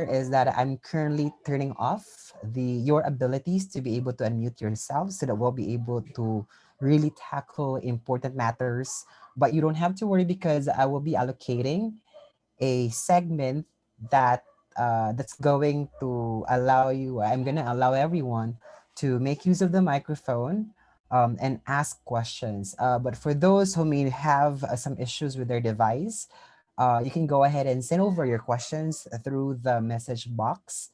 is that I'm currently turning off your abilities to be able to unmute yourself so that we'll be able to really tackle important matters. But you don't have to worry because I will be allocating a segment that that's going to allow you. I'm gonna allow everyone to make use of the microphone and ask questions. But for those who may have some issues with their device, you can go ahead and send over your questions through the message box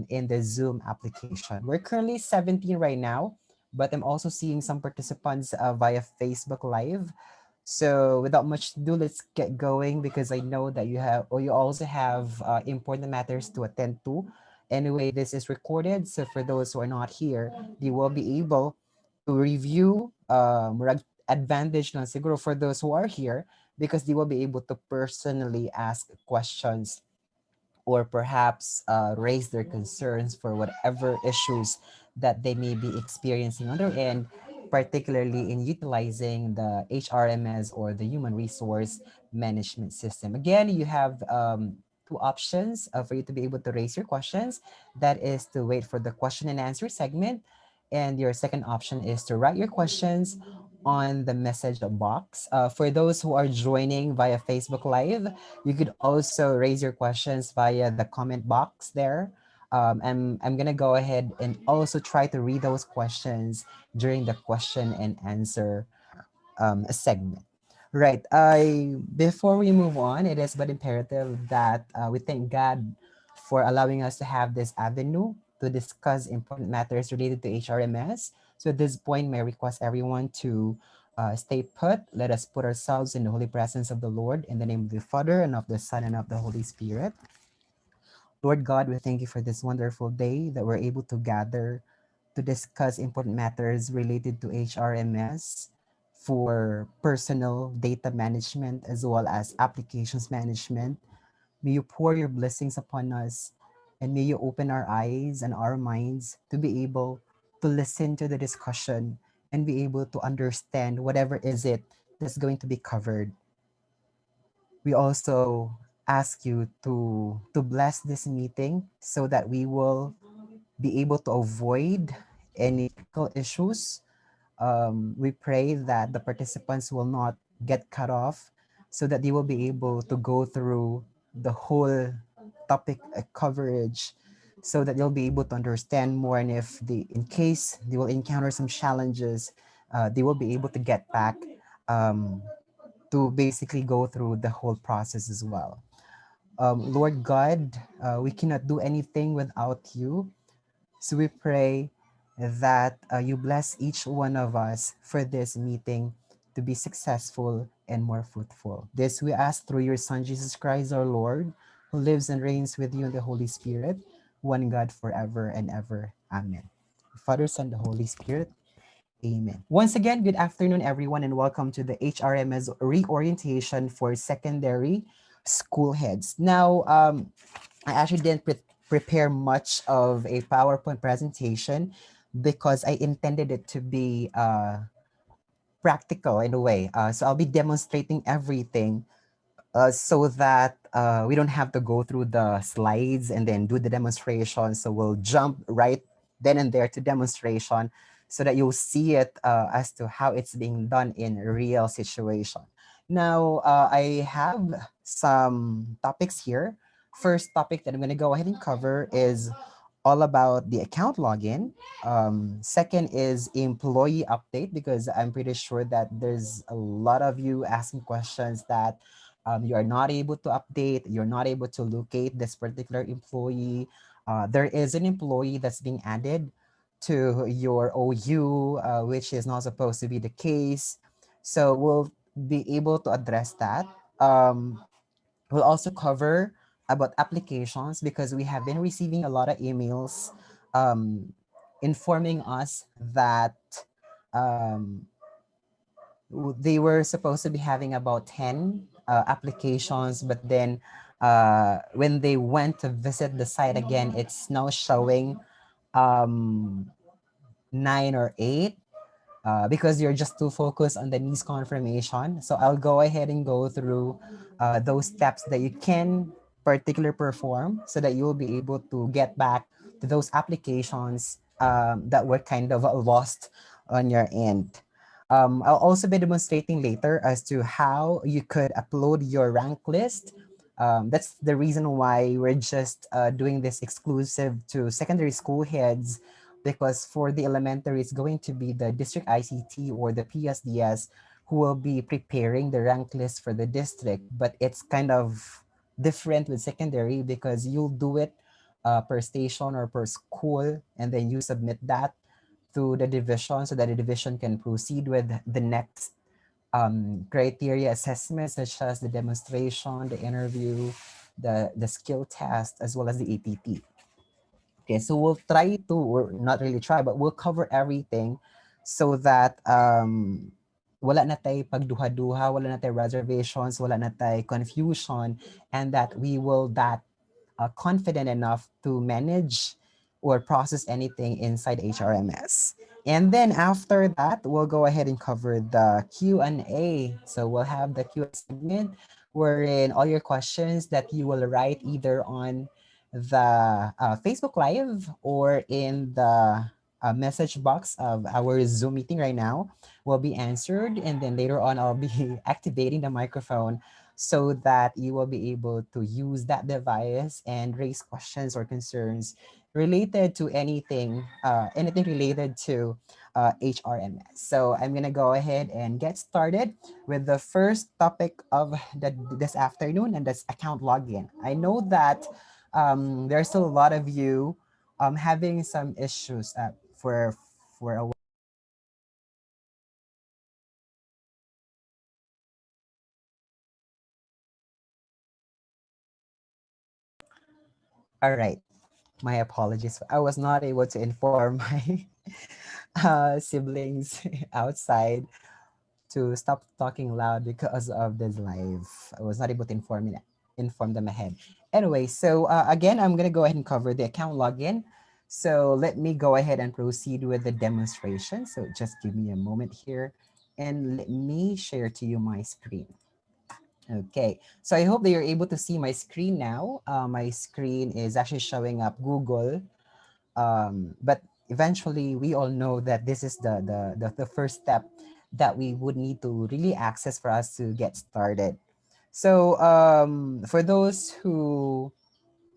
in the Zoom application. We're currently 17 right now, but I'm also seeing some participants via Facebook Live. So without much ado, let's get going because I know that you have, or you also have important matters to attend to. Anyway, this is recorded. So for those who are not here, they will be able to review advantage na siguro for those who are here because they will be able to personally ask questions or perhaps raise their concerns for whatever issues that they may be experiencing on their end, particularly in utilizing the HRMS or the Human Resource Management System. Again, you have two options for you to be able to raise your questions. That is to wait for the question and answer segment. And your second option is to write your questions on the message box. For those who are joining via Facebook Live, you could also raise your questions via the comment box there. I'm gonna go ahead and also try to read those questions during the question and answer segment. Right. Before we move on, it is but imperative that we thank God for allowing us to have this avenue to discuss important matters related to HRMS. So at this point, may I request everyone to stay put. Let us put ourselves in the holy presence of the Lord in the name of the Father and of the Son and of the Holy Spirit. Lord God, we thank you for this wonderful day that we're able to gather to discuss important matters related to HRMS for personal data management as well as applications management. May you pour your blessings upon us and may you open our eyes and our minds to be able to listen to the discussion and be able to understand whatever is it that's going to be covered. We also ask you to bless this meeting so that we will be able to avoid any technical issues. We pray that the participants will not get cut off so that they will be able to go through the whole topic coverage so that they'll be able to understand more, and if they, in case they will encounter some challenges, they will be able to get back um, to basically go through the whole process as well. Lord God, we cannot do anything without you. So we pray that you bless each one of us for this meeting to be successful and more fruitful. This we ask through your Son, Jesus Christ, our Lord, who lives and reigns with you in the Holy Spirit, one God forever and ever. Amen. Father, Son, the Holy Spirit. Amen. Once again, good afternoon, everyone, and welcome to the HRMS Reorientation for Secondary School Heads. Now, I actually didn't prepare much of a PowerPoint presentation because I intended it to be practical in a way. So I'll be demonstrating everything so that we don't have to go through the slides and then do the demonstration. So we'll jump right then and there to demonstration so that you'll see it as to how it's being done in a real situation. Now, I have some topics here. First topic that I'm going to go ahead and cover is all about the account login. Second is employee update because I'm pretty sure that there's a lot of you asking questions that you are not able to update, you're not able to locate this particular employee. There is an employee that's being added to your OU, which is not supposed to be the case. So we'll be able to address that. We'll also cover about applications because we have been receiving a lot of emails um, informing us that um, they were supposed to be having about 10 applications, but then when they went to visit the site again, it's now showing um, 9 or 8 because you're just too focused on the needs confirmation. So I'll go ahead and go through those steps that you can particular perform so that you will be able to get back to those applications that were kind of lost on your end. I'll also be demonstrating later as to how you could upload your rank list. That's the reason why we're just doing this exclusive to secondary school heads, because for the elementary, it's going to be the district ICT or the PSDS who will be preparing the rank list for the district. But it's kind of different with secondary because you'll do it per station or per school, and then you submit that to the division so that the division can proceed with the next criteria assessment, such as the demonstration, the interview, the skill test, as well as the APT. Okay, so we'll try to, or not really try, but we'll cover everything so that wala na tayo pagduha-duha, wala na tayo reservations, wala na tayo confusion, and that we will that confident enough to manage or process anything inside HRMS. And then after that, we'll go ahead and cover the Q&A. So we'll have the Q&A segment wherein all your questions that you will write either on the Facebook Live or in the message box of our Zoom meeting right now will be answered. And then later on, I'll be activating the microphone so that you will be able to use that device and raise questions or concerns related to anything related to HRMS. So I'm gonna go ahead and get started with the first topic of this afternoon, and that's account login. I know that there's still a lot of you having some issues for a. All right, my apologies. I was not able to inform my siblings outside to stop talking loud because of this live. I was not able to inform them ahead. Anyway, so again, I'm gonna go ahead and cover the account login. So let me go ahead and proceed with the demonstration. So just give me a moment here and let me share to you my screen. Okay, so I hope that you're able to see my screen now. My screen is actually showing up Google, but eventually we all know that this is the first step that we would need to really access for us to get started. So for those who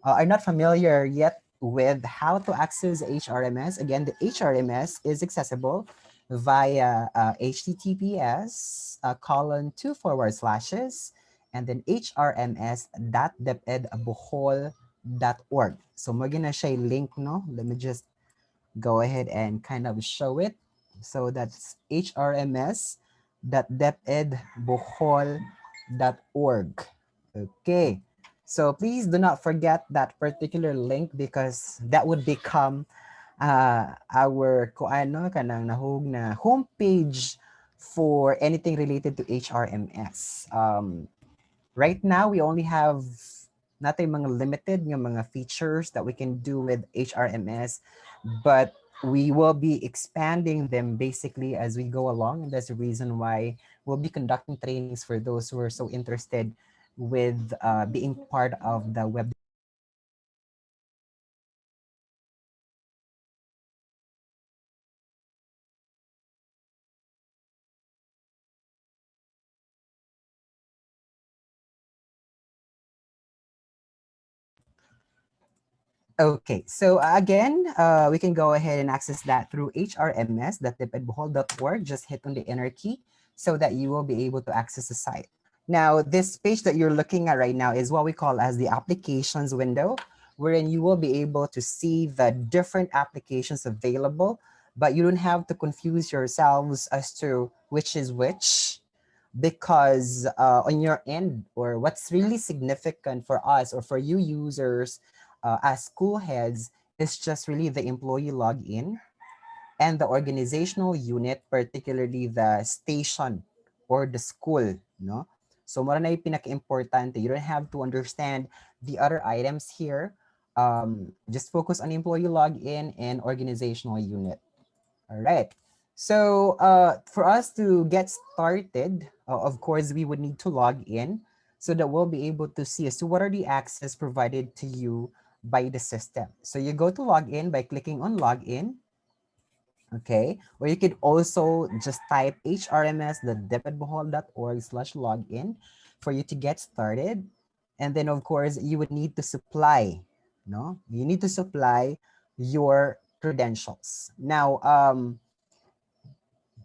are not familiar yet with how to access HRMS, again, the HRMS is accessible via https colon two forward slashes and then hrms.depedbohol.org. So magina siya link, no? Let me just go ahead and kind of show it. So that's hrms.depedbohol.org. Okay. So please do not forget that particular link because that would become our kung ano kanang nahog na homepage for anything related to HRMS. Right now, we only have natin mga limited ng mga features that we can do with HRMS, but we will be expanding them basically as we go along. And that's the reason why we'll be conducting trainings for those who are so interested with being part of the web. Okay, so again, we can go ahead and access that through hrms.depedbohol.org. Just hit on the enter key so that you will be able to access the site. Now, this page that you're looking at right now is what we call as the applications window, wherein you will be able to see the different applications available, but you don't have to confuse yourselves as to which is which, because on your end, or what's really significant for us or for you users as school heads, is just really the employee login and the organizational unit, particularly the station or the school, no? So mara na yung pinaka-importante. You don't have to understand the other items here. Just focus on employee login and organizational unit. All right. So for us to get started, of course, we would need to log in. so that we'll be able to see as to what are the access provided to you by the system. So you go to login by clicking on login, okay? Or you could also just type hrms.debitbohol.org/login for you to get started. And then of course you would need to supply, no? You need to supply your credentials. Now,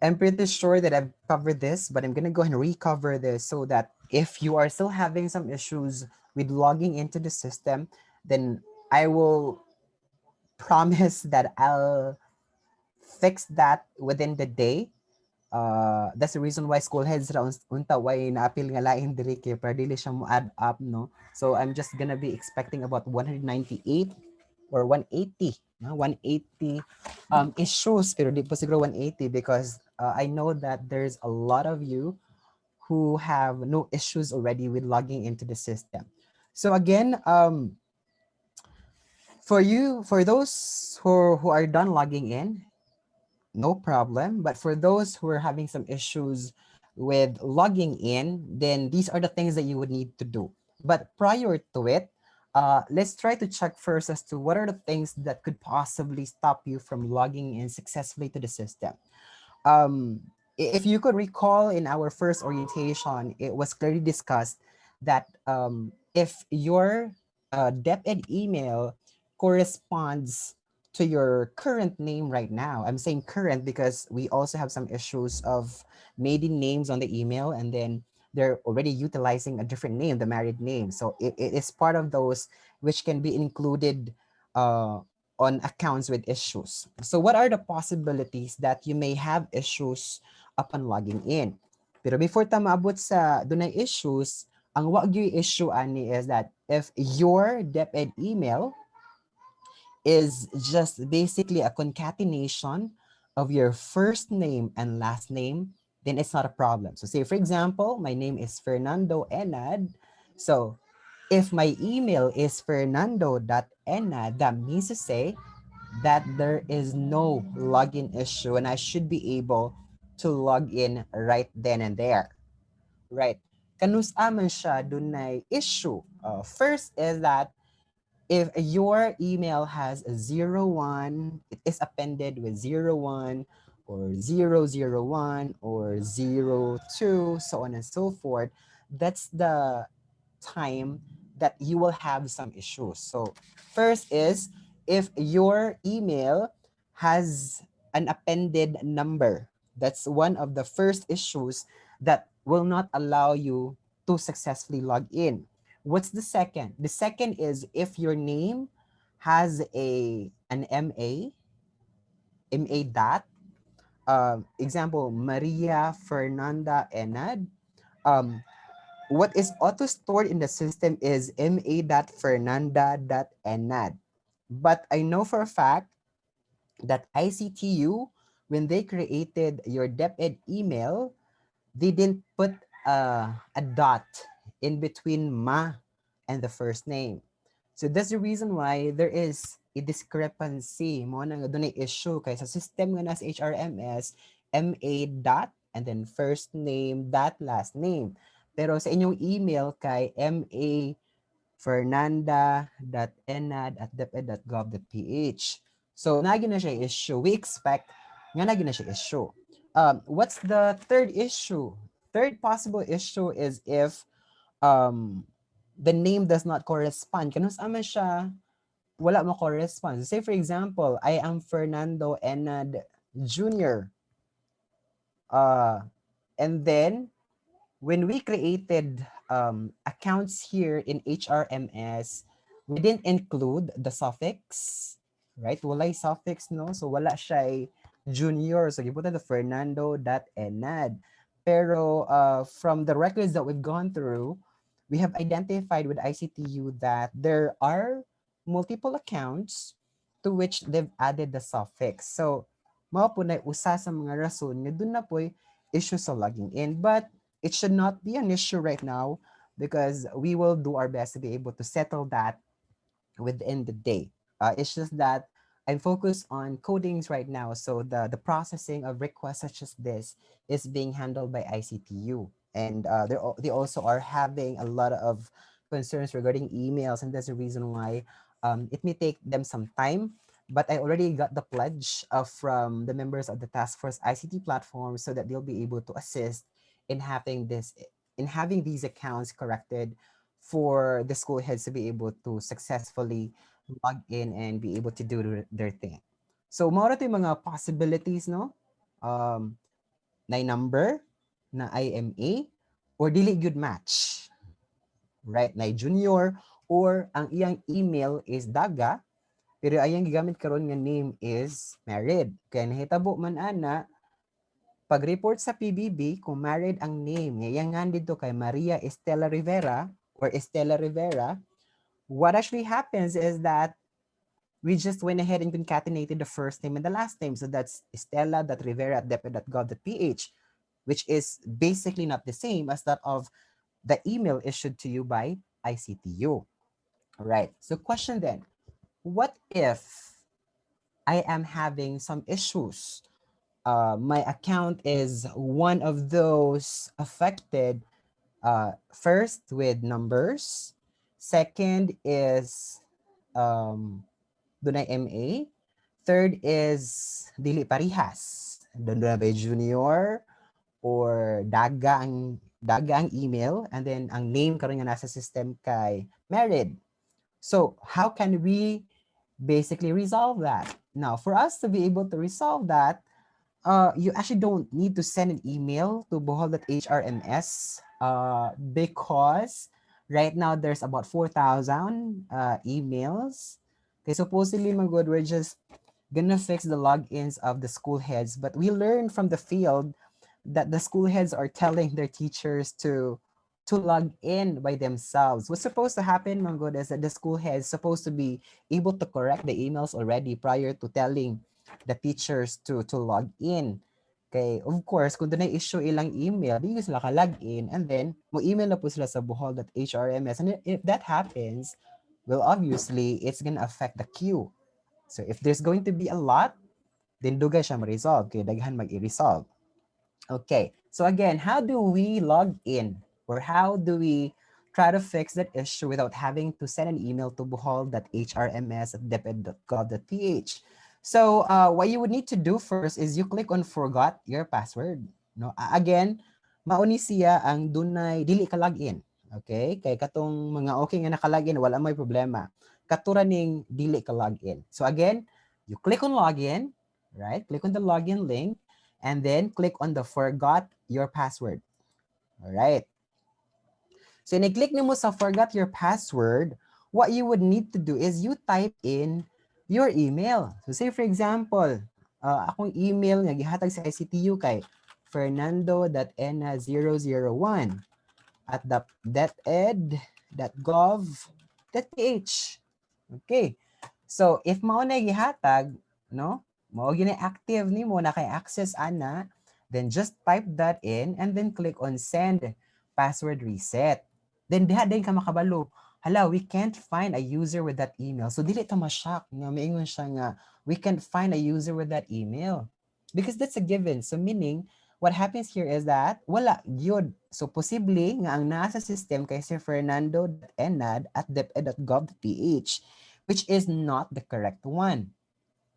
I'm pretty sure that I've covered this, but I'm gonna go ahead and recover this so that if you are still having some issues with logging into the system, then I will promise that I'll fix that within the day. That's the reason why school heads ra unta why naapil nga lain diri kay para dili siya mo add up, no? So I'm just gonna be expecting about 198 or 180, no? 180 issues, pero di po siguro 180 because I know that there's a lot of you who have no issues already with logging into the system. So again, for those who are done logging in, no problem. But for those who are having some issues with logging in, then these are the things that you would need to do. But prior to it, let's try to check first as to what are the things that could possibly stop you from logging in successfully to the system. If you could recall in our first orientation, it was clearly discussed that if your DepEd email corresponds to your current name right now, I'm saying current because we also have some issues of maiden names on the email, and then they're already utilizing a different name, the married name. So it is part of those which can be included on accounts with issues. So what are the possibilities that you may have issues upon logging in? Pero before ta maabot sa dunay issues, ang wag gyud issue ani is that if your DepEd email is just basically a concatenation of your first name and last name, then it's not a problem. So say for example, my name is Fernando Enad. So if my email is fernando.enad, that means to say that there is no login issue and I should be able to log in right then and there. Right. Kanus aman siya dunay issue. First is that if your email has a 01, it is appended with 01 or 001 or 02, so on and so forth. That's the time that you will have some issues. So first is if your email has an appended number, that's one of the first issues that will not allow you to successfully log in. What's the second? The second is if your name has an MA dot, example, Maria Fernanda Enad, um, what is auto stored in the system is ma.fernanda.enad. But I know for a fact that ICTU, when they created your DepEd email, they didn't put a dot in between ma and the first name. So that's the reason why there is a discrepancy mo na doon ay issue kay sa system nga nas HRMS MA dot and then first name dot last name. Pero sa inyong email kay MA fernanda.enad@deped.gov.ph. So nagi na siya issue. We expect nga nagi na siya issue. What's the third issue? Third possible issue is if the name does not correspond. Kanus ama siya wala mo correspond. Say for example, I am Fernando Enad Jr. And then when we created accounts here in HRMS, we didn't include the suffix, right? Walay suffix, no? So wala siya junior. So gibutan the Fernando.enad. Pero from the records that we've gone through, we have identified with ICTU that there are multiple accounts to which they've added the suffix. So mao po na usa sa mga rason nga doon na po issue sa logging in. But it should not be an issue right now because we will do our best to be able to settle that within the day. It's just that I'm focused on codings right now. So the processing of requests such as this is being handled by ICTU. And they also are having a lot of concerns regarding emails, and that's the reason why it may take them some time. But I already got the pledge from the members of the task force ICT platform, so that they'll be able to assist in having these accounts corrected for the school heads to be able to successfully log in and be able to do their thing. So mao to yung mga possibilities, no? Um, na number na IMA or dili good match, right? Na junior or ang iyang email is daga pero ayang gigamit karon nga name is married. Kaya nahitabo man ana pag-report sa PBB kung married ang name nga iyang nga dito kay Maria Estela Rivera or Estela Rivera, what actually happens is that we just went ahead and concatenated the first name and the last name. So that's estela.rivera@depe.gov.ph, which is basically not the same as that of the email issued to you by ICTU. All right. So question then, what if I am having some issues? My account is one of those affected, first with numbers. Second is dunay MA. Third is dili parihas. Doon na ba junior or daga ang email, and then ang name karon nga nasa system kay married. So how can we basically resolve that? Now, for us to be able to resolve that, you actually don't need to send an email to bohol.hrms because right now there's about 4,000 emails. Okay, supposedly, my good, we're just gonna fix the logins of the school heads, but we learned from the field that the school heads are telling their teachers to log in by themselves. What's supposed to happen, my good, is that the school heads supposed to be able to correct the emails already prior to telling the teachers to log in. Okay, of course, kung doon issue ilang email, di sila ka-log in, and then mo email na po sila sa bohol.hrms. And if that happens, well, obviously, it's gonna affect the queue. So if there's going to be a lot, then dugay siya ma-resolve. Kaya daghan mag-i-resolve. Okay, so again, how do we log in? Or how do we try to fix that issue without having to send an email to bohol.hrms@deped.gov.ph? So what you would need to do first is you click on forgot your password. No, again, mauni siya ang dunay dili ka login. Okay? Kay katong mga okay nga naka-login, wala may problema. Katura ning dili ka login. So again, you click on login, right? Click on the login link and then click on the forgot your password. All right. So i-click nimo sa forgot your password, what you would need to do is you type in your email. So say for example, akong email nga gihatag sa ICTU kay fernando.ena001 at .ed.gov.ph. Okay. So if mao na gihatag, no? Mao gyud active nimo na kay access ana, then just type that in and then click on send password reset. Then diha din ka makabalo. Hala, we can't find a user with that email. So dili ta ma-shock nga maingon siya nga we can't find a user with that email. Because that's a given. So meaning, what happens here is that wala gyud. So posible nga ang nasa system kay si fernando.enad@deped.gov.ph, which is not the correct one.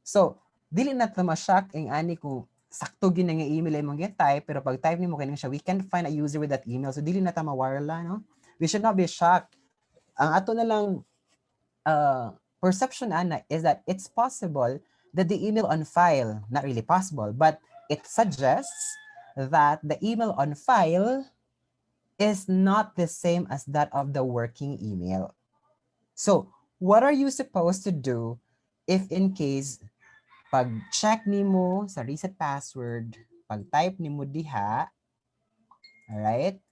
So dili na ta ma-shock ang ani kung sakto gyud nga email ay mong type, pero pag type nimo kay siya we can't find a user with that email. So dili na ta mawarla, no? We should not be shocked. Ang ato na lang perception ana is that it's possible that the email on file, not really possible, but it suggests that the email on file is not the same as that of the working email. So what are you supposed to do if in case pag check nimo sa reset password, pag type nimo diha, alright?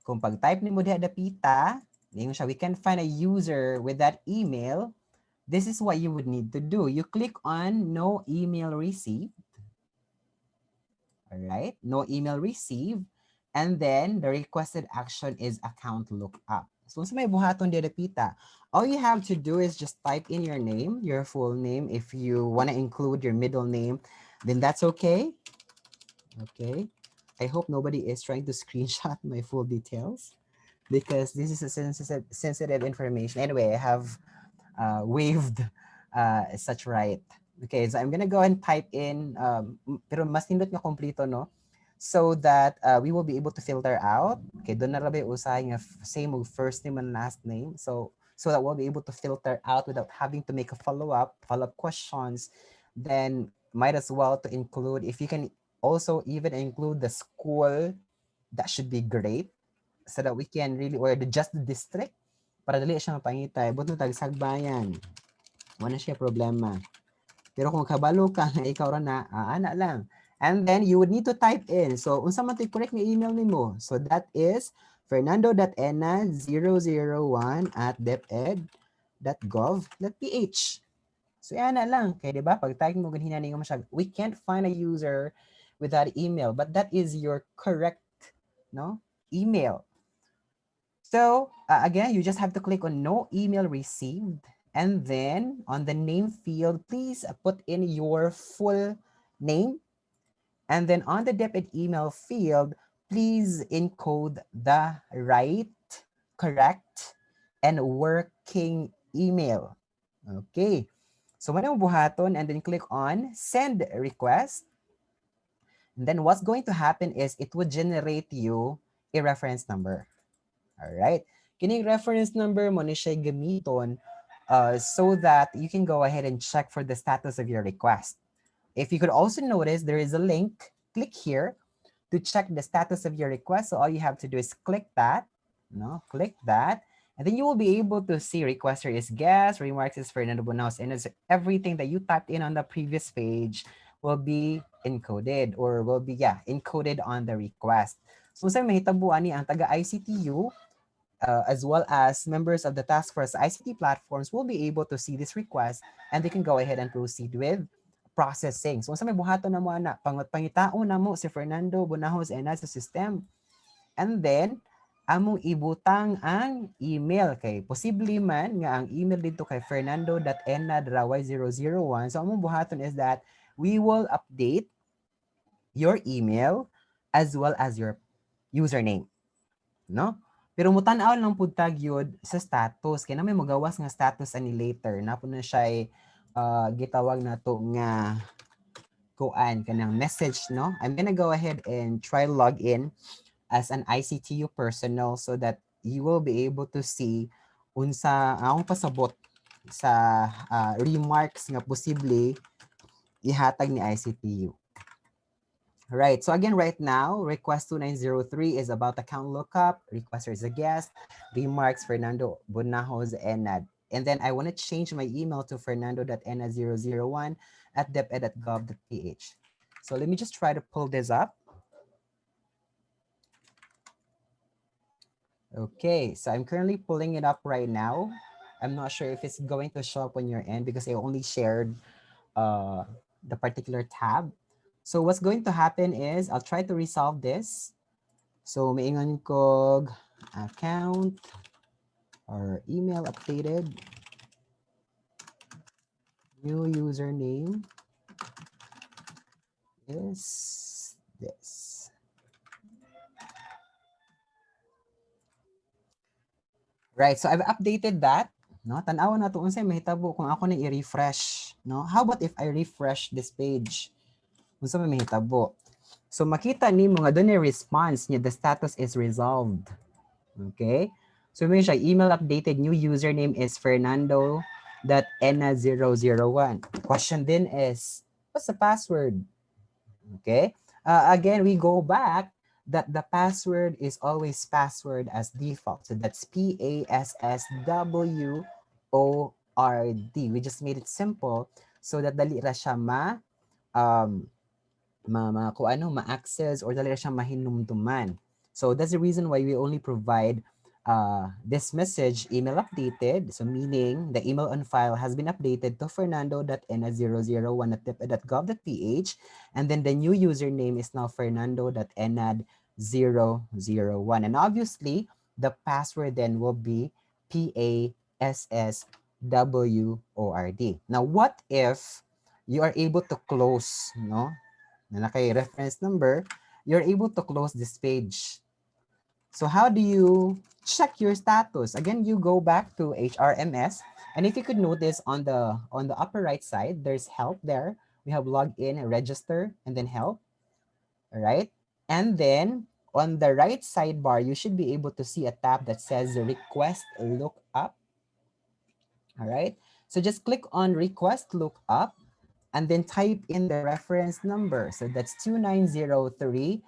Kung pag type nimo diha dapita, siya, we can find a user with that email. This is what you would need to do. You click on no email received. All right, no email received. And then the requested action is account lookup. So sa may buhaton diha dapita, all you have to do is just type in your name, your full name. If you want to include your middle name, then that's okay. Okay. I hope nobody is trying to screenshot my full details because this is a sensitive information. Anyway, I have waived such right. Okay, so I'm gonna go and type in, pero mas nindot nga kompleto, no? So that we will be able to filter out. Okay, doon na rabi usahay nga same first name and last name. So that we'll be able to filter out without having to make a follow-up questions. Then might as well to include, if you can also even include the school, that should be great, so that we can really, or just the district, para dali siya mapangitay. But no tagsagbayan, wala siya problema. Pero kung kabalo ka nga ikaw ra na, ana lang. And then you would need to type in. So unsa man tay correct nga email nimo? So that is fernando.ena001@deped.gov.ph. So yan na lang. Kaya diba, pag type mo ganina ninyo masyag, we can't find a user with that email, but that is your correct, no, email. So again, you just have to click on no email received. And then on the name field, please put in your full name. And then on the DepEd email field, please encode the right, correct, and working email. Okay. So when I'm buhaton, and then click on send request. And then what's going to happen is it would generate you a reference number. All right. Kining reference number mo ni siya gamiton so that you can go ahead and check for the status of your request. If you could also notice, there is a link. Click here to check the status of your request. So all you have to do is click that. No, click that. And then you will be able to see requester is guest, remarks is Fernando Bonaos, and everything that you typed in on the previous page will be encoded, or will be, encoded on the request. So sa mahitabuan ni ang taga ICTU, as well as members of the task force ICT platforms will be able to see this request, and they can go ahead and proceed with processing. So sa may buhaton na mo ana, pangitao na mo si Fernando Bonajos and sa system. And then among ibutang ang email kay posible man nga ang email dito kay fernando.enad.raway001. So among buhaton is that we will update your email as well as your username, no? Pero mutan-aw lang pud tag yun sa status kay na may magawas nga status ani later na po na siya gitawag na to nga kuan kanang message, no? I'm gonna go ahead and try log in as an ICTU personnel so that you will be able to see unsa akong pasabot sa remarks nga posible ihatag ni ICTU. Right, so again, right now, request 2903 is about account lookup, requester is a guest, remarks Fernando Bonajos Enad. And then I want to change my email to fernando.enad001@deped.gov.ph. So let me just try to pull this up. Okay, so I'm currently pulling it up right now. I'm not sure if it's going to show up on your end because I only shared the particular tab. So what's going to happen is I'll try to resolve this. So maingon ko account or email updated. New username is this. Right, so I've updated that. No, tanawa na to unsay mahitabo kung ako na i-refresh, no? How about if I refresh this page? Unsa may mahitabo? So makita ni mo nga doon yung response niya, the status is resolved. Okay? So may siya, email updated, new username is fernando.ena001. Question then is, what's the password? Okay? Again, we go back that the password is always password as default. So that's PASSWORD. We just made it simple so that dali ra siya ma-access or dali ra siya mahinumduman. So that's the reason why we only provide this message, email updated. So meaning the email on file has been updated to fernando.enad001@deped.gov.ph, and then the new username is now fernando.enad001. And obviously, the password then will be PASSWORD. Now, what if you are able to close, no? Na naka reference number, you're able to close this page. So how do you check your status? Again, you go back to HRMS, and if you could notice on the upper right side, there's help there. We have login, register, and then help. All right. And then on the right sidebar, you should be able to see a tab that says request lookup. All right. So just click on request lookup and then type in the reference number. So that's 2903.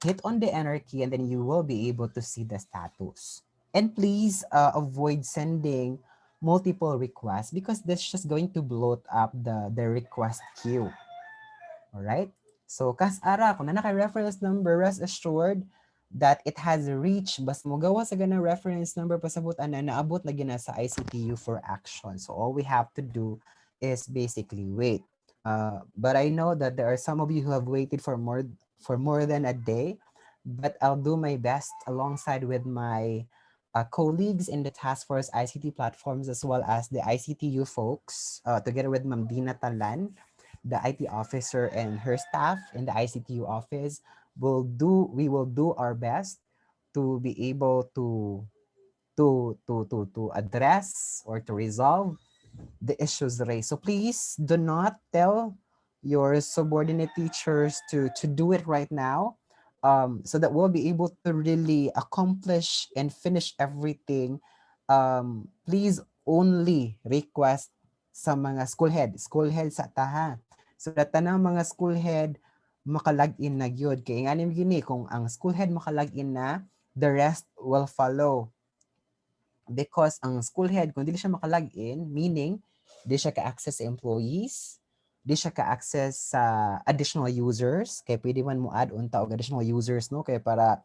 Hit on the enter key and then you will be able to see the status. And please avoid sending multiple requests because this is just going to bloat up the request queue. All right. So kas ara kung na naka-reference number, rest assured that it has reached basta mo gawa sa ganang reference number pasabot na naabot na gina sa ICTU for action. So all we have to do is basically wait. But I know that there are some of you who have waited for more than a day, but I'll do my best alongside with my colleagues in the task force ICT platforms as well as the ICTU folks, together with Ma'am Dina Talan, the IT officer and her staff in the ICTU office we will do our best to be able to address or to resolve the issues raised. So please do not tell your subordinate teachers to do it right now, so that we'll be able to really accomplish and finish everything. Please only request sa mga school head sa taha. So that tanang mga school head makalag-in na gyud. Kaya nga gini, kung ang school head makalag-in na, the rest will follow. Because ang school head, kung di siya makalag-in, meaning, di siya ka-access sa employees, di siya ka-access sa additional users, kaya pwede man mo add unta og additional users, no? Kaya para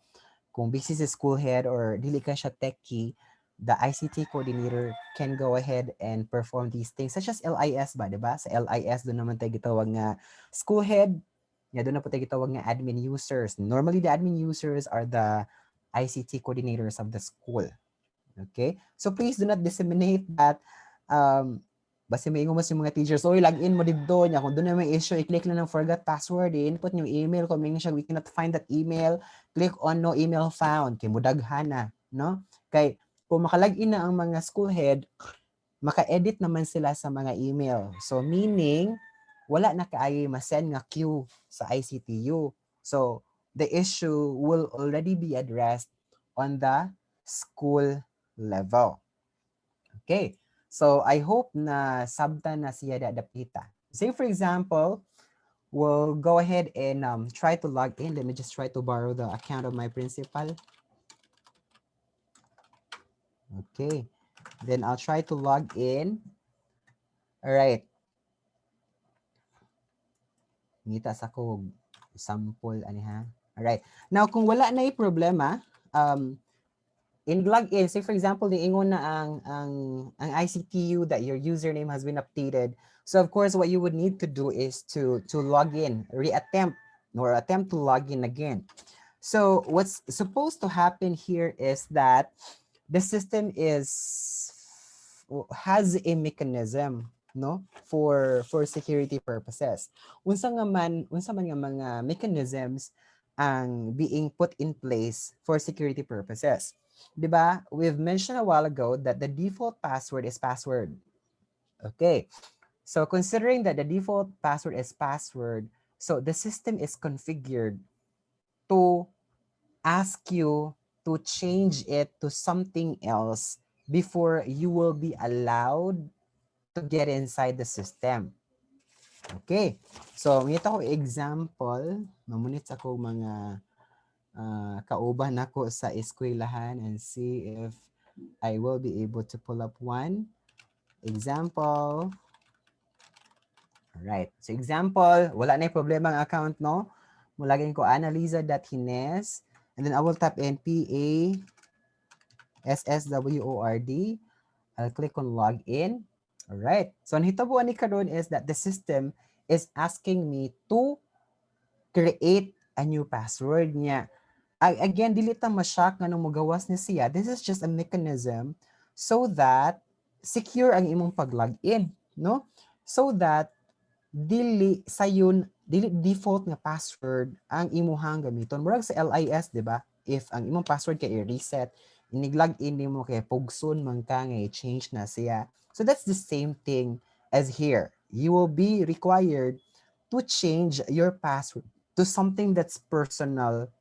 kung busy si school head or dili ka siya techie, the ICT coordinator can go ahead and perform these things, such as LIS ba, di ba? Sa LIS, doon naman tayo gitawag nga school head, doon na po tayo gitawag nga admin users. Normally, the admin users are the ICT coordinators of the school. Okay? So please do not disseminate that. Basta may ingumos yung mga teachers, oy, login mo dito niya. Kung doon na may issue, i-click lang ng forgot password, input yung email. Kung may siya, we cannot find that email, click on no email found. Kay mudaghan na, no? Kay kung makalagin na ang mga school head, maka-edit naman sila sa mga email. So meaning, wala na kaayoy ma-send nga queue sa ICTU. So the issue will already be addressed on the school level. Okay, so I hope na sabta na siya adaptita. Say for example, we'll go ahead and try to log in. Let me just try to borrow the account of my principal. Okay, then I'll try to log in. All right. Ngita sa ko sample ani ha. All right. Now kung wala na problema, in login, say for example, niingon na ang ICTU that your username has been updated. So of course, what you would need to do is to log in, reattempt or attempt to log in again. So what's supposed to happen here is that the system has a mechanism, no, for security purposes. Unsa man nga mga mechanisms ang being put in place for security purposes. Diba? We've mentioned a while ago that the default password is password. Okay. So considering that the default password is password, so the system is configured to ask you to change it to something else before you will be allowed to get inside the system. Okay. So, ngita ko example, mamunit ako mga kauban ako sa eskwelahan and see if I will be able to pull up one example. Alright. So example, wala na yung problema ang account, no? Mulagin ko Annalisa.Hines and then I will type in PASSWORD. I'll click on login. Alright. So ang hitabuan ni karon is that the system is asking me to create a new password niya. Again, dili ta ma-shock nga nung magawas ni siya. This is just a mechanism so that secure ang imong pag-login, no? So that dili default nga password ang imuhang gamiton. Murag sa LIS, di ba? If ang imong password kay i-reset, inig-log in nimo kay pugson man ka nga i-change na siya. So that's the same thing as here. You will be required to change your password to something that's personal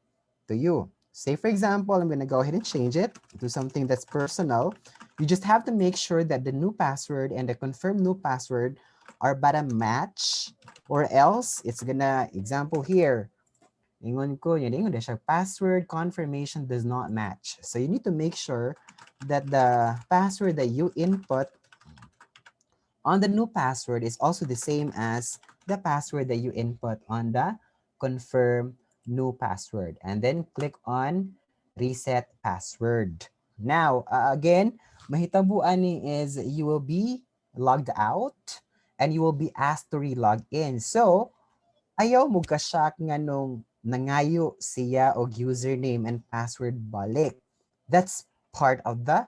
to you. Say, for example, I'm going to go ahead and change it to something that's personal. You just have to make sure that the new password and the confirmed new password are about a match, or else it's gonna, example here, ingon ko, yun, ingon siya, password confirmation does not match. So you need to make sure that the password that you input on the new password is also the same as the password that you input on the confirm new password. And then click on reset password. Now, again, mahitabuan ni is you will be logged out and you will be asked to re-log in. So, ayaw mo ka-shock nga nung nangayo siya og username and password balik. That's part of the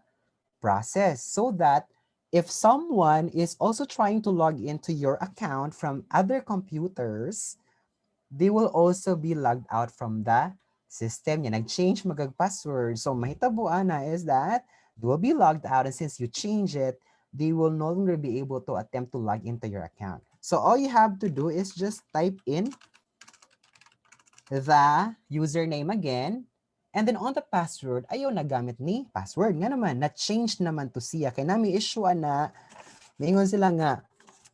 process, so that if someone is also trying to log into your account from other computers, they will also be logged out from the system. Yan, nag-change magag-password. So mahitabuan na is that they will be logged out, and since you change it, they will no longer be able to attempt to log into your account. So all you have to do is just type in the username again, and then on the password, ayaw nagamit ni password. Nga naman, na-change naman to siya. Kaya nami issue na, maingon sila nga,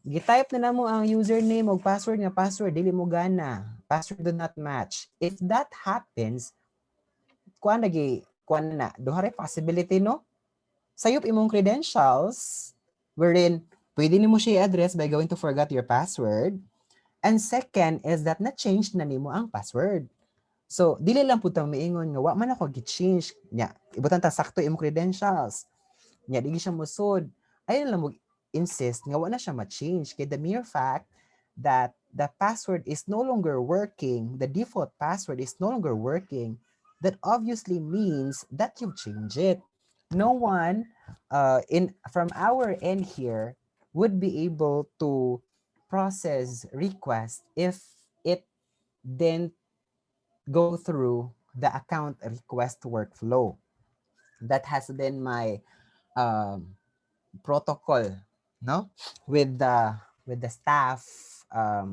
gitype na namo ang username o password nga password, dili mo gana. Password do not match. If that happens, kuan na, duhare possibility, no? Sayop imong credentials, wherein, pwede nimo siya i-address by going to forgot your password. And second is that na-change na nimo ang password. So, dili lang po tang miingon nga, wa man ako gi-change. Nya, ibutan ta sakto imong credentials. Nya, di siya musod. Ayun lang mo insist nga wa na siya ma-change. Kaya the mere fact that the password is no longer working, the default password is no longer working, that obviously means that you've changed it. No one from our end here would be able to process request if it didn't go through the account request workflow. That has been my protocol, no, with the staff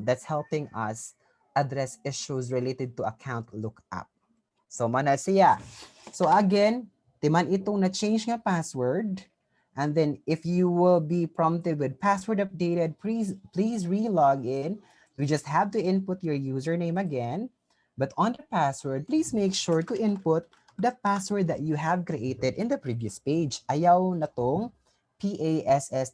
that's helping us address issues related to account lookup. So mana siya. So again, timan itong na-change nga password, and then if you will be prompted with password updated, please re-log in. You just have to input your username again. But on the password, please make sure to input the password that you have created in the previous page. Ayaw na tong PASSWORD,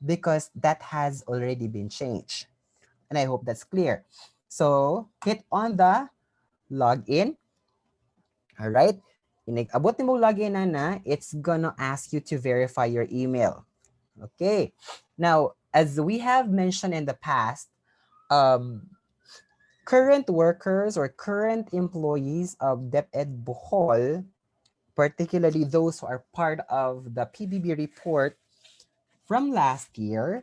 because that has already been changed. And I hope that's clear. So hit on the login. All right. Abot ni mo login na, it's gonna ask you to verify your email. Okay. Now, as we have mentioned in the past, current workers or current employees of DepEd Bohol, particularly those who are part of the PBB report from last year,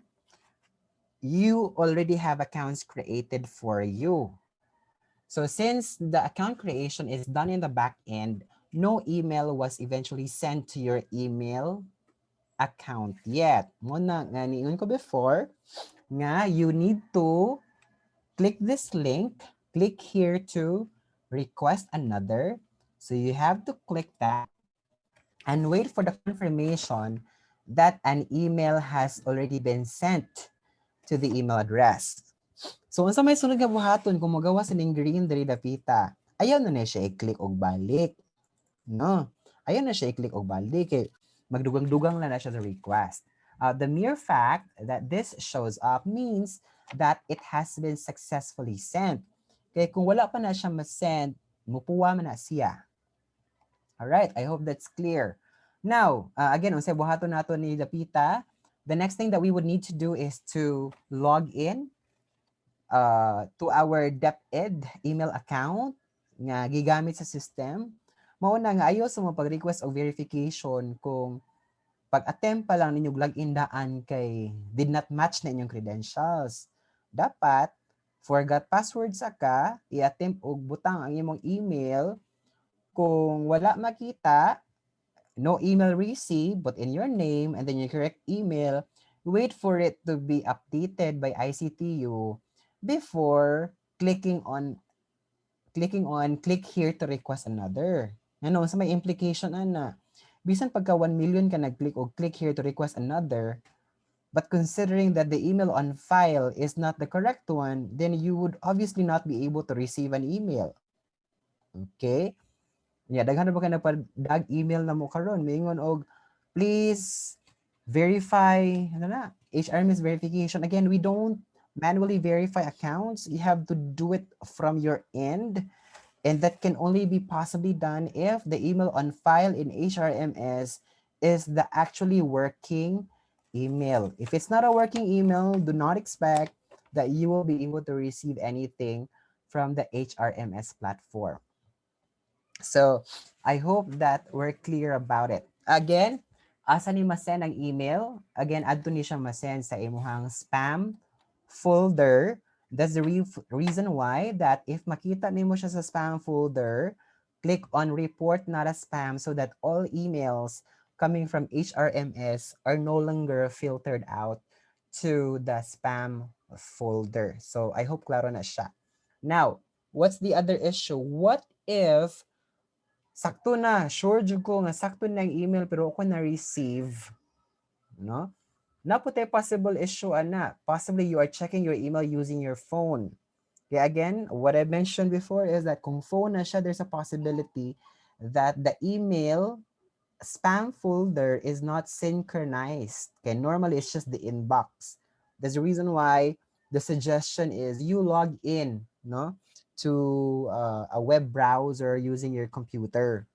you already have accounts created for you. So since the account creation is done in the back end, no email was eventually sent to your email account yet. Muna nga niun ko before, nga you need to click this link, click here to request another. So you have to click that and wait for the confirmation that an email has already been sent to the email address. So unsa may sunod nga buhaton kung magawa sa ning green diri dapita, ayaw na siya i-click og balik. No. Ayaw na siya i-click og balik kay magdugang-dugang na siya sa request. The mere fact that this shows up means that it has been successfully sent. Kaya kung wala pa na siya ma-send, mupuwa man na siya. Alright, I hope that's clear. Now, again, unsay buhaton nato ni dapita, the next thing that we would need to do is to log in to our DepEd email account nga gigamit sa system. Mao na nga ayo sa mga pag-request og verification kung pag attempt pa lang ninyo login daan kay did not match na inyong credentials. Dapat forgot password sa ka, i-attempt og butang ang imong email. Kung wala makita, no email received, but in your name and then your correct email, wait for it to be updated by ICTU before click here to request another. Ano, sa may implication ana. Bisan pagka 1 million ka nag-click o click here to request another, but considering that the email on file is not the correct one, then you would obviously not be able to receive an email. Okay? Yeah, daghan na ba ka nagpa-dag email na mo karon, mingon og please verify, ano na, HRMS verification. Again, we don't manually verify accounts. You have to do it from your end. And that can only be possibly done if the email on file in HRMS is the actually working email. If it's not a working email, do not expect that you will be able to receive anything from the HRMS platform. So I hope that we're clear about it. Again, asa ni masend ang email? Again, adto ni siya masend sa imuhang spam folder. That's the reason why that if makita nimo siya sa spam folder, click on report not a spam so that all emails coming from HRMS are no longer filtered out to the spam folder. So I hope klaro na siya. Now, what's the other issue? What if sakto na, sure jud ko nga sakto na ang email pero ako na-receive, no? Naputay possible issue ana. Possibly you are checking your email using your phone. Kaya again, what I mentioned before is that kung phone na siya, there's a possibility that the email spam folder is not synchronized. Okay, normally it's just the inbox. There's a reason why the suggestion is you log in, no, to a web browser using your computer.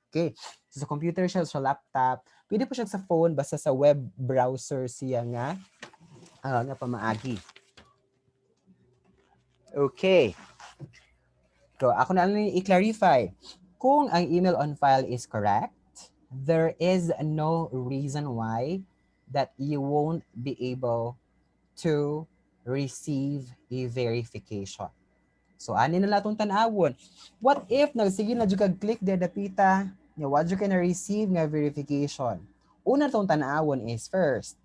Okay, so sa computer siya, sa laptop, pwede po siya sa phone, basta sa web browser siya nga pamaagi. Okay. So ako na lang i-clarify. Kung ang email on file is correct, there is no reason why that you won't be able to receive a verification. So ani na latong tanawon. What if nagsige na jud kag click there dapita, nya wa jud ka na receive nga verification. Una tong tanawon is first,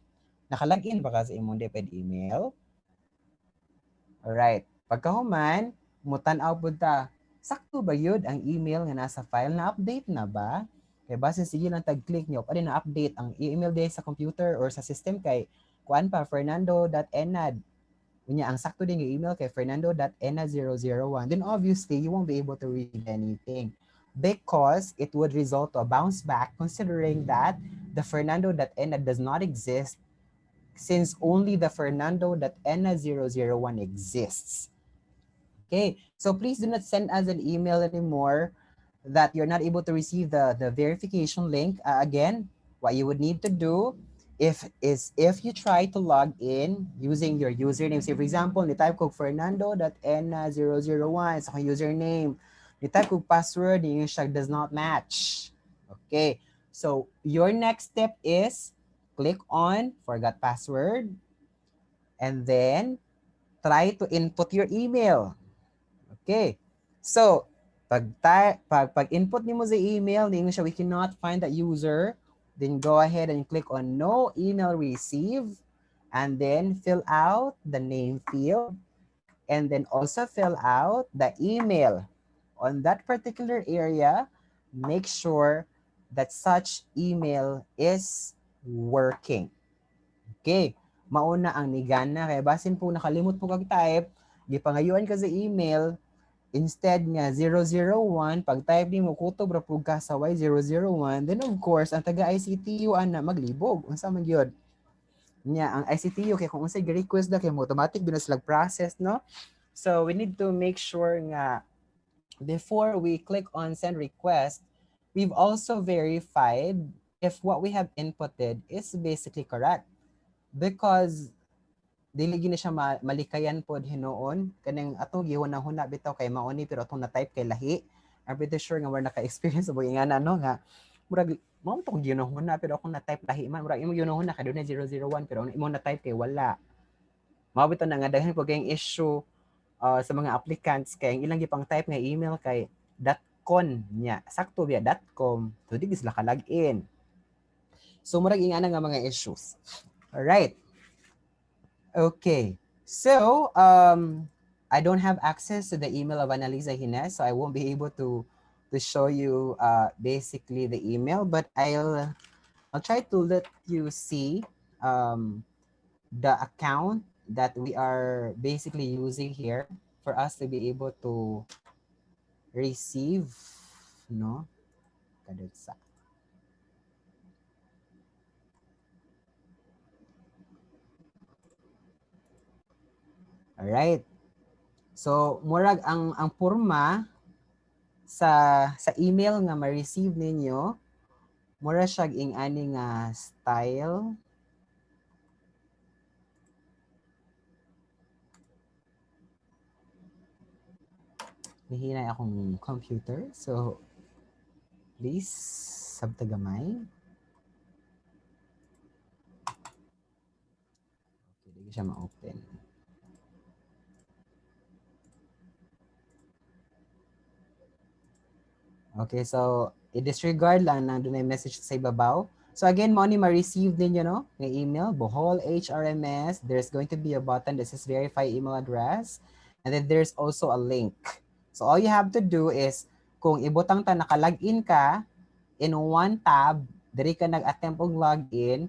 nakalagin ba ka sa imong DepEd email? Alright. Pagkahuman, mutan-aw pud ta. Sakto ba yun ang email nga nasa file na update na ba? Kay base sige lang tag-click nyo, pa na update ang email day sa computer or sa system kay kuan pa fernando.enad. Unya ang sakto din yung email kay fernando.enad001. Then obviously, you won't be able to read anything because it would result to a bounce back considering that the fernando.enad does not exist since only the fernando.enad001 exists. Okay, so please do not send us an email anymore that you're not able to receive the verification link. Again, what you would need to do if you try to log in using your username. Say for example, ni-type ko fernando.n001 sa akong username. Ni-type ko password, yung siya does not match. Okay, so your next step is click on forgot password and then try to input your email. Okay. So, pag-input nimo sa email, ninyo siya, we cannot find that user, then go ahead and click on no email received, and then fill out the name field, and then also fill out the email. On that particular area, make sure that such email is working. Okay. Mauna ang nigana, kaya basin po nakalimot po kag type, gipangayuan ka sa email, instead nga 001, pag type ni mo kutob ra pug ka sa Y001, then of course ang taga ICTU ana maglibog unsa man gyud nya ang ICTU kay kung unsay request na kay mo automatic binas lag process, no? So we need to make sure nga before we click on send request, we've also verified if what we have inputted is basically correct, because dili gini siya malikayan pod hinoon kanang atong gihuna-huna bitaw kay mauni pero atong na-type kay lahi. I'm pretty sure nga we're naka-experience sa nga no nga murag Mao to ginuhon na pero ako na type lahi man murag imo ginuhon na kay na 001 pero imo na type kay wala. Mao bitaw na nga daghan ko kayong issue sa mga applicants kay ilang gipang type nga email kay .con nya. Sakto biya .com. So di sila ka login. So murag ingana nga mga issues. All right. Okay. So, I don't have access to the email of Annalisa Hines, so I won't be able to show you basically the email, but I'll try to let you see the account that we are basically using here for us to be able to receive, no? Kadutsa. All right. So, murag ang porma sa email nga ma-receive ninyo, mura siya ing ani nga style. Nahinay akong computer. So, please, sabtagamay. Okay, hindi siya ma-open. Okay, so i-disregard lang na doon ay message sa ibabaw. So again, mo ni ma-receive ninyo no, ng email, Bohol HRMS. There's going to be a button that says verify email address. And then there's also a link. So all you have to do is, kung ibutang ta naka-login ka, in one tab, diri ka nag-attempt og login,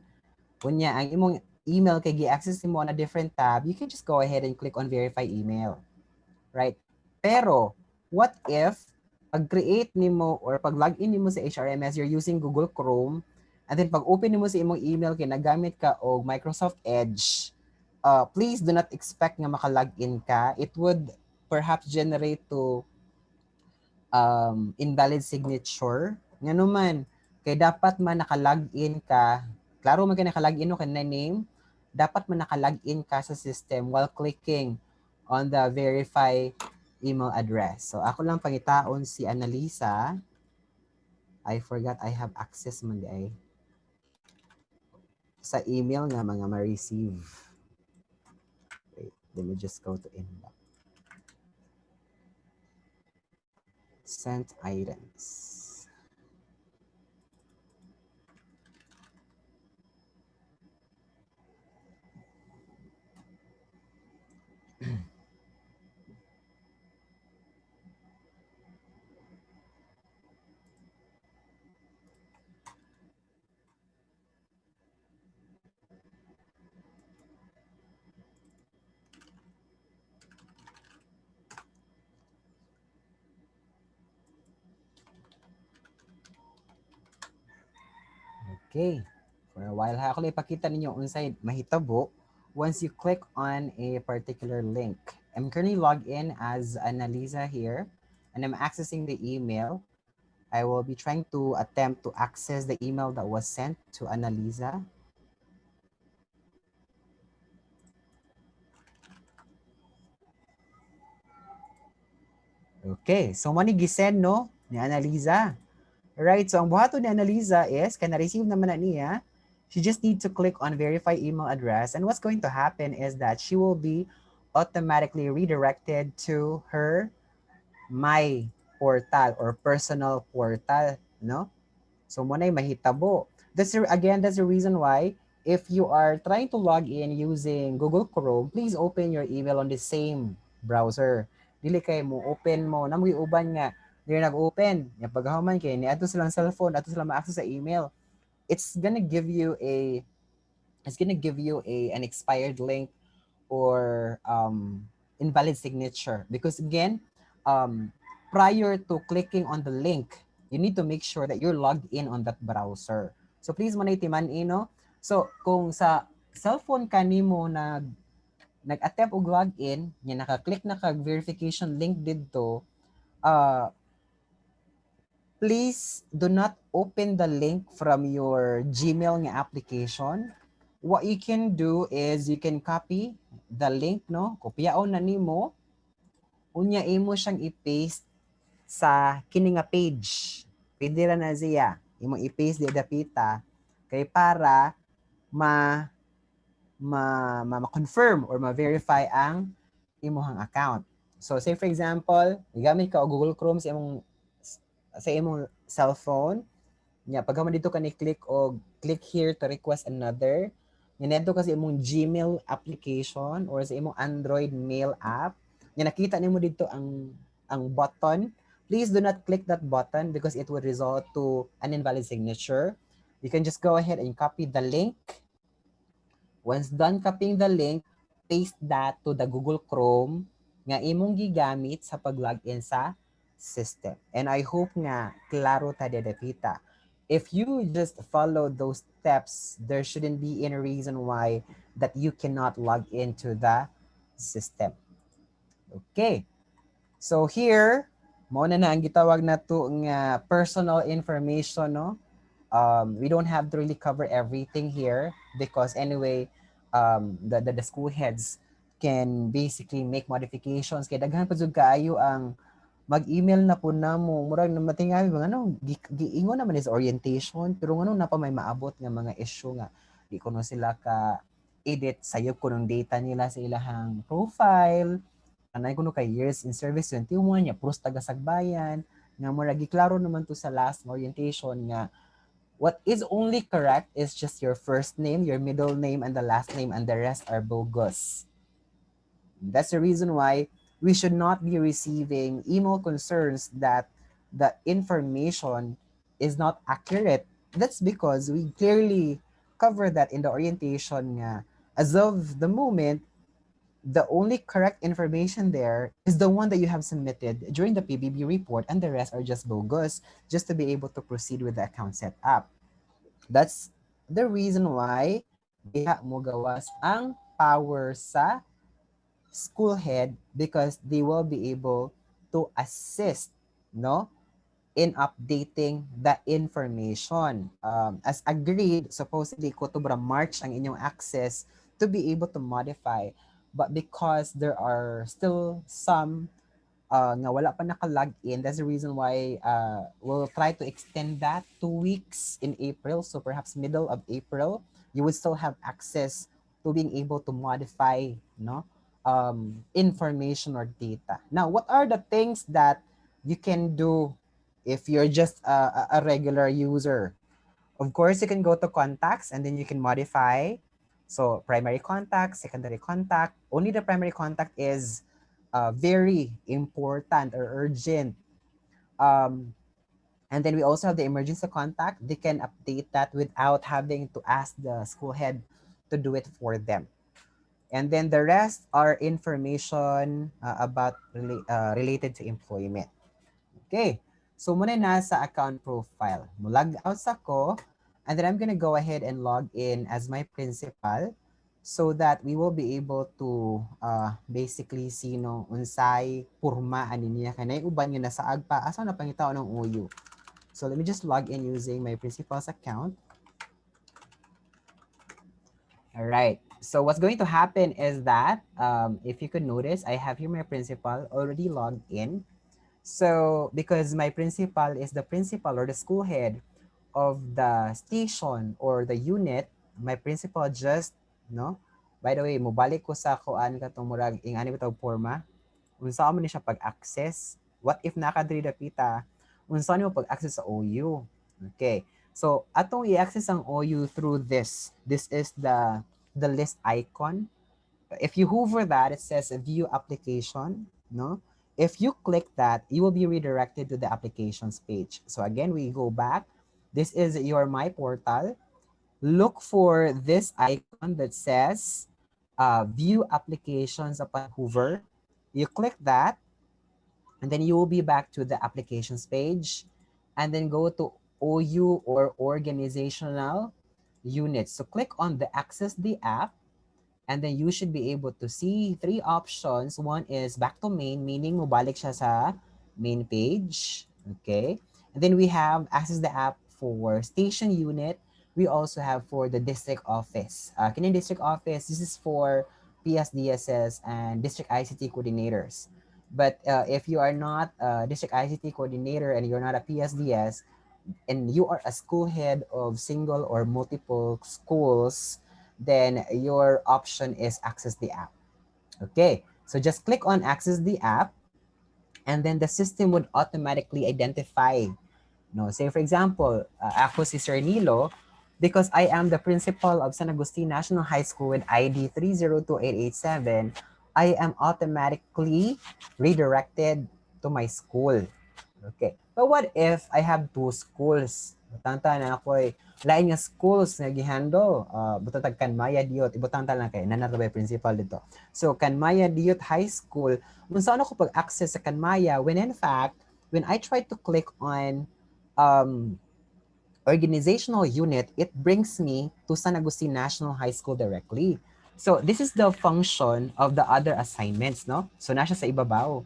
kunya ang imong email kay gi-access mo on a different tab, you can just go ahead and click on verify email. Right? Pero, what if pag-create nimo or pag-login nimo sa HRMS, you're using Google Chrome, and then pag-open nimo sa imong email kay nagamit ka og Microsoft Edge, please do not expect nga maka-login ka. It would perhaps generate to invalid signature. Nga naman, kay dapat man naka-login ka, klaro man kay naka-login no kanina name, dapat man naka-login ka sa system while clicking on the verify email address. So ako lang pangitaon si Annalisa. I forgot I have access man di ay sa email nga mga ma-receive. Wait, let me just go to inbox. Sent items. Okay. For a while, ha, ako lang ipakita ninyo unsay mahitabo once you click on a particular link. I'm currently logged in as Annalisa here, and I'm accessing the email. I will be trying to attempt to access the email that was sent to Annalisa. Okay, so mo ni gisend no ni Annalisa. Right, so ang buhato ni Annalisa is, kaya na-receive naman na niya, she just need to click on verify email address, and what's going to happen is that she will be automatically redirected to her my portal or personal portal, no? So muna mahitabo. That's the reason why if you are trying to log in using Google Chrome, please open your email on the same browser. Dili kay mo open mo na mga uban nga dili nag-open. Ya paghuman kay ni ato silang cellphone, ato sila ma-access sa email. It's gonna give you an expired link or invalid signature because again, prior to clicking on the link, you need to make sure that you're logged in on that browser. So please manay timan no. So kung sa cellphone ka nimo nag-attempt og login, nya naka-click na kag verification link didto, please do not open the link from your Gmail nga application. What you can do is you can copy the link, no? Kopyaon na nimo, unya imo siyang i-paste sa kini nga page. Pwede ra na siya. imong i-paste di dapita kay para ma ma-confirm or ma-verify ang imong account. So say for example, gamit ka og Google Chrome sa imong cellphone, nya pagka man dito ka ni click og click here to request another, nya kasi imong Gmail application or sa imong Android mail app, nya nakita nimo dito ang button. Please do not click that button because it would result to an invalid signature. You can just go ahead and copy the link. Once done copying the link, paste that to the Google Chrome nga imong gigamit sa pag-login sa system. And I hope nga klaro ta dapita. If you just follow those steps, there shouldn't be any reason why that you cannot log into the system. Okay. So here, mo na ang gitawag na to nga personal information, no? We don't have to really cover everything here because anyway, the school heads can basically make modifications. Kaya daghan pa jud kaayo ang mag-email na po na mo. Murag na matingawi mga ano, giingon naman is orientation, pero ngano na pa may maabot nga mga issue nga di ko no sila ka edit sayop ko ng data nila sa ilahang profile. Anay ko no kay years in service 21 niya pros taga Sagbayan nga murag giklaro naman to sa last orientation nga what is only correct is just your first name, your middle name, and the last name, and the rest are bogus. That's the reason why we should not be receiving email concerns that the information is not accurate. That's because we clearly cover that in the orientation. As of the moment, the only correct information there is the one that you have submitted during the PBB report, and the rest are just bogus, just to be able to proceed with the account setup. That's the reason why diha mo gawas ang power sa school head because they will be able to assist, no, in updating the information. As agreed, supposedly Kotobra March ang inyong access to be able to modify, but because there are still some nga wala pa naka-log in, that's the reason why we'll try to extend that 2 weeks in April. So perhaps middle of April, you would still have access to being able to modify, no, information or data. Now, what are the things that you can do if you're just a regular user? Of course, you can go to contacts and then you can modify. So primary contact, secondary contact. Only the primary contact is very important or urgent. And then we also have the emergency contact. They can update that without having to ask the school head to do it for them. And then the rest are information about related to employment. Okay, so muna na sa account profile. Log out sa ko, and then I'm gonna go ahead and log in as my principal so that we will be able to basically see no unsay purma ani niya kanay uban nga nasaag pa asa na pangitaw ng OU. So let me just log in using my principal's account. All right. So what's going to happen is that if you could notice, I have here my principal already logged in. So because my principal is the principal or the school head of the station or the unit, my principal just, no? By the way, mubalik ko sa kuan katong murag ingani bitaw forma. Unsa man ni siya pag-access? What if nakadiri dapita? Unsa ni mo pag-access sa OU? Okay. So atong i-access ang OU through this. This is the list icon. If you hover that, it says view application, no? If you click that, you will be redirected to the applications page. So again, we go back. This is your My Portal. Look for this icon that says view applications upon hover. You click that, and then you will be back to the applications page, and then go to OU or organizational units. So click on the access the app, and then you should be able to see 3 options. One is back to main, meaning mubalik siya sa main page. Okay. And then we have access the app for station unit. We also have for the district office. Kini district office, this is for PSDSS and district ICT coordinators. But if you are not a district ICT coordinator and you're not a PSDS, and you are a school head of single or multiple schools, then your option is access the app. Okay, so just click on access the app, and then the system would automatically identify. No, say for example, ako si Sir Nilo, because I am the principal of San Agustin National High School with ID 3028887, I am automatically redirected to my school. Okay. But what if I have two schools? Butanta na ako lain nga schools nga gihandle. Butantag Kanmaya Diot. Ibutanta lang kay nanarabay principal dito. So Kanmaya Diot High School, kung saan ako pag-access sa Kanmaya, when in fact, when I try to click on um, organizational unit, it brings me to San Agustin National High School directly. So this is the function of the other assignments, no? So nasa sa ibabaw.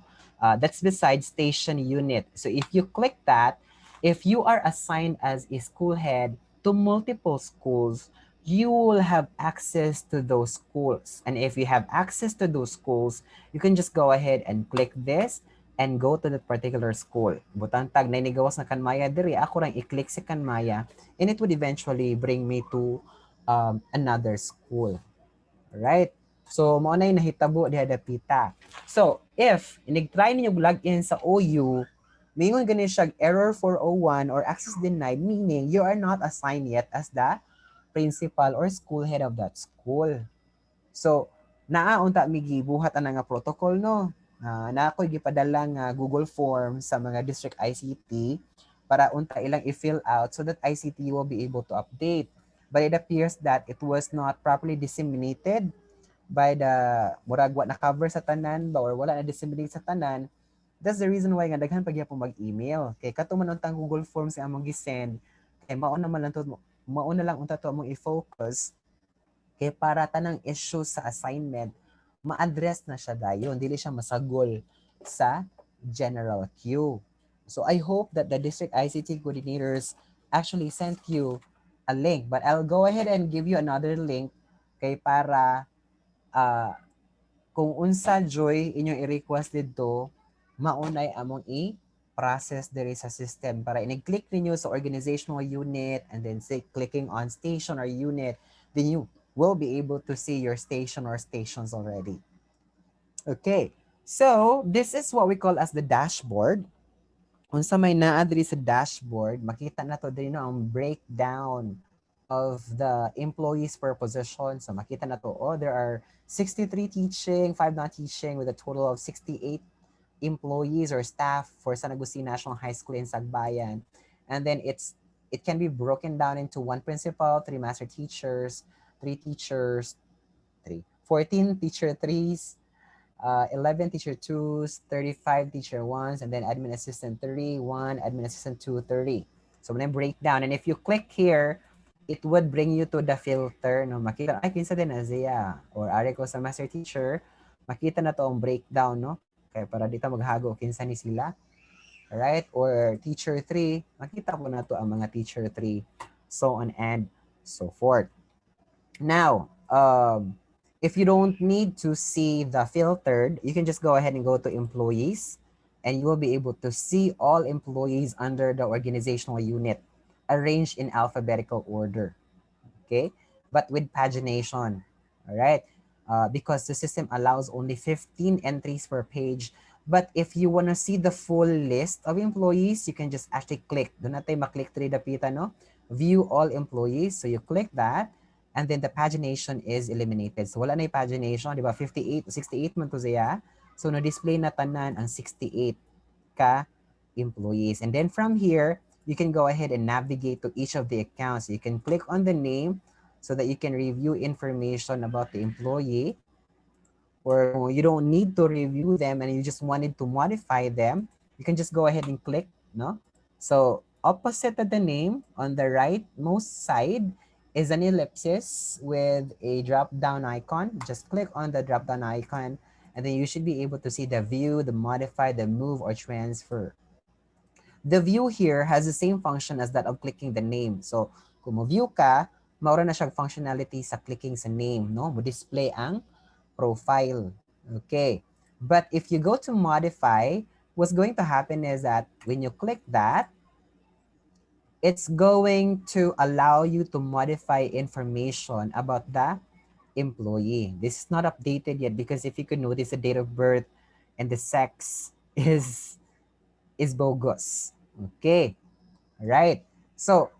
That's besides station unit. So if you click that, if you are assigned as a school head to multiple schools, you will have access to those schools. And if you have access to those schools, you can just go ahead and click this and go to that particular school. Butang tag na inigawas na kanmaya diri, ako rang i-click si kanmaya, and it would eventually bring me to another school. Right? So, mo na yung nahitabo diha dapita. So, if inig-try ninyo log in sa OU, mingon gani siya error 401 or access denied, meaning you are not assigned yet as the principal or school head of that school. So, unta mi gibuhat ana nga protocol, no? Na ako gipadala nga Google Form sa mga district ICT para unta ilang i-fill out so that ICT will be able to update. But it appears that it was not properly disseminated by the murag wa na cover sa tanan ba or wala na disseminate sa tanan. That's the reason why nga daghan pa gyapon mag-email. Kay katuman untang Google Forms nga among gi-send, kay mao na man lang to, mao na lang unta to among i-focus kay para tanang issue sa assignment ma-address na siya dayon, dili siya masagol sa general queue. So I hope that the district ICT coordinators actually sent you a link, but I'll go ahead and give you another link kay para uh, kung unsa joy inyong i-request dito, maunay among i-process diri sa system para inig-click ninyo sa organizational unit and then say clicking on station or unit, then you will be able to see your station or stations already. Okay, so this is what we call as the dashboard. Unsa may naa diri sa dashboard, makita na to diri no ang breakdown of the employees per position. So makita na to, oh, there are 63 teaching, 5 not teaching with a total of 68 employees or staff for San Agustin National High School in Sagbayan. And then it can be broken down into 1 principal, 3 master teachers, 3 teachers, 14 teacher 3s, 11 teacher 2s, 35 teacher 1s, and then admin assistant 30, 1, admin assistant 2, 30. So when I break down, and if you click here, it would bring you to the filter. No, makita, ay, kinsa din Azia, or ari ko sa master teacher, makita na to ang breakdown, no? Kaya para dito maghago, kinsa ni sila. Alright? Or teacher 3, makita ko na to ang mga teacher 3, so on and so forth. Now, if you don't need to see the filtered, you can just go ahead and go to employees, and you will be able to see all employees under the organizational unit arranged in alphabetical order. Okay, but with pagination. All right, because the system allows only 15 entries per page. But if you want to see the full list of employees, you can just actually click. Do not maklik 3 dapita, no? View all employees. So you click that, and then the pagination is eliminated. So wala na yung pagination, di ba? 58, 68 man to siya. So na-display na tanan ang 68 ka employees. And then from here, you can go ahead and navigate to each of the accounts. You can click on the name so that you can review information about the employee, or you don't need to review them and you just wanted to modify them, you can just go ahead and click, no? So opposite of the name on the rightmost side is an ellipsis with a drop-down icon. Just click on the drop-down icon, and then you should be able to see the view, the modify, the move, or transfer. The view here has the same function as that of clicking the name. So kung mo-view ka, maura na siyang functionality sa clicking sa name, no? Mo-display ang profile. Okay. But if you go to modify, what's going to happen is that when you click that, it's going to allow you to modify information about the employee. This is not updated yet because if you could notice the date of birth and the sex is bogus. Okay. Right. So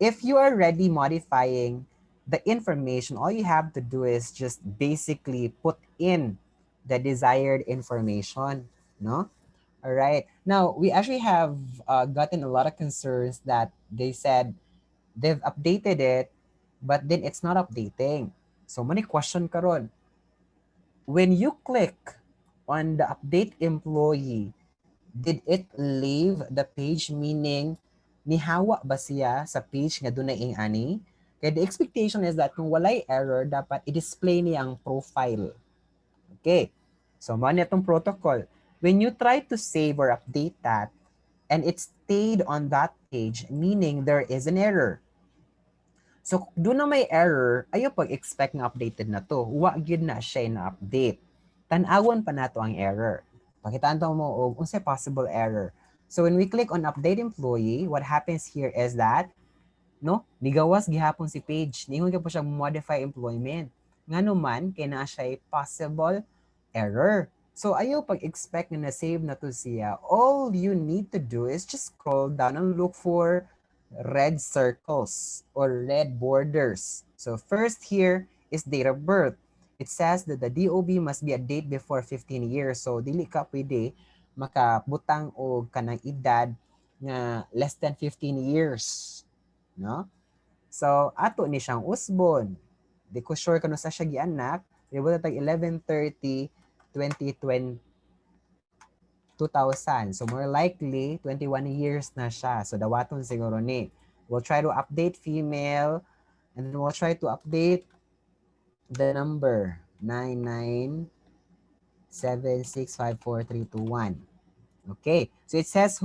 if you are already modifying the information, all you have to do is just basically put in the desired information. No? All right. Now, we actually have gotten a lot of concerns that they said they've updated it, but then it's not updating. So, many question karon. When you click on the update employee, did it leave the page, meaning nihawa ba siya sa page nga doon na ing ani? Kaya the expectation is that kung walay error, dapat i-display niya ang profile. Okay. So, mo itong protocol. When you try to save or update that, and it stayed on that page, meaning there is an error. So, doon na may error, ayaw pag-expect na updated na to. Wa gyud na siya na update. Tan-awon pa nato ang error. Pakitaan to mo og unsay possible error. So, when we click on update employee, what happens here is that no, nigawas gihapon si page. Ningon ka po siyang modify employment. Ngano man, kay naa siya possible error. So, ayaw pag-expect na na-save na to siya. All you need to do is just scroll down and look for red circles or red borders. So, first here is date of birth. It says that the DOB must be a date before 15 years. So, dili ka pwede makabutang o kanang edad nga less than 15 years. No? So, ato ni siyang usbon. Di ko sure kano sa siya gianak. Ribo tag 11/30, 2000. So, more likely, 21 years na siya. So, dawaton siguro ni. We'll try to update female and then we'll try to update the number 997654321. Okay. So it says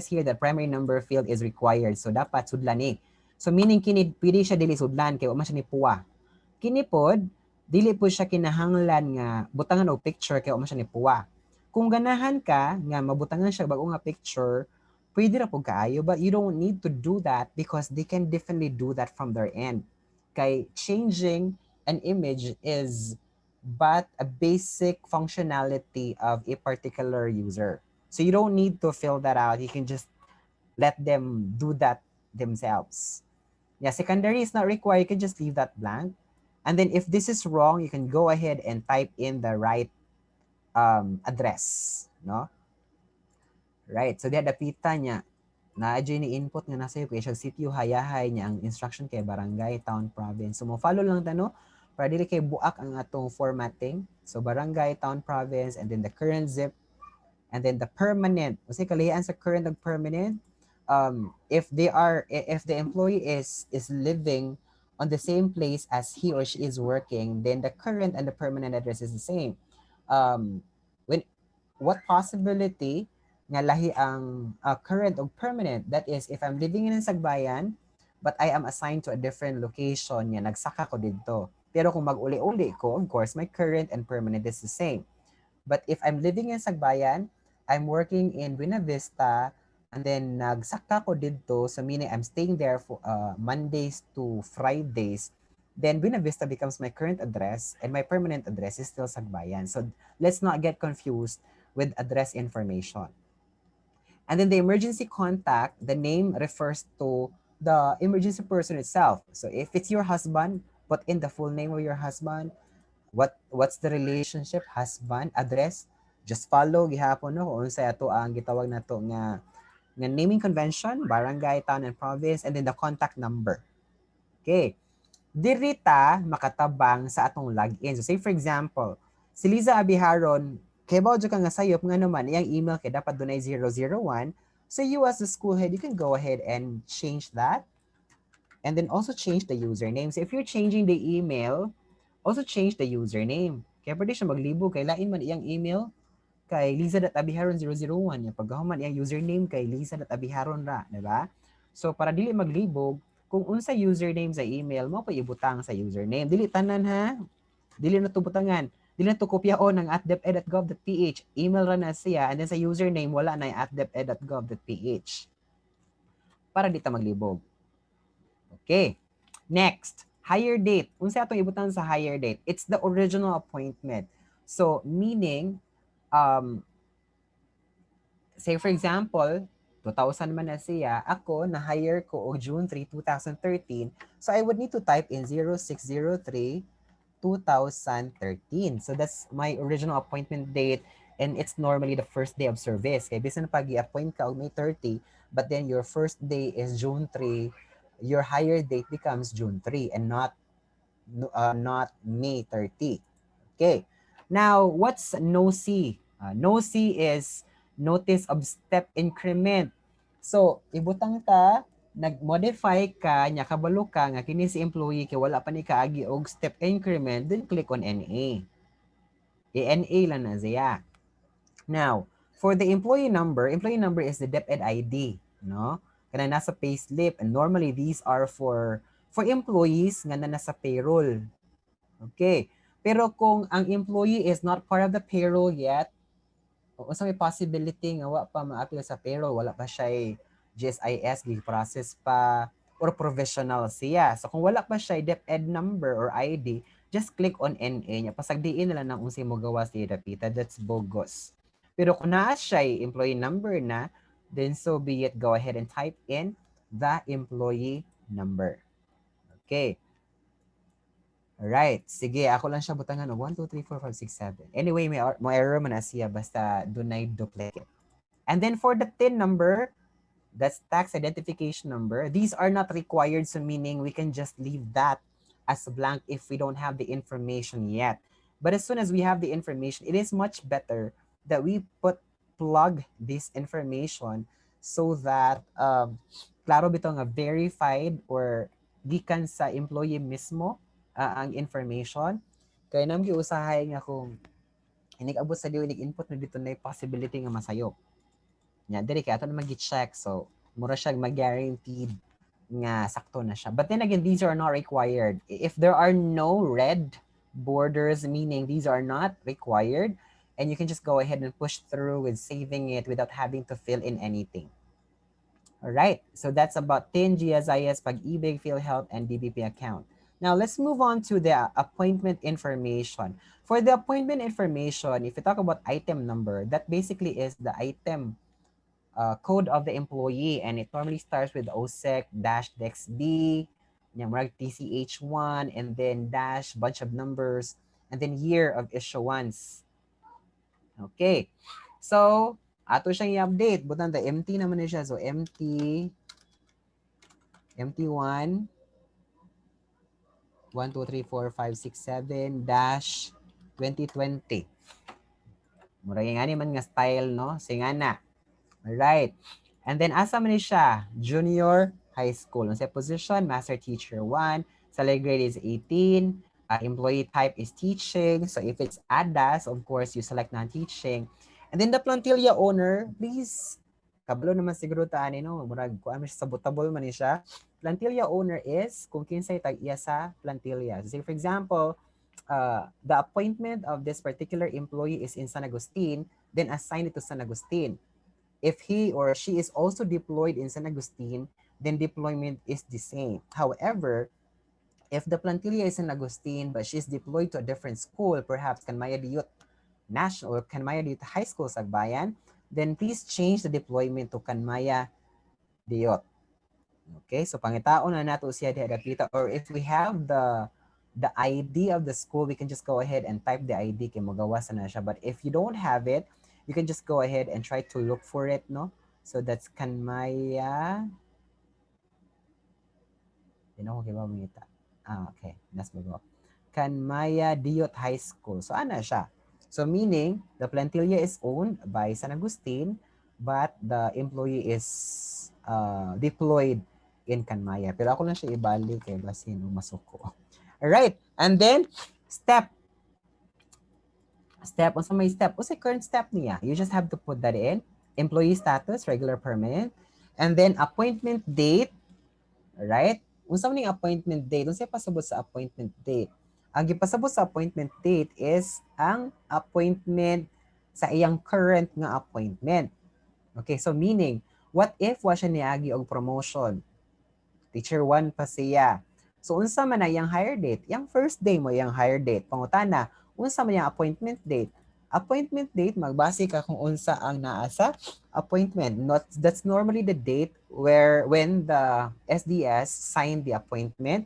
here that primary number field is required. So dapat sudlan ni. So meaning kini pwede siya dili sudlan kay wa man siya ni puwa. Kini pod dili po siya kinahanglan nga butangan og picture kay wa man siya ni puwa. Kung ganahan ka nga mabutangan siya bago nga picture, pwede ra pud kaayo, but you don't need to do that because they can definitely do that from their end. Kay changing an image is but a basic functionality of a particular user. So you don't need to fill that out. You can just let them do that themselves. Yeah, secondary is not required. You can just leave that blank. And then if this is wrong, you can go ahead and type in the right address. No? Right. So diya dapita niya. Na-adyo ni input nga nasa iyo kaya siya sityo hayahay niya ang instruction kay barangay, town, province. So mo follow lang tano para dili kay buak ang atong formatting. So barangay, town, province, and then the current zip, and then the permanent. Kasi kalihan sa current ug permanent, if the employee is living on the same place as he or she is working, then the current and the permanent address is the same. When what possibility nga lahi ang current or permanent? That is, if I'm living in Sagbayan, but I am assigned to a different location, nga nagsaka ko dito. Pero kung mag-uli-uli ko, of course, my current and permanent is the same. But if I'm living in Sagbayan, I'm working in Buena Vista, and then nagsaka ko dito, so meaning I'm staying there for Mondays to Fridays, then Buena Vista becomes my current address, and my permanent address is still Sagbayan. So let's not get confused with address information. And then the emergency contact, the name refers to the emergency person itself. So if it's your husband, put in the full name of your husband. What's the relationship? Husband, address. Just follow gihapon no kung unsay ato ang gitawag nato nga naming convention, barangay, town, and province, and then the contact number. Okay. Dirita makatabang sa atong login. So say for example, si Liza Abiharon, kay bao ka nga sayop nga naman, iyang email kay dapat dunay 001. So you as the school head, you can go ahead and change that. And then also change the username. So if you're changing the email, also change the username. Kaya pwede siya maglibog kay lain man iyang email kay Liza.Abiharon001. Yung pagkahuman iyang username kay Liza.Abiharon ra, di ba? So para dili maglibog, kung unsa username sa email mo, pa ibutang sa username. Dili tanan ha. Dili na to butangan. Dili na to kopyaon ng @deped.gov.ph. Email ra na siya, and then sa username wala na yung @deped.gov.ph. para di ta maglibog. Okay. Next, hire date. Unsa atong ibutan sa hire date? It's the original appointment. So, meaning, say for example, 2000 man na siya, ako, na-hire ko o June 3, 2013. So, I would need to type in 0603 2013. So that's my original appointment date, and it's normally the first day of service. Kaya bisan pag i-appoint ka og May 30, but then your first day is June 3, your higher date becomes June 3 and not May 30. Okay. Now, what's NOC? NOC is notice of step increment. So, ibutang ta, nag-modify ka, nya kabalo ka, nga kini si employee kay wala pa ni kaagi og step increment, then click on NA. I-NA lang na siya. Now, for the employee number is the DepEd ID, no? Kana nasa payslip, and normally these are for employees nga na nasa payroll. Okay. Pero kung ang employee is not part of the payroll yet, o sa may possibility nga wa pa ma-appeal sa payroll, wala pa siya GSIS, process pa, or provisional siya. So kung wala pa siya DepEd number or ID, just click on NA niya. Pasagdiin na lang ng unsay mo gawa sa Dapita. That's bogus. Pero kung naa siya employee number na, then so be it, go ahead and type in the employee number. Okay. Alright. Sige, ako lang siya butangan. 1, 2, 3, 4, 5, 6, 7. Anyway, may error man na siya basta dunay duplicate. And then for the TIN number, that's tax identification number. These are not required, so meaning we can just leave that as blank if we don't have the information yet. But as soon as we have the information, it is much better that we plug this information so that klaro bitaw nga verified or gikan sa employee mismo ang information. Kaya nang giusahay nga kung inig-abot sa diyo, inig-input na dito na possibility nga masayop. Nya, diri kaya ito na mag-check. So, mura siya mag-guaranteed nga sakto na siya. But then again, these are not required. If there are no red borders, meaning these are not required, and you can just go ahead and push through with saving it without having to fill in anything. All right, so that's about TIN, GSIS, Pag-ibig, PhilHealth, and DBP account. Now, let's move on to the appointment information. For the appointment information, if you talk about item number, that basically is the item code of the employee, and it normally starts with OSEC-DEXB, TCH1, and then dash, bunch of numbers, and then year of issuance. Okay. So, ato siyang i-update. Butan the MT naman na siya. So, MT1, 1, 2, 3, 4, 5, 6, 7, dash 2020. Mura nga ni man nga style, no? Singana. Alright. And then, asa man siya? Junior high school. Ang sa position, Master Teacher 1. Salary grade is 18. Employee type is teaching. So, if it's ADAS, of course, you select non-teaching. And then, the plantilla owner, please, kabalo naman siguro taan, no? Murag, kung ano siya, sabotable man siya. Plantilla owner is kung kinsay tag-iya sa plantilla. So, say, for example, the appointment of this particular employee is in San Agustin, then assign it to San Agustin. If he or she is also deployed in San Agustin, then deployment is the same. However, if the plantilla is San Agustin, but she's deployed to a different school, perhaps Kanmaya Diyot National or Kanmaya Diyot High School Sagbayan, then please change the deployment to Kanmaya Diyot. Okay, so pangitao na nato siya dihadapita, or if we have the ID of the school, we can just go ahead and type the ID kay magawasan na siya. But if you don't have it, you can just go ahead and try to look for it, no? So that's Kanmaya. Okay, that's bago. Kanmaya Diyot High School. So ana siya. So meaning, the plantilla is owned by San Agustin, but the employee is deployed in Kanmaya. Pero ako lang siya ibalik kay basin masuko. Alright, and then, step, unsa may step, unsa current step niya? You just have to put that in. Employee status, regular, permanent. And then, appointment date, right? Unsa man ning appointment date? Unsa pasabot sa appointment date? Ang gipasabot sa appointment date is ang appointment sa iyang current nga appointment. Okay, so meaning, What if wa siya niagi og promotion? Teacher 1 pa siya. So unsa man na yang hire date? Yang first day mo yang hire date. Pangutana, unsa man yang appointment date? Appointment date, magbase ka kung unsa ang naa sa appointment. Not, that's normally the date when the SDS signed the appointment.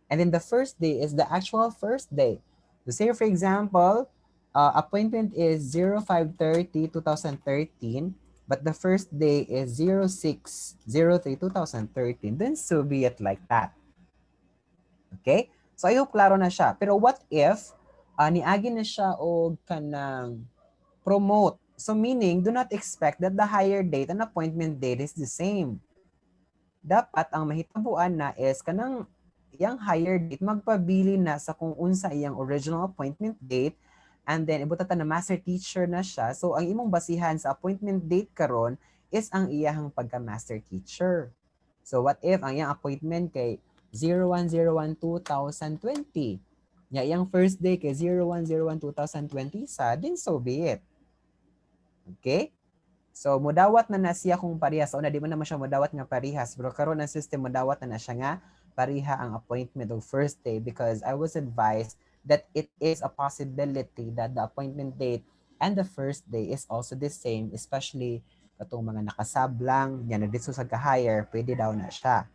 And then the first day is the actual first day. So say for example, appointment is 05/30/2013, but the first day is 06/03/2013. Then so be it like that. Okay? So I hope klaro na siya. Pero what if niagi na siya o kanang promote? So meaning, do not expect that the hire date and appointment date is the same. Dapat ang mahitabuan na is kanang iyang hire date magpabili na sa kung unsa iyang original appointment date, and then ibutata na master teacher na siya. So ang imong basihan sa appointment date karon is ang iyahang pagka master teacher. So what if ang iyang appointment kay 01/01/2020? Nya iyang first day kay 01/01/2020 sa, then so be it. Okay? So, mudawat na siya kung parehas. O na, di mo naman siya mudawat nga parehas. Pero karon ang system, mudawat na siya nga pareha ang appointment of first day, because I was advised that it is a possibility that the appointment date and the first day is also the same, especially katong mga nakasablang, yan na dito sa ka-hire, pwede daw na siya.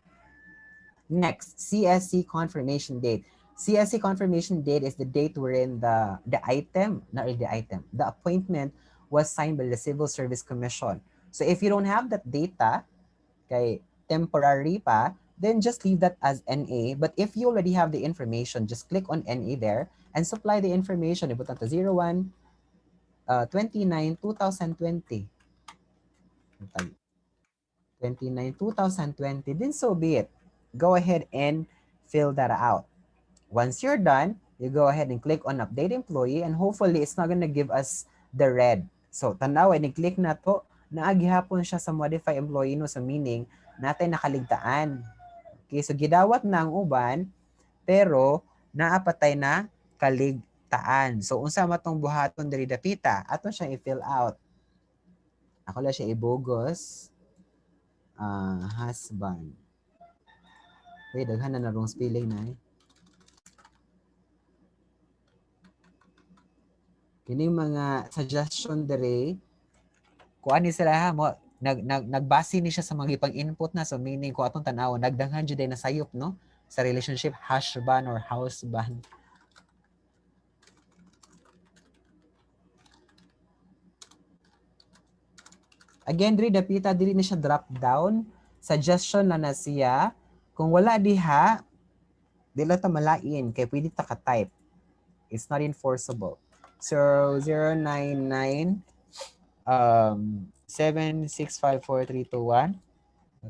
Next, CSC confirmation date. CSC confirmation date is the date wherein the appointment was signed by the Civil Service Commission. So if you don't have that data, kay temporary pa, then just leave that as NA. But if you already have the information, just click on NA there and supply the information. Ibutan to 01/29/2020. 29/2020, then so be it. Go ahead and fill that out. Once you're done, you go ahead and click on update employee, and hopefully it's not gonna give us the red. So tanaw, ni-click na to, naagihapon siya sa modify employee no, sa meaning natay nakaligtaan. Okay, so gidawat na ang uban, pero naapatay na kaligtaan. So unsa matong buhaton diri dapita, ato siya i-fill out. Ako lang siya ibugos. Husband. Wait, daghan na wrong spelling na eh. Kini mga suggestion dere, kuan ni sila ha, mo nagbase ni siya sa mga ipang-input na, so meaning ko atong tan-aw nagdanghan jud na sayop no sa relationship husband or houseband. Again, diri dapita diri na siya drop down, suggestion na siya. Kung wala diha, dili ta malain kay pwede ta ka-type. It's not enforceable. So 099 7654321.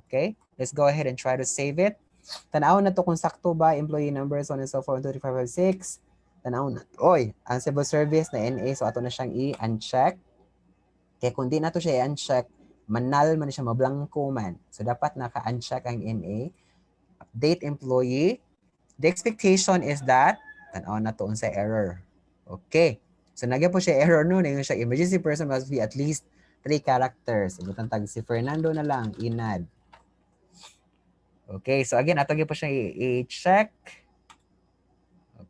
Okay, let's go ahead and try to save it. Tanaw na to kung sakto ba, employee number, so on and so forth, 1, 2, 3, 4, 5, 6. Tanaw na. Oy, ang civil service na NA, so ato na siyang i-uncheck. Kaya kung di na to siya i-uncheck, manal man siya, mablangko man. So dapat naka-uncheck ang NA. Update employee. The expectation is that, tanaw na to sa error. Okay. So nagyan po siya error no, yung siya emergency person must be at least 3 characters. Ibutan tag si Fernando na lang, inad. Okay, so again, ato gyud po siya i-check.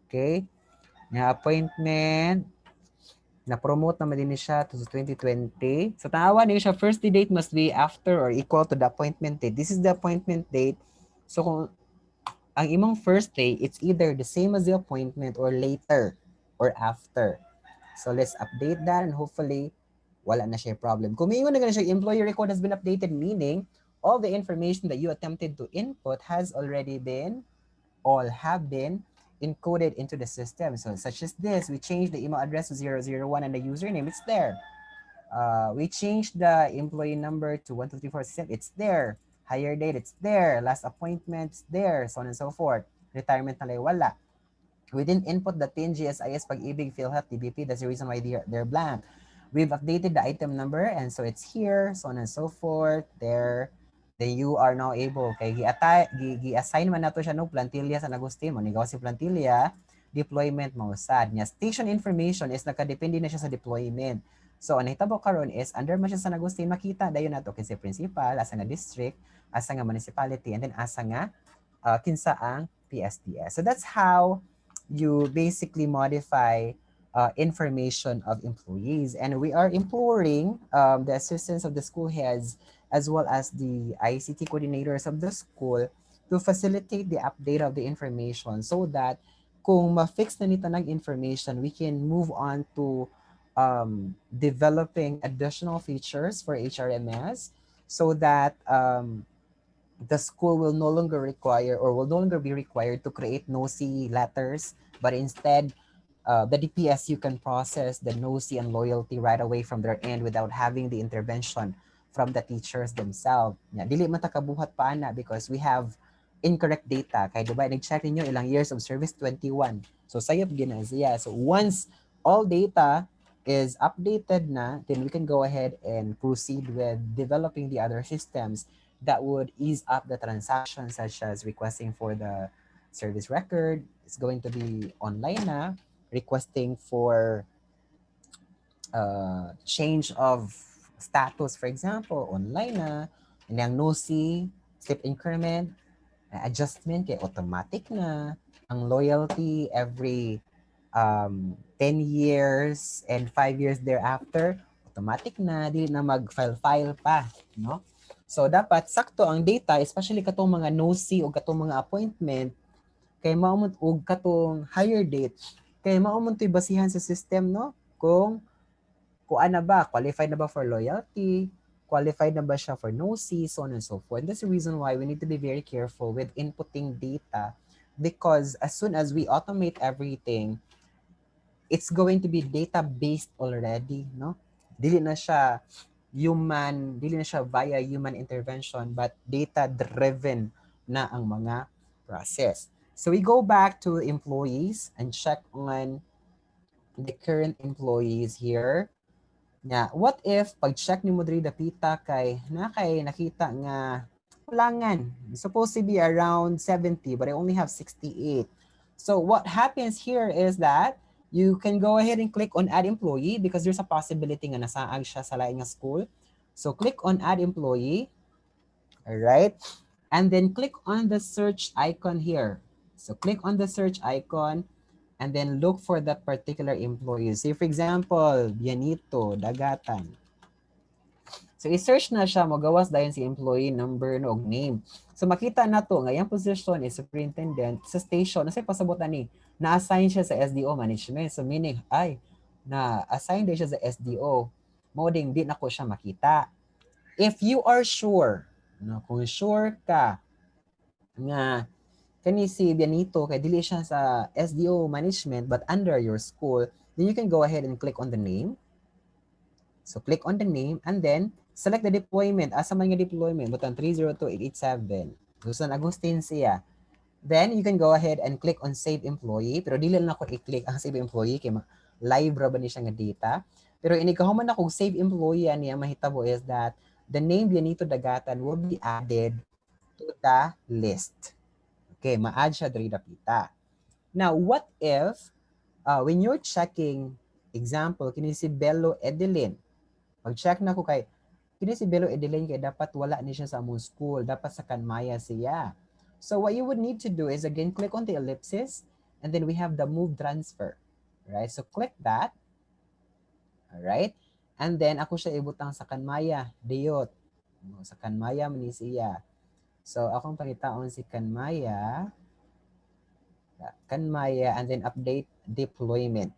Okay. Nga appointment, na-promote naman din siya to 2020. So tanawan niyo siya, first date must be after or equal to the appointment date. This is the appointment date. So kung ang imong first day, it's either the same as the appointment or later or after. So let's update that and hopefully wala na siya problem. Kung may na siya, employee record has been updated, meaning all the information that you attempted to input has already been, all have been encoded into the system. So such as this, we changed the email address to 001 and the username, it's there. We changed the employee number to 12347, it's there. Hire date, it's there. Last appointment, it's there. So on and so forth. Retirement na wala. We didn't input the TIN, GSIS, Pag-ibig, PhilHealth, TBP. That's the reason why they're blank. We've updated the item number, and so it's here, so on and so forth. There. Then you are now able, kay gi-assign man nato siya no plantilla sa Agustin mo, nigaw si plantilla, deployment mo sad niya. Station information is nakadepende na siya sa deployment. So ang nahitabo karon is under man siya sa San Agustin, makita dayon nato kinsa principal, asa nga district, asa nga municipality, and then asa nga kinsa ang PSDS. So that's how you basically modify information of employees. And we are imploring the assistance of the school heads as well as the ICT coordinators of the school to facilitate the update of the information so that kung ma-fix na nito ng information, we can move on to developing additional features for HRMS so that the school will no longer require or will no longer be required to create NOC letters, but instead, the DPSU can process the NOC and loyalty right away from their end without having the intervention from the teachers themselves. Yeah, dili man ta kabuhat pa ana because we have incorrect data. Kaya diba, nag-check ninyo ilang years of service, 21. So sayop gina siya. So once all data is updated na, then we can go ahead and proceed with developing the other systems that would ease up the transactions such as requesting for the service record. It's going to be online na, requesting for change of status, for example, online na, and ang NOC, slip increment, adjustment kay automatic na, ang loyalty every 10 years and 5 years thereafter, automatic na, di na mag-file pa, no? So dapat sakto ang data, especially katong mga NOC o katong mga appointment, kay maumon og katong higher date, kay maumon to'y basihan sa system, no? Kung kuan na ba, qualified na ba for loyalty, qualified na ba siya for NOC, so on and so forth. That's the reason why we need to be very careful with inputting data because as soon as we automate everything, it's going to be data-based already, no? Dili na siya dili na siya via human intervention, but data-driven na ang mga process. So we go back to employees and check on the current employees here. Nga, what if pag-check ni mo diri dapita kay nakita nga kulangan. It's supposed to be around 70 but I only have 68. So what happens here is that you can go ahead and click on add employee because there's a possibility nga nasaag siya sa lain nga school. So click on add employee. All right. And then click on the search icon here. So click on the search icon and then look for that particular employee. Say for example, Bianito, Dagatan. So i-search na siya, magawas dayon si employee number no og name. So makita na to nga yung position is superintendent sa station. Nasay pasabutan ni na-assign siya sa SDO management. So meaning ay na-assign din siya sa SDO. Moding di na ko siya makita. If you are sure, no, kung sure ka nga kani si Bianito kay dili siya sa SDO management but under your school, then you can go ahead and click on the name. So click on the name and then select the deployment. Asa man nga deployment? Butang 302887. So San Agustin siya. Then you can go ahead and click on save employee. Pero dili lang ako i-click ang save employee kay live ra ba ni siya nga data. Pero inikahuman ako save employee ani ang mahitabo is that the name Bianito Dagatan will be added to the list. Okay, ma-add siya diri dapita. Now, what if when you're checking, example, kini si Bello Edeline, pag-check na ko kay, kini si Bello Edeline kay dapat wala ni siya sa among school, dapat sa Kanmaya siya. So what you would need to do is again, click on the ellipsis, and then we have the move transfer. Right? So click that. Alright? And then ako siya ibutang sa Kanmaya, Diyot. Sa Kanmaya man ni siya. So akong pangitaon si Kanmaya, and then update deployment.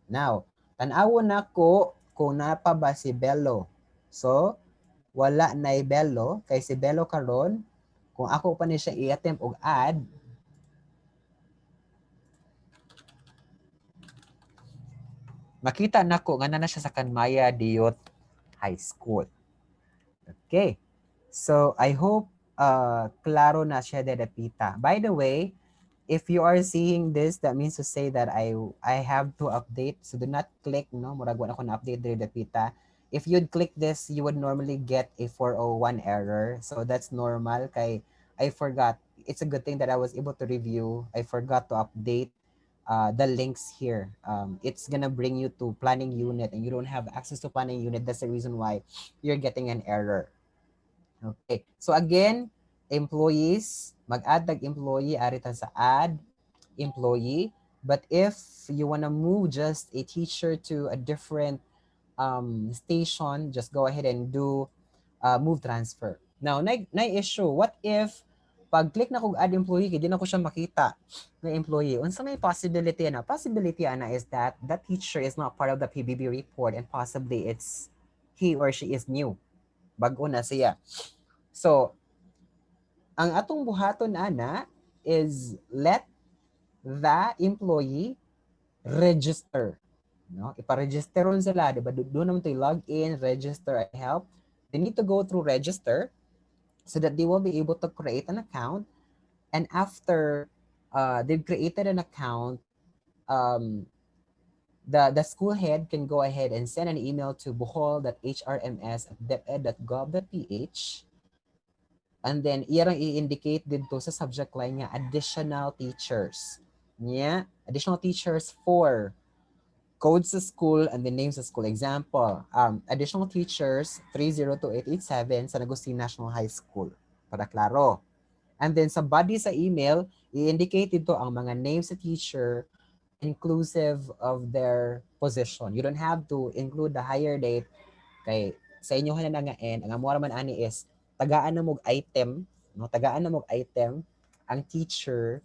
Now, tanawon nako kung napa ba si Bello. So, wala na Bello kay si Bello karon kung ako pa ni siya i-attempt og add, makita nako nga na siya sa Kanmaya Diyot High School. Okay. So, I hope klaro na siya dadapita. By the way, if you are seeing this, that means to say that I have to update. So do not click, no? Murag wala ko na update diri dapita. If you'd click this, you would normally get a 401 error. So that's normal kay I forgot. It's a good thing that I was able to review. I forgot to update the links here. It's gonna bring you to planning unit and you don't have access to planning unit. That's the reason why you're getting an error. Okay. So again, employees, mag-add employee, arita sa add employee. But if you wanna move just a teacher to a different station, just go ahead and do move transfer. Now, na issue, what if pag click na kog add employee, kaya di na ko siya makita na employee. Unsa may possibility na? Possibility ana is that that teacher is not part of the PBB report and possibly it's he or she is new. Bago na siya. So, ang atong buhaton ana is let the employee register. No? Ipa-registeron sila, di ba? Doon naman to log in, register, and help. They need to go through register so that they will be able to create an account. And after they've created an account, the school head can go ahead and send an email to bohol.hrms@deped.gov.ph, and then iyang i-indicate dito sa subject line niya additional teachers. Yeah, additional teachers for codes sa school and the names of school. Example, additional teachers 302-887 San Agustin National High School. Para klaro. And then sa body sa email, i-indicate dito ang mga names sa teacher inclusive of their position. You don't have to include the higher date kay sa inyo na nga ang amo man ani is tagaan na mog item, no? Tagaan na mog item ang teacher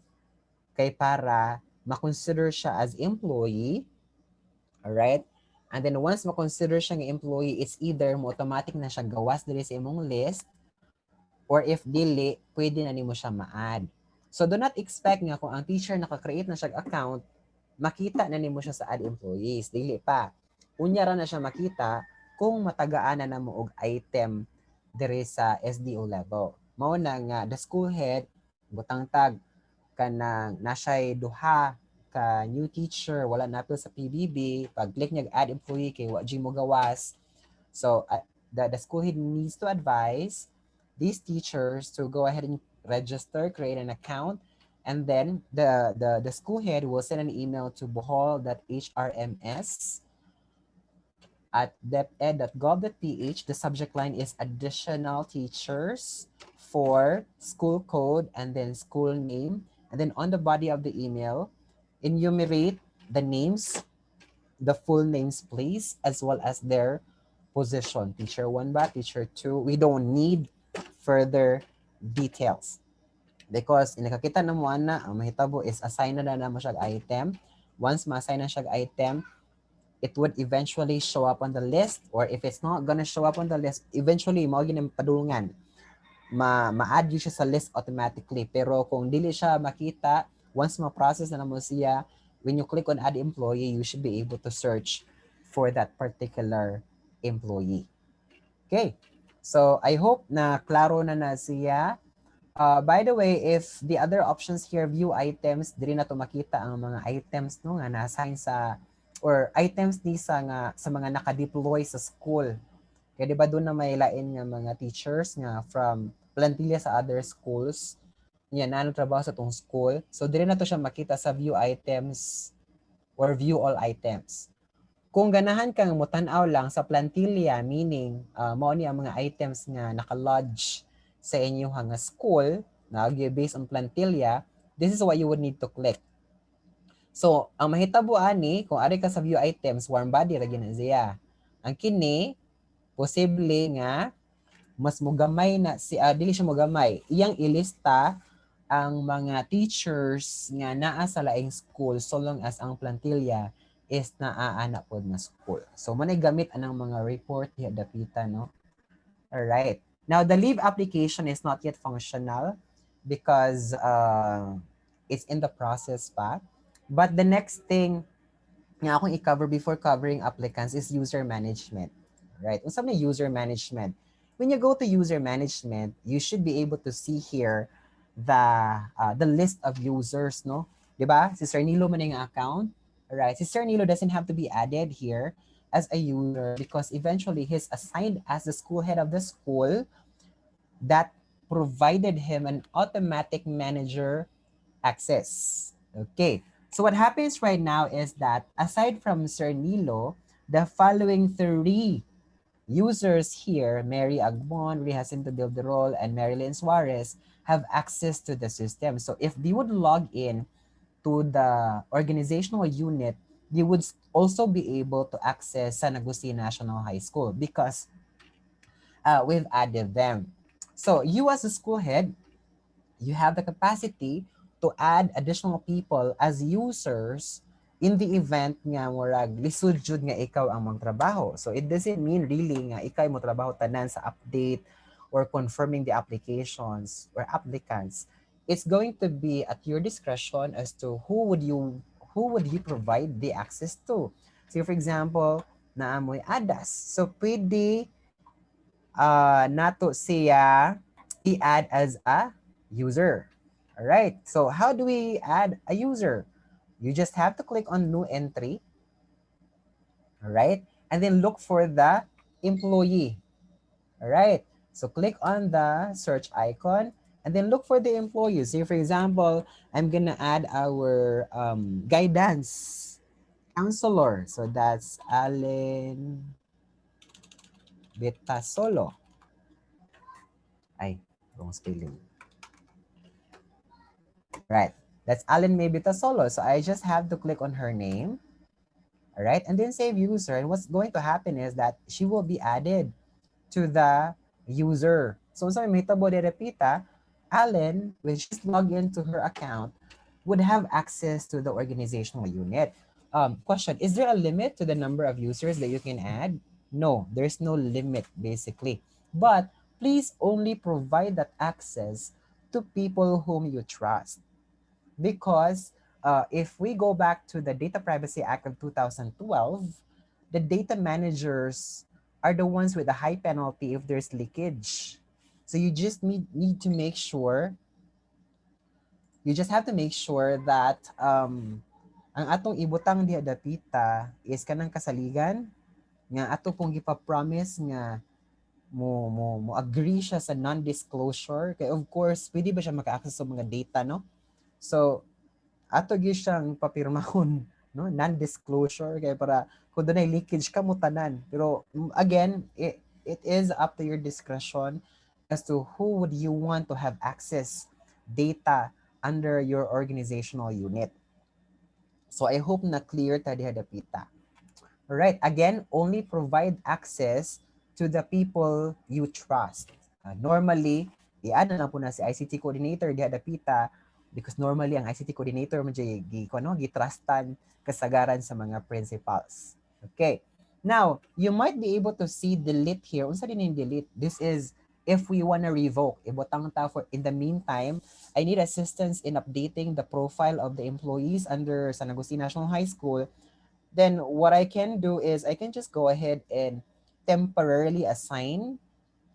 kay para ma-consider siya as employee. Alright? And then once ma-consider siya ng employee, it's either mo automatic na siya gawas diri sa imong list or if dili, pwede na nimo siya ma-add. So do not expect nga kung ang teacher naka-create na siya account, makita na nimo siya sa add employees. Dili pa. Unya ra na siya makita kung matagaan na mo og item diri sa SDO level. Mao na nga the school head butang tag kanang nasay duha ka new teacher wala napil sa PBB, pag click niya add employee kay wa mo gawas. So the school head needs to advise these teachers to go ahead and register, create an account, and then the school head will send an email to bohol.hrms@deped.gov.ph. The subject line is additional teachers for school code and then school name. And then on the body of the email, enumerate the names, the full names, please, as well as their position. Teacher 1 ba? Teacher 2? We don't need further details. Because nakakita na mo ana, ang mahitabo is assign na mo siya item. Once ma-assign na siya item, it would eventually show up on the list, or if it's not gonna show up on the list, eventually mao gyud padulungan. Ma-add yun siya sa list automatically. Pero kung dili siya makita, once ma-process na mo siya, when you click on add employee, you should be able to search for that particular employee. Okay. So I hope na klaro na siya. By the way, if the other options here, view items, diri na to makita ang mga items no nga na-assign sa or items ni sa mga naka-deploy sa school. Kaya di ba doon na may lain nga mga teachers nga from plantilla sa other schools. Yan, na trabaho sa tong school. So diri na to siya makita sa view items or view all items. Kung ganahan kang mutanaw lang sa plantilla, meaning mao ni ang mga items nga naka-lodge sa inyo nga school, na based on plantilla, this is what you would need to click. So, ang mahitabo ani, kung ari ka sa view items, warm body ra gyud siya. Ang kini posible nga mas mogamay na si dili siya mogamay. Iyang ilista ang mga teachers nga naa sa laing school so long as ang plantilla is naaana pod na school. So manay gamit anang mga report diha dapita no. All right. Now the leave application is not yet functional because it's in the process pa. But the next thing nga akong i-cover before covering applicants is user management. Right? Unsa may user management? When you go to user management, you should be able to see here the list of users, no? 'Di ba? Si Sir Nilo man yung account. Right? Si Sir Nilo doesn't have to be added here as a user because eventually he's assigned as the school head of the school that provided him an automatic manager access. Okay. So what happens right now is that aside from Sir Nilo, the following three users here, Mary Agbon, Jacinto Bilderol, and Marilyn Suarez, have access to the system. So if they would log in to the organizational unit, they would also be able to access San Agustin National High School because we've added them. So you as a school head, you have the capacity to add additional people as users in the event nga murag lisod jud nga ikaw ang magtrabaho. So it doesn't mean really nga ikaw mo trabaho tanan sa update or confirming the applications or applicants. It's going to be at your discretion as to who would you provide the access to. So for example, naamoy ADAS. So pwede nato siya i-add as a user. All right. So how do we add a user? You just have to click on new entry. All right. And then look for the employee. All right. So click on the search icon and then look for the employee. Say for example, I'm going to add our guidance counselor. So that's Allen Betasolo. Ay, wrong spelling. Right. That's Allen Maybita Solo. So I just have to click on her name. All right. And then save user. And what's going to happen is that she will be added to the user. So sa may hitabo de repita, Allen, when she's logged into her account, would have access to the organizational unit. Question, is there a limit to the number of users that you can add? No, there's no limit basically. But please only provide that access to people whom you trust. Because if we go back to the Data Privacy Act of 2012, the data managers are the ones with a high penalty if there's leakage. So you just need to make sure, you just have to make sure that ang atong ibutang diha dapita is kanang kasaligan nga ato pong gipa-promise nga mo agree siya sa non-disclosure. Kaya of course, pwede ba siya maka-access sa mga data, no? So, ato gyud siyang papirmahon, no, non-disclosure kay para kung dunay leakage ka mo tanan. Pero again, it is up to your discretion as to who would you want to have access data under your organizational unit. So I hope na clear ta diha dapita. All right, again, only provide access to the people you trust. Normally, i-add na lang po na si ICT coordinator diha dapita because normally ang ICT coordinator mo gitrustan kasagaran sa mga principals. Okay. Now, you might be able to see delete here. Unsa din yung delete? This is if we want to revoke. Ibutang ta for in the meantime, I need assistance in updating the profile of the employees under San Agustin National High School. Then what I can do is I can just go ahead and temporarily assign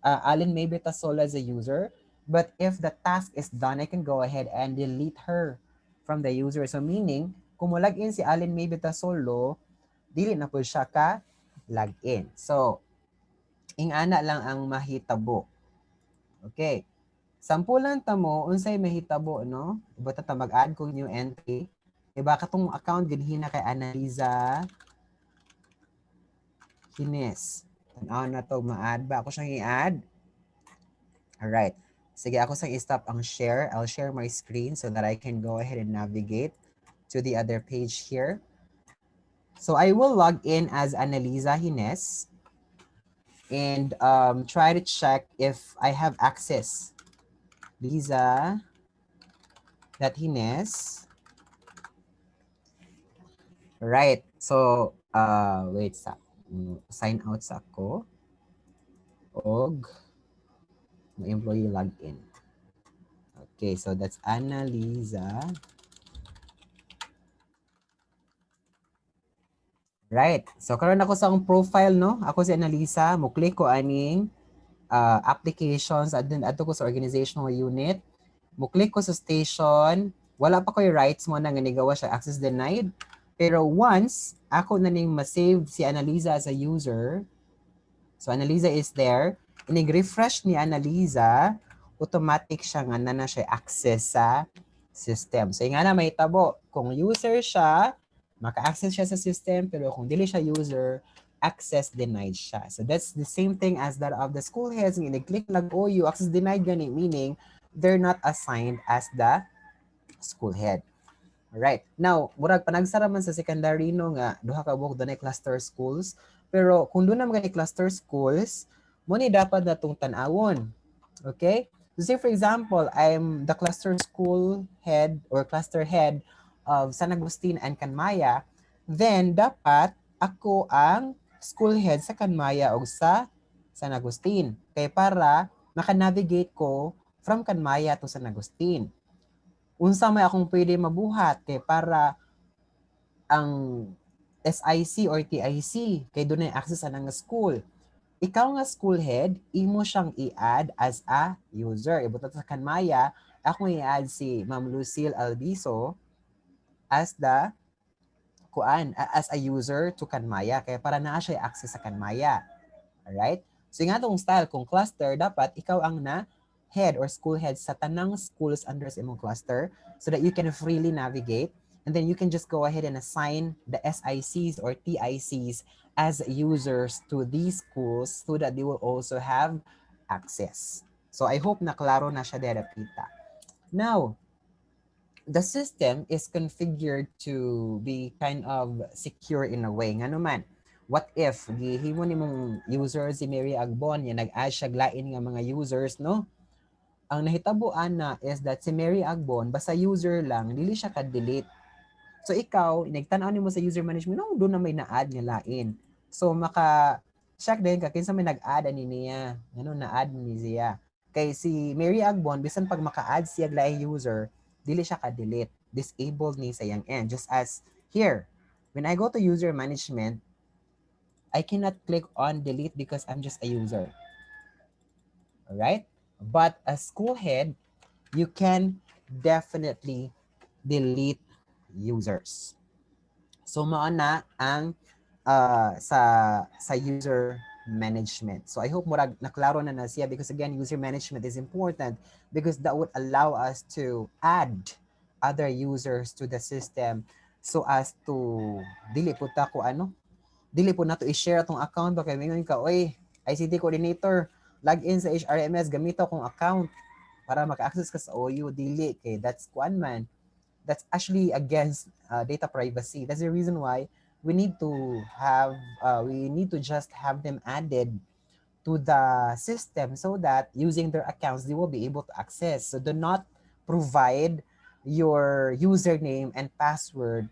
Allen Maybita Sola as a user. But if the task is done, I can go ahead and delete her from the user. So meaning, kung mo login si Allen Maybita Solo, dili na po siya ka login. So, ingana lang ang mahitabo. Okay. Sampulan ta mo, unsay mahitabo, no? Ibota ta mag-add kong new entry. Diba katong account ganhina kay Analiza Hines. Tanaw na to, ma-add ba? Ako siyang i-add. Alright. Sige, ako sang i-stop ang share. I'll share my screen so that I can go ahead and navigate to the other page here. So I will log in as Analiza Hines and try to check if I have access. Liza.Hines. Right. So, wait sa sign out sa ako. Og employee login. Okay, so that's Annalisa. Right. So karon ako sa akong profile, no? Ako si Annalisa, mo click ko aning applications adto ko sa organizational unit. Mo click ko sa station, wala pa ko yung rights mo na nga nigawa siya access denied. Pero once ako na ning ma-save si Annalisa as a user, so Annalisa is there, inig-refresh ni Annalisa, automatic siya nga na siya access sa system. So nga na may tabo, kung user siya, maka-access siya sa system, pero kung dili siya user, access denied siya. So that's the same thing as that of the school heads. Nga click lag OU, access denied gani, meaning they're not assigned as the school head. Alright. Now, murag panagsara man sa secondary no nga duha ka buok dunay cluster schools, pero kung doon na mga cluster schools, mo ni dapat natong tan-awon. Okay? So say for example, I'm the cluster school head or cluster head of San Agustin and Kanmaya, then dapat ako ang school head sa Kanmaya o sa San Agustin. Kaya para maka-navigate ko from Kanmaya to San Agustin. Unsa may akong pwede mabuhat kay para ang SIC or TIC kay doon access anang school. Ikaw nga school head, imo siyang i-add as a user. Ibutat sa Kanmaya, ako i-add si Ma'am Lucille Albiso as the as a user to Kanmaya kaya para naa siya access sa Kanmaya. Alright? So yung atong style, kung cluster, dapat ikaw ang na head or school head sa tanang schools under sa imong cluster so that you can freely navigate, and then you can just go ahead and assign the SICs or TICs as users to these schools so that they will also have access. So I hope na klaro na siya dera, Pita. Now, the system is configured to be kind of secure in a way. Nga naman, what if gihimo nimong user si Mary Agbon, yan nag-add siya lain nga mga users, no? Ang nahitabuan na is that si Mary Agbon, basta user lang, dili siya ka-delete. So ikaw, nagtanaw nimo sa user management, no, doon na may na-add nga lain. So maka-check din ka, kinsa may nag-add ani niya, ano, na-add ni siya. Kay si Mary Agbon, bisan pag maka-add siya laing user, dili siya ka-delete. Disabled ni sa yang end. Just as here, when I go to user management, I cannot click on delete because I'm just a user. Alright? But as school head, you can definitely delete users. So maana ang sa user management. So I hope murag naklaro na siya because again, user management is important because that would allow us to add other users to the system so as to dili po ta ko dili po nato i-share atong account baka mingon ka, oy, ICT coordinator, log in sa HRMS, gamito akong account para maka-access ka sa OU, dili kay that's kuan man. That's actually against data privacy. That's the reason why we need to just have them added to the system so that using their accounts, they will be able to access. So do not provide your username and password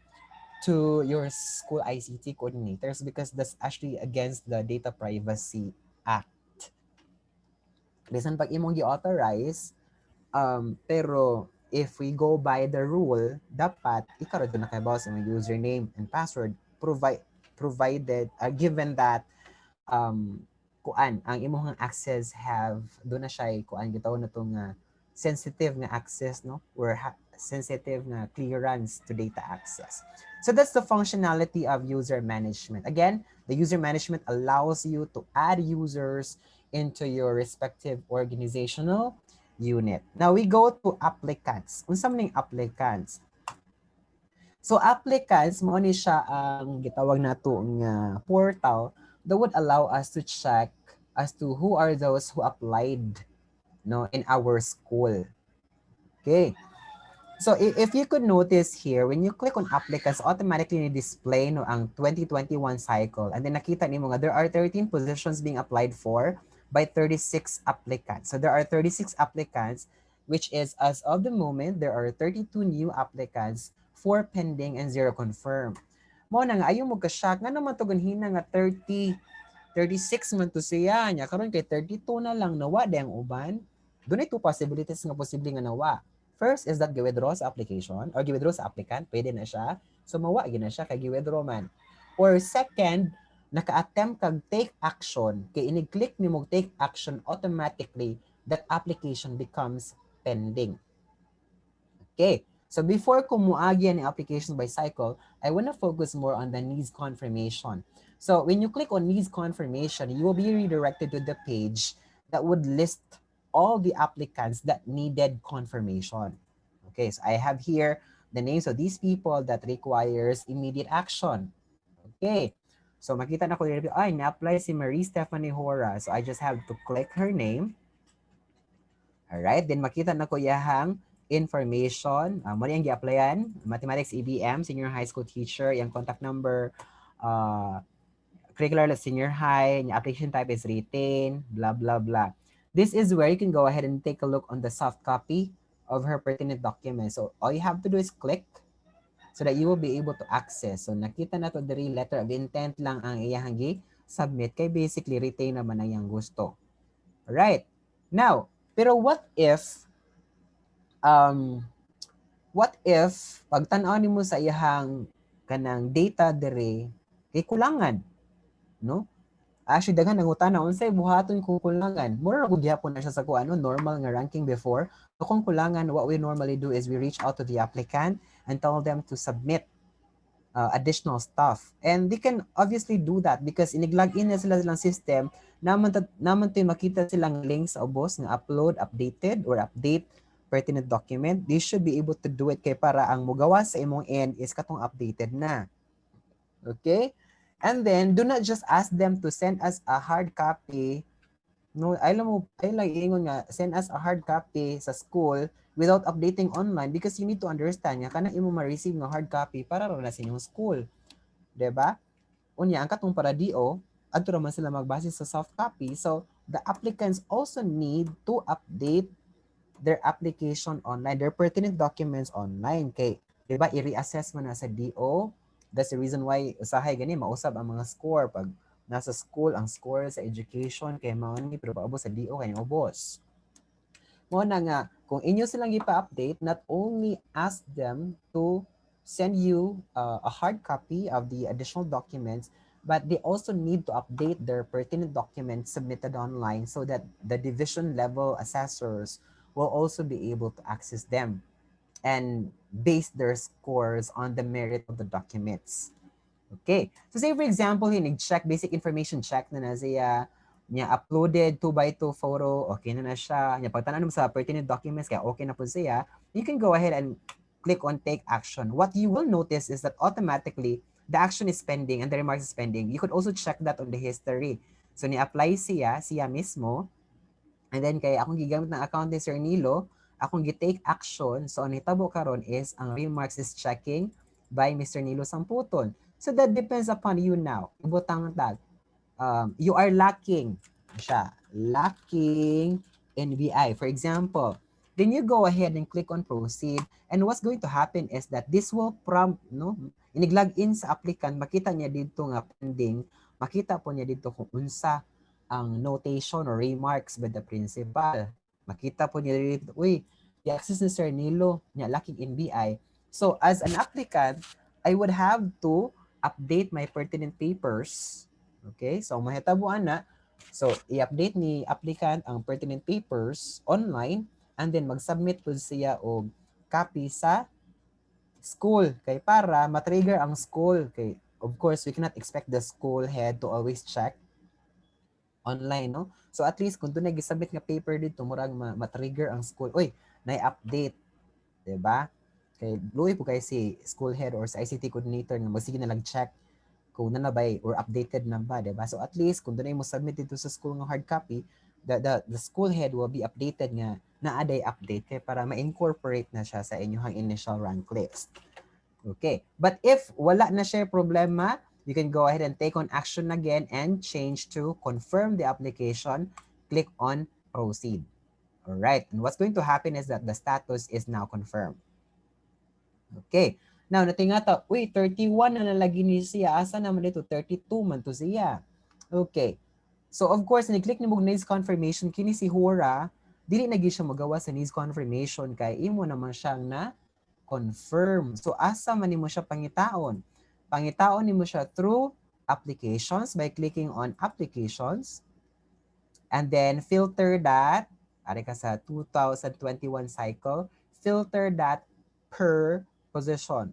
to your school ICT coordinators because that's actually against the Data Privacy Act. Listen, pag imong gi-authorize, pero if we go by the rule, dapat ikaw rin nakabawas ang username and password provided given that kuan ang imong access have doon na siya kuan gitawon na tong sensitive nga access, no, or sensitive nga clearance to data access. So that's the functionality of user management. Again, the user management allows you to add users into your respective organizational unit. Now we go to applicants. Unsa man ning applicants? So applicants mo ni siya ang gitawag nato nga portal that would allow us to check as to who are those who applied, no, in our school. Okay. So if you could notice here, when you click on applicants, automatically display no ang 2021 cycle, and then nakita nimo nga there are 13 positions being applied for by 36 applicants. So there are 36 applicants, which is as of the moment, there are 32 new applicants, 4 pending and 0 confirmed. Mo na nga, ayaw mo ka-shock, nga naman to ganhina nga 36 man to siya, nya karon kay 32 na lang, nawa dayang uban. Doon ay 2 possibilities nga posible nga nawa. First is that gi-withdraw sa application or gi-withdraw sa applicant, pwede na siya. So mawa na siya kay gi-withdraw man. Or second, naka-attempt kag take action, kay ini-click nimo take action, automatically that application becomes pending. Okay. So before ko muagi ang application by cycle, I want to focus more on the needs confirmation. So when you click on needs confirmation, you will be redirected to the page that would list all the applicants that needed confirmation. Okay, so I have here the names of these people that requires immediate action. Okay. So makita na ko yung review, ay, na-apply si Marie Stephanie Hora. So I just have to click her name. Alright, then makita na ko yahang information. Mali ang gi-applyan, Mathematics EBM, Senior High School Teacher, yung contact number, curricular senior high, yung application type is retain, blah, blah, blah. This is where you can go ahead and take a look on the soft copy of her pertinent document. So all you have to do is click so that you will be able to access. So nakita na to diri letter of intent lang ang iyahang gi-submit kay basically retain naman ang iyang gusto. Alright. Now, pero what if pag tan-aw nimo sa iyahang kanang data diri kay kulangan, no? Actually, daghan nangutana unsay buhaton kung kulangan. Mura ra gud gyapon na siya sa kuano normal nga ranking before. So kung kulangan, what we normally do is we reach out to the applicant and tell them to submit additional stuff. And they can obviously do that because inig-log in na sila silang system, naman to makita silang links sa ubos nga upload, updated, or update pertinent document. They should be able to do it kay para ang mugawa sa imong end is katong updated na. Okay? And then, do not just ask them to send us a hard copy. No, ay lang ingon nga, send us a hard copy sa school without updating online because you need to understand nga kanang imo ma-receive nga hard copy para ra na sa inyong school. Diba? Unya, ang katong para DO, adto raman sila magbase sa soft copy. So, the applicants also need to update their application online, their pertinent documents online. Kay, diba, i-reassess mo na sa DO. That's the reason why usahay gani mausab ang mga score pag nasa school ang score sa education kay mao ni pero paabot sa DO kay ubos. Mo na nga kung inyo silang gipa-update, not only ask them to send you a hard copy of the additional documents, but they also need to update their pertinent documents submitted online so that the division level assessors will also be able to access them and base their scores on the merit of the documents. Okay. So say for example, check basic information check na siya, niya uploaded 2x2 photo, okay na siya. Niya pagtanan mo sa pertinent documents, kaya okay na po siya. You can go ahead and click on take action. What you will notice is that automatically, the action is pending and the remarks is pending. You could also check that on the history. So ni-apply siya mismo. And then kay akong gigamit ng account ni Sir Nilo, akong gi-take action. So ang hitabo karon is ang remarks is checking by Mr. Nilo Samputon. So that depends upon you now. Ibutang tag. You are lacking siya. Lacking NBI. For example, then you go ahead and click on proceed. And what's going to happen is that this will prompt, no? Inig-log in sa applicant, makita niya dito nga pending, makita po niya dito kung unsa ang notation or remarks by the principal. Makita po niya dito, uy, i-access ni Sir Nilo, niya lacking NBI. So as an applicant, I would have to update my pertinent papers. Okay, so mahitabuan na. So i-update ni applicant ang pertinent papers online and then mag-submit po siya og copy sa school kay para matrigger ang school kay of course we cannot expect the school head to always check online, no? So at least kung doon nag-submit nga paper dito, murag ma-trigger ang school. Uy, na-update. Diba? Kay luoy po kay si school head or sa ICT coordinator nga magsige na lang check kung nanabay or updated na ba, diba? So at least kung doon mo submit dito sa school nga hard copy, the school head will be updated nga na-aday update kay para ma-incorporate na siya sa inyong initial rank list. Okay. But if wala na siya problema, you can go ahead and take on action again and change to confirm the application. Click on proceed. All right. And what's going to happen is that the status is now confirmed. Okay. Now, natingata, uy, 31 na nalagi ni siya. Asa naman dito? 32 man to siya. Okay. So, of course, ni-click ni mo needs confirmation. Kini si Hura, dili na siya magawa sa needs confirmation kay imo naman siyang na confirm. So, asa man nimo siya pangitaon? Pangitaon nimo siya through applications by clicking on applications and then filter that, ari ka sa 2021 cycle, filter that per position.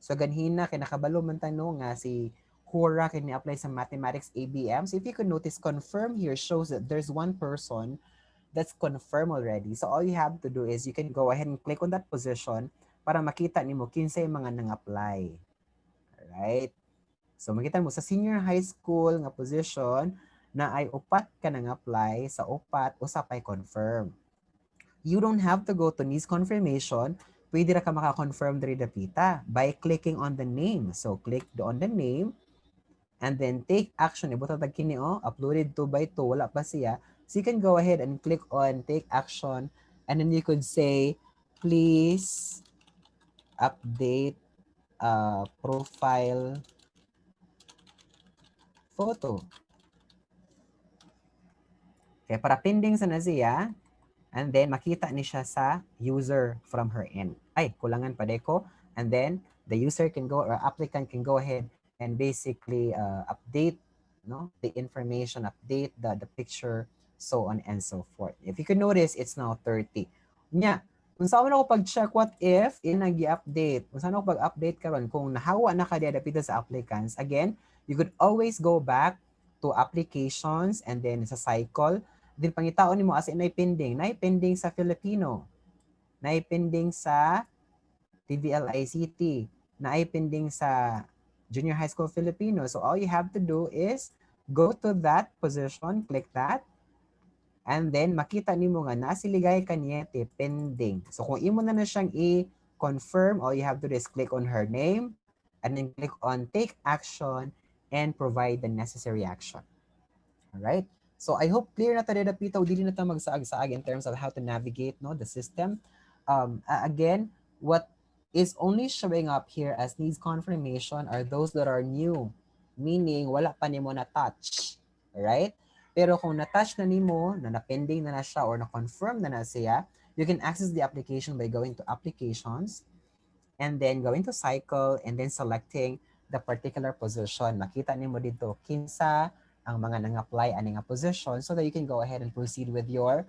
So, ganhina, kinakabalo man tanong nga si Hura kini-apply sa Mathematics ABM. So, if you could notice, confirm here shows that there's one person that's confirmed already. So, all you have to do is you can go ahead and click on that position, para makita nimo kinsay mga nang-apply. Right? So makita mo sa senior high school nga position na ay upat ka nang-apply, sa upat usapay confirm. You don't have to go to needs confirmation. Pwede ra ka maka-confirm diri dapita by clicking on the name. So click on the name and then take action. Ibuta tag kini uploaded 2 by 2, wala pa siya. So you can go ahead and click on take action and then you could say, please update profile photo. Okay, para pending sa na siya. And then, makita ni siya sa user from her end. Ay, kulangan pa deko. And then, the user can go, or applicant can go ahead and basically update the information, update the picture, so on and so forth. If you can notice, it's now 30. Nya, kung saan ako pag-check what if, nag-i-update. Kung saan ako pag-update karon kung nahawa na ka dapita sa applicants, again, you could always go back to applications and then sa cycle. Din pangitaon nimo as in nay pending sa Filipino, nay pending sa TVL-ICT, nay pending sa Junior High School Filipino. So all you have to do is go to that position, click that, and then makita nimo nga nasiligay kanyete pending. So kung imo na siyang i-confirm, all you have to do is click on her name and then click on take action and provide the necessary action. All right? So I hope clear na tayo dapita o dili na tayo magsaag-saag in terms of how to navigate the system. Again, what is only showing up here as needs confirmation are those that are new, meaning wala pa nimo na touch, right? Pero kung na-touch na nimo, na pending na siya or na-confirm na siya, you can access the application by going to applications and then going to cycle and then selecting the particular position. Makita nimo dito kinsa ang mga nang-apply ani nga position so that you can go ahead and proceed with your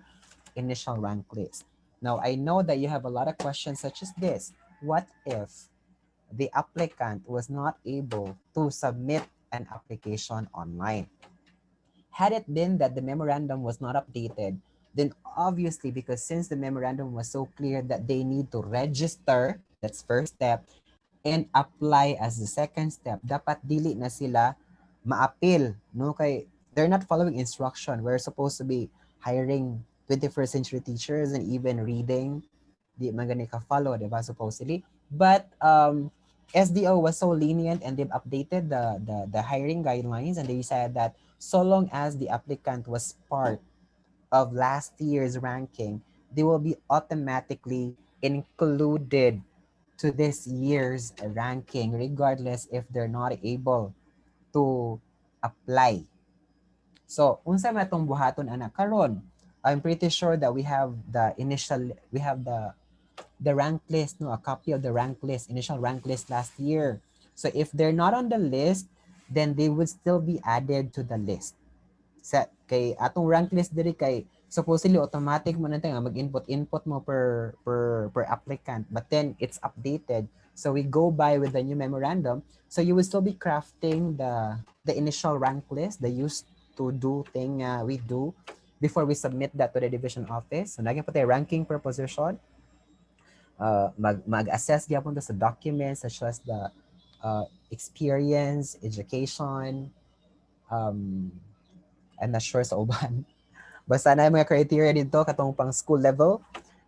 initial rank list. Now, I know that you have a lot of questions such as this. What if the applicant was not able to submit an application online? Had it been that the memorandum was not updated, then obviously, because since the memorandum was so clear that they need to register, that's first step, and apply as the second step, dapat dili na sila ma-appeal, no? Kay they're not following instruction. We're supposed to be hiring 21st century teachers and even reading. Di man gani ka-follow, di ba, supposedly? But SDO was so lenient and they've updated the hiring guidelines and they said that so long as the applicant was part of last year's ranking, they will be automatically included to this year's ranking regardless if they're not able to apply. So, unsa man itong buhaton anak karon? I'm pretty sure that we have the rank list, no, a copy of the rank list, initial rank list last year. So if they're not on the list, then they would still be added to the list. Sa kay atong rank list diri kay supposedly automatic mo na nga mag-input mo per applicant, but then it's updated. So we go by with the new memorandum. So you will still be crafting the initial rank list, the used to do thing we do before we submit that to the division office. So naging po tayo ranking per position. Mag-assess gyapon sa documents such as the experience, education, I'm not sure sa uban. Basta na yung mga criteria dito katong pang school level.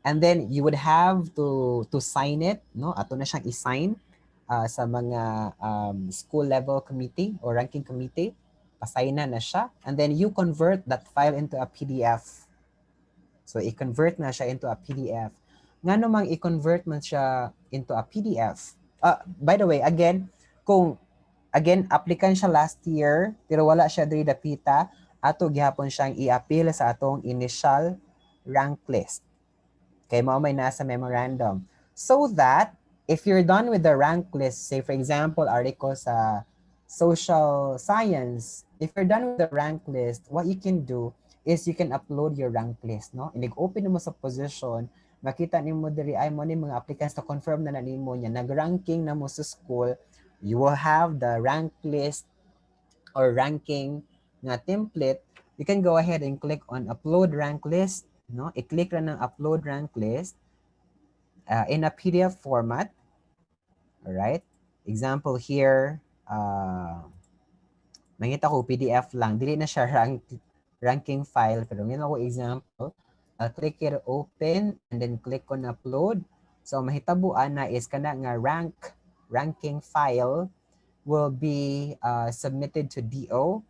And then you would have to sign it, no? Ato na siyang i-sign sa mga school level committee or ranking committee. Pasign na siya. And then you convert that file into a PDF. So i-convert na siya into a PDF. Nga namang i-convert man siya into a PDF. By the way, again, applicant siya last year, pero wala siya diri dapita, ato gihapon siyang i-appeal sa atong initial rank list. Kay mao may nasa memorandum. So that if you're done with the rank list, say for example, ariko sa social science, if you're done with the rank list, what you can do is you can upload your rank list, no? Inig-open mo sa position, makita nimo diri ay mo ni mga applicants na confirm na nimo niya, nag-ranking na mo sa school, you will have the rank list or ranking nga template. You can go ahead and click on upload rank list, no? I-click ra ng upload rank list. in a PDF format. All right. Example here, mangita ko PDF lang. Dili na siya ranking file. Pero ngayon ako example, I'll click here open and then click on upload. So mahitabuan na is kana nga ranking file will be submitted to DO.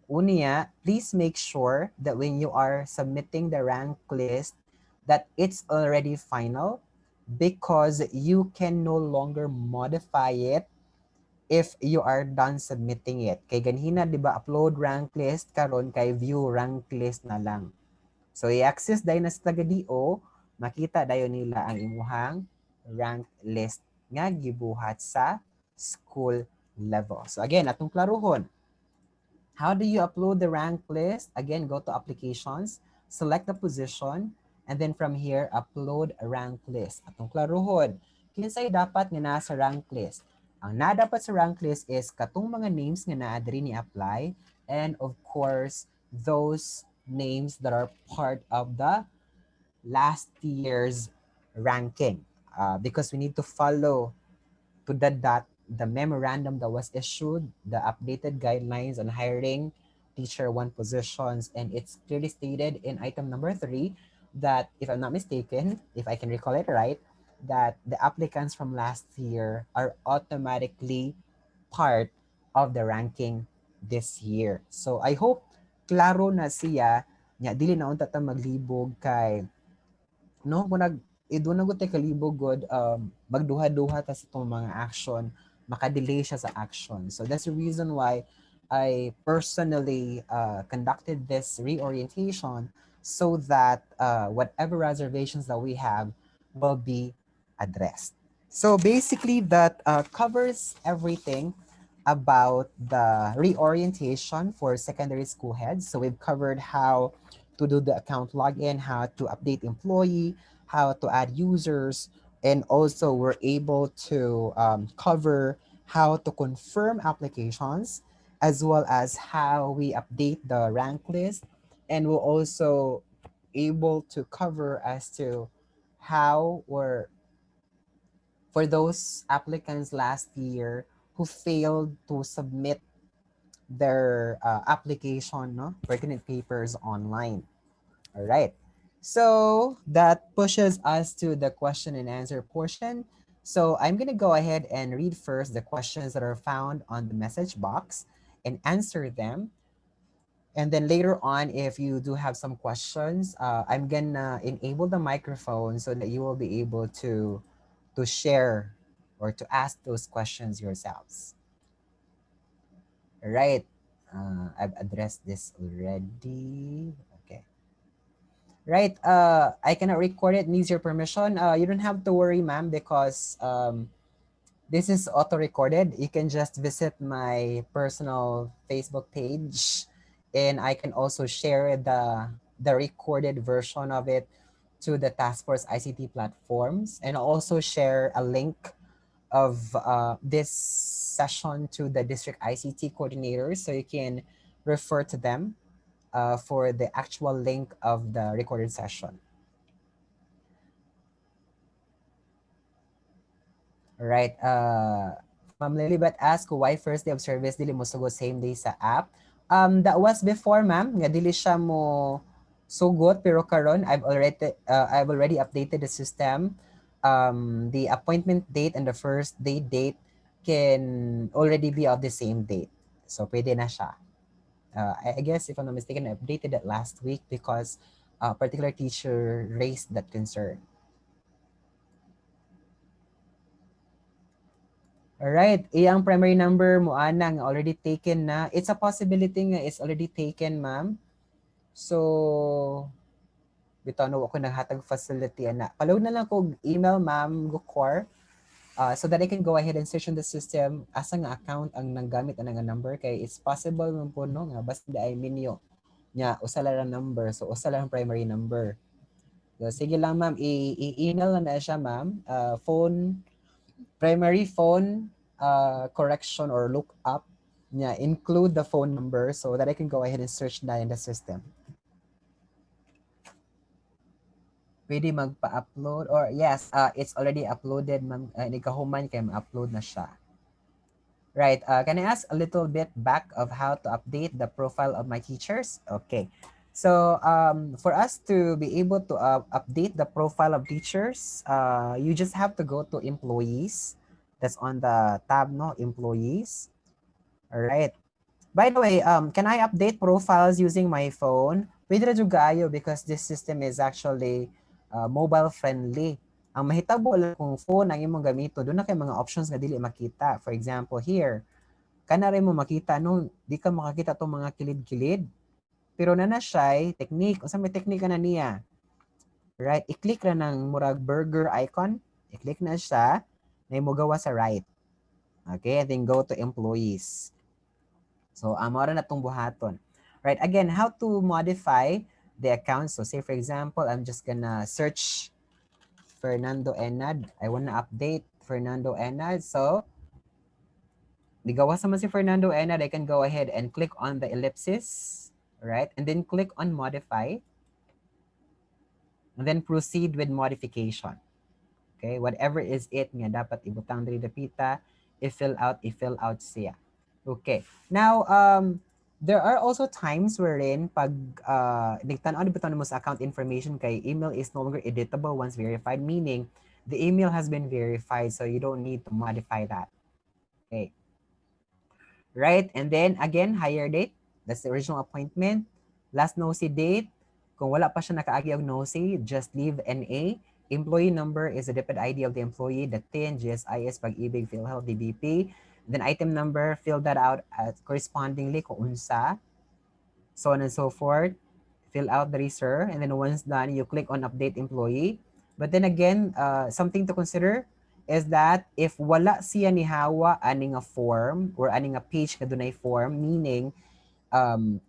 Unya, please make sure that when you are submitting the rank list that it's already final because you can no longer modify it if you are done submitting it. Kay ganhina, di ba, upload rank list, karon kay view rank list na lang. So, i-access dahil na sa taga-DO, makita dayon nila ang imuhang rank list nga gibuhat sa school level. So, again, atong klaruhon. How do you upload the rank list? Again, go to applications, select the position, and then from here, upload a rank list. Atong klaruhon, kinsay dapat nga nasa rank list? Ang dapat sa rank list is katong mga names nga naa diri ni apply, and of course, those names that are part of the last year's ranking. Because we need to follow to the memorandum that was issued, the updated guidelines on hiring teacher one positions, and it's clearly stated in item number 3 that, if I'm not mistaken, if I can recall it right, that the applicants from last year are automatically part of the ranking this year. So I hope klaro na siya nya dili na unta ta maglibog kay no kung idun na gud tay kalibog god magduha-duha ta sa itong mga action, makadelay siya sa action. So that's the reason why I personally conducted this reorientation so that whatever reservations that we have will be addressed. So basically that covers everything about the reorientation for secondary school heads. So we've covered how to do the account login, how to update employee, how to add users, and also we're able to cover how to confirm applications, as well as how we update the rank list. And we're also able to cover as to how or for those applicants last year who failed to submit their application, no, pertinent papers online. All right. So that pushes us to the question and answer portion. So I'm going to go ahead and read first the questions that are found on the message box and answer them. And then later on, if you do have some questions, I'm going to enable the microphone so that you will be able to share or to ask those questions yourselves. All right. I've addressed this already. Okay. Right. I cannot record it. Needs your permission. You don't have to worry, ma'am, because this is auto-recorded. You can just visit my personal Facebook page, and I can also share the recorded version of it to the Task Force ICT platforms, and also share a link of this session to the district ICT coordinators, so you can refer to them for the actual link of the recorded session. All right. Ma'am Lilibet asked why first day of service dili mo sugot same day sa app. That was before, ma'am, nga dili siya mo sugot, pero karon I've already updated the system. The appointment date and the first day date can already be of the same date. So pwede na siya. I guess if I'm not mistaken, I updated it last week because a particular teacher raised that concern. Alright, iyang primary number mo anang already taken na. It's a possibility nga it's already taken, ma'am. So, bitaw na ako naghatag facility ana. Palawag na lang ko email, ma'am, Gukor, so that I can go ahead and search in the system asa nga account ang nanggamit ana nga number, kay it's possible man po no nga basta ay minyo nya usa lang number, so usa lang primary number. So, sige lang, ma'am, i-email na siya, ma'am. Primary phone correction or look up, yeah, include the phone number so that I can go ahead and search that in the system. pwede magpa-upload or yes, it's already uploaded, ma'am. Nikahuman kay ma-upload na siya. Right. Can I ask a little bit back of how to update the profile of my teachers? Okay. So for us to be able to update the profile of teachers, you just have to go to employees. That's on the tab, no? Employees. All right. By the way, can I update profiles using my phone? Pwede ra jud kaayo because this system is actually mobile friendly. Ang mahitabo lang kung phone ang imong gamito, doon na kay mga options nga dili makita. For example, here, kana rin mo makita no, di ka makakita tong mga kilid-kilid. Pero na siya, technique, unsa may technique na niya. Right, i-click ra ng murag burger icon, i-click na siya, na mo gawa sa right. Okay, and then go to employees. So, mora na itong buhaton. Right, again, how to modify the account. So, say for example, I'm just gonna search Fernando Enad. I wanna update Fernando Enad. So, ligawas naman si Fernando Enad, I can go ahead and click on the ellipsis, right? And then click on modify. And then proceed with modification. Okay, whatever is it nga dapat ibutang diri dapita, i-fill out siya. Okay. Now, there are also times wherein pag nagtan-on bitaw mo sa account information kay email is no longer editable once verified, meaning the email has been verified, so you don't need to modify that. Okay. Right? And then again, hire date. That's the original appointment. Last nosy date. Kung wala pa siya nakaagi og nosy, just leave NA. Employee number is the DepEd ID of the employee, the TIN, GSIS, Pag-ibig, PhilHealth, DBP. Then item number, fill that out correspondingly kung unsa. So on and so forth. Fill out the research. And then once done, you click on update employee. But then again, something to consider is that if wala siya ni hawa aning a form or aning a page nga dunay form, meaning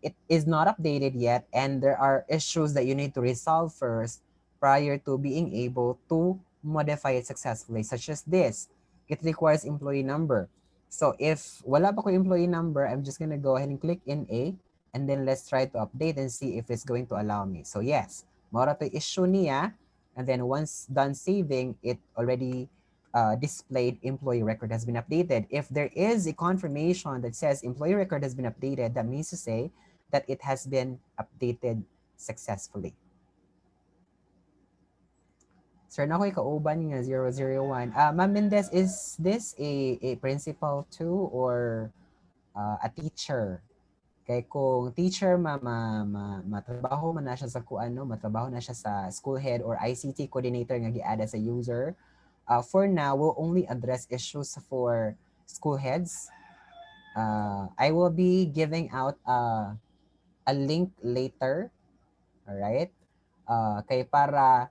it is not updated yet and there are issues that you need to resolve first prior to being able to modify it successfully, such as this. It requires employee number. So if wala pa ko employee number, I'm just gonna go ahead and click in A and then let's try to update and see if it's going to allow me. So yes, mora to issue niya, and then once done saving, it already displayed employee record has been updated. If there is a confirmation that says employee record has been updated, that means to say that it has been updated successfully. Sir, na ko ikauban nga 001. Ma'am Mendez, is this a principal too or a teacher? Kay kung teacher matrabaho man na siya sa kuano, matrabaho na siya sa school head or ICT coordinator nga giada sa user. For now, we'll only address issues for school heads. I will be giving out a link later. Alright? Kay para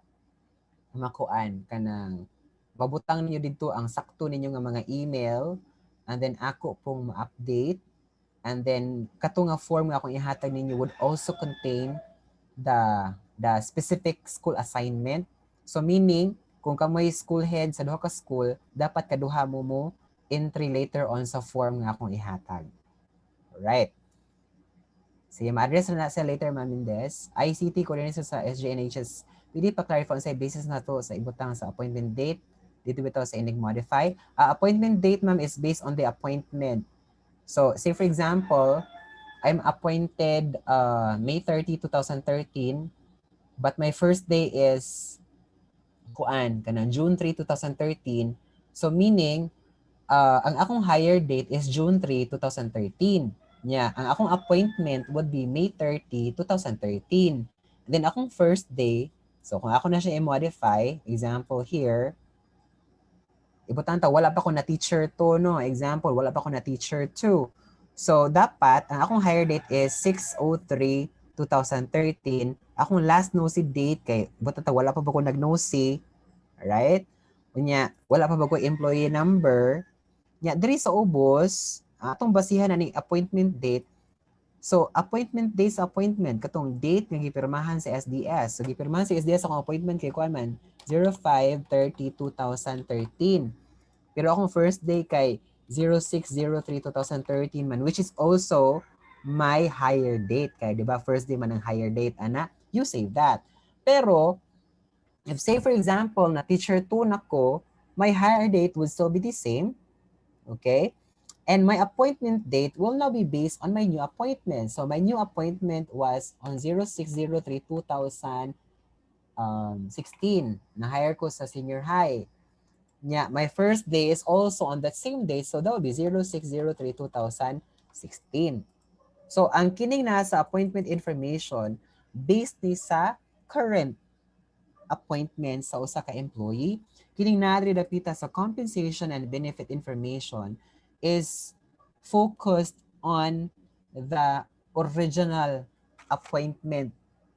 makuan kanang mabutang ninyo dito ang sakto ninyo nga mga email and then ako pong ma-update. And then kato nga form nga akong ihatag ninyo would also contain the specific school assignment. So meaning, kung kamoy school head sa duha ka school, dapat kaduha mo entry later on sa form nga akong ihatag. Alright. Sige, ma-address na siya later, Ma'am Mendez. ICT coordinator sa SGNHS. Pwede pa clarify sa basis na to sa ibutang sa appointment date. Dito bitaw sa inig modify. Appointment date, ma'am, is based on the appointment. So, say for example, I'm appointed May 30, 2013, but my first day is kanang June 3, 2013. So meaning, ang akong hire date is June 3, 2013. Ang akong appointment would be May 30, 2013. And then akong first day, so kung ako na siya i-modify, example here, ibutang ta, wala pa ko na teacher 2, no? Example, wala pa ko na teacher 2. So, dapat, ang akong hire date is 6/03/2013. Akong last nosy date, kay, ibutang ta, wala pa ba ko nag-nosy, right? Unya, wala pa ba ko employee number. Nya, diri sa ubos, atong basihan na ni appointment date. So, appointment date sa appointment, katong date nga gipirmahan sa SDS. So, gipirmahan sa SDS akong appointment kay kuan man, 05/30/2013. Pero akong first day kay 06/03/2013 man, which is also my hire date. Kaya, di ba, first day man ang hire date, ana, you save that. Pero, If say for example, na teacher 2 na ko, my hire date would still be the same, okay? And my appointment date will now be based on my new appointment. So my new appointment was on 06/03/2016. Na-hire ko sa senior high. Yeah, my first day is also on that same day. So that would be 06/03/2016. So ang kining na sa appointment information based ni sa current appointment sa usa ka employee, kining naadri dapita sa compensation and benefit information is focused on the original appointment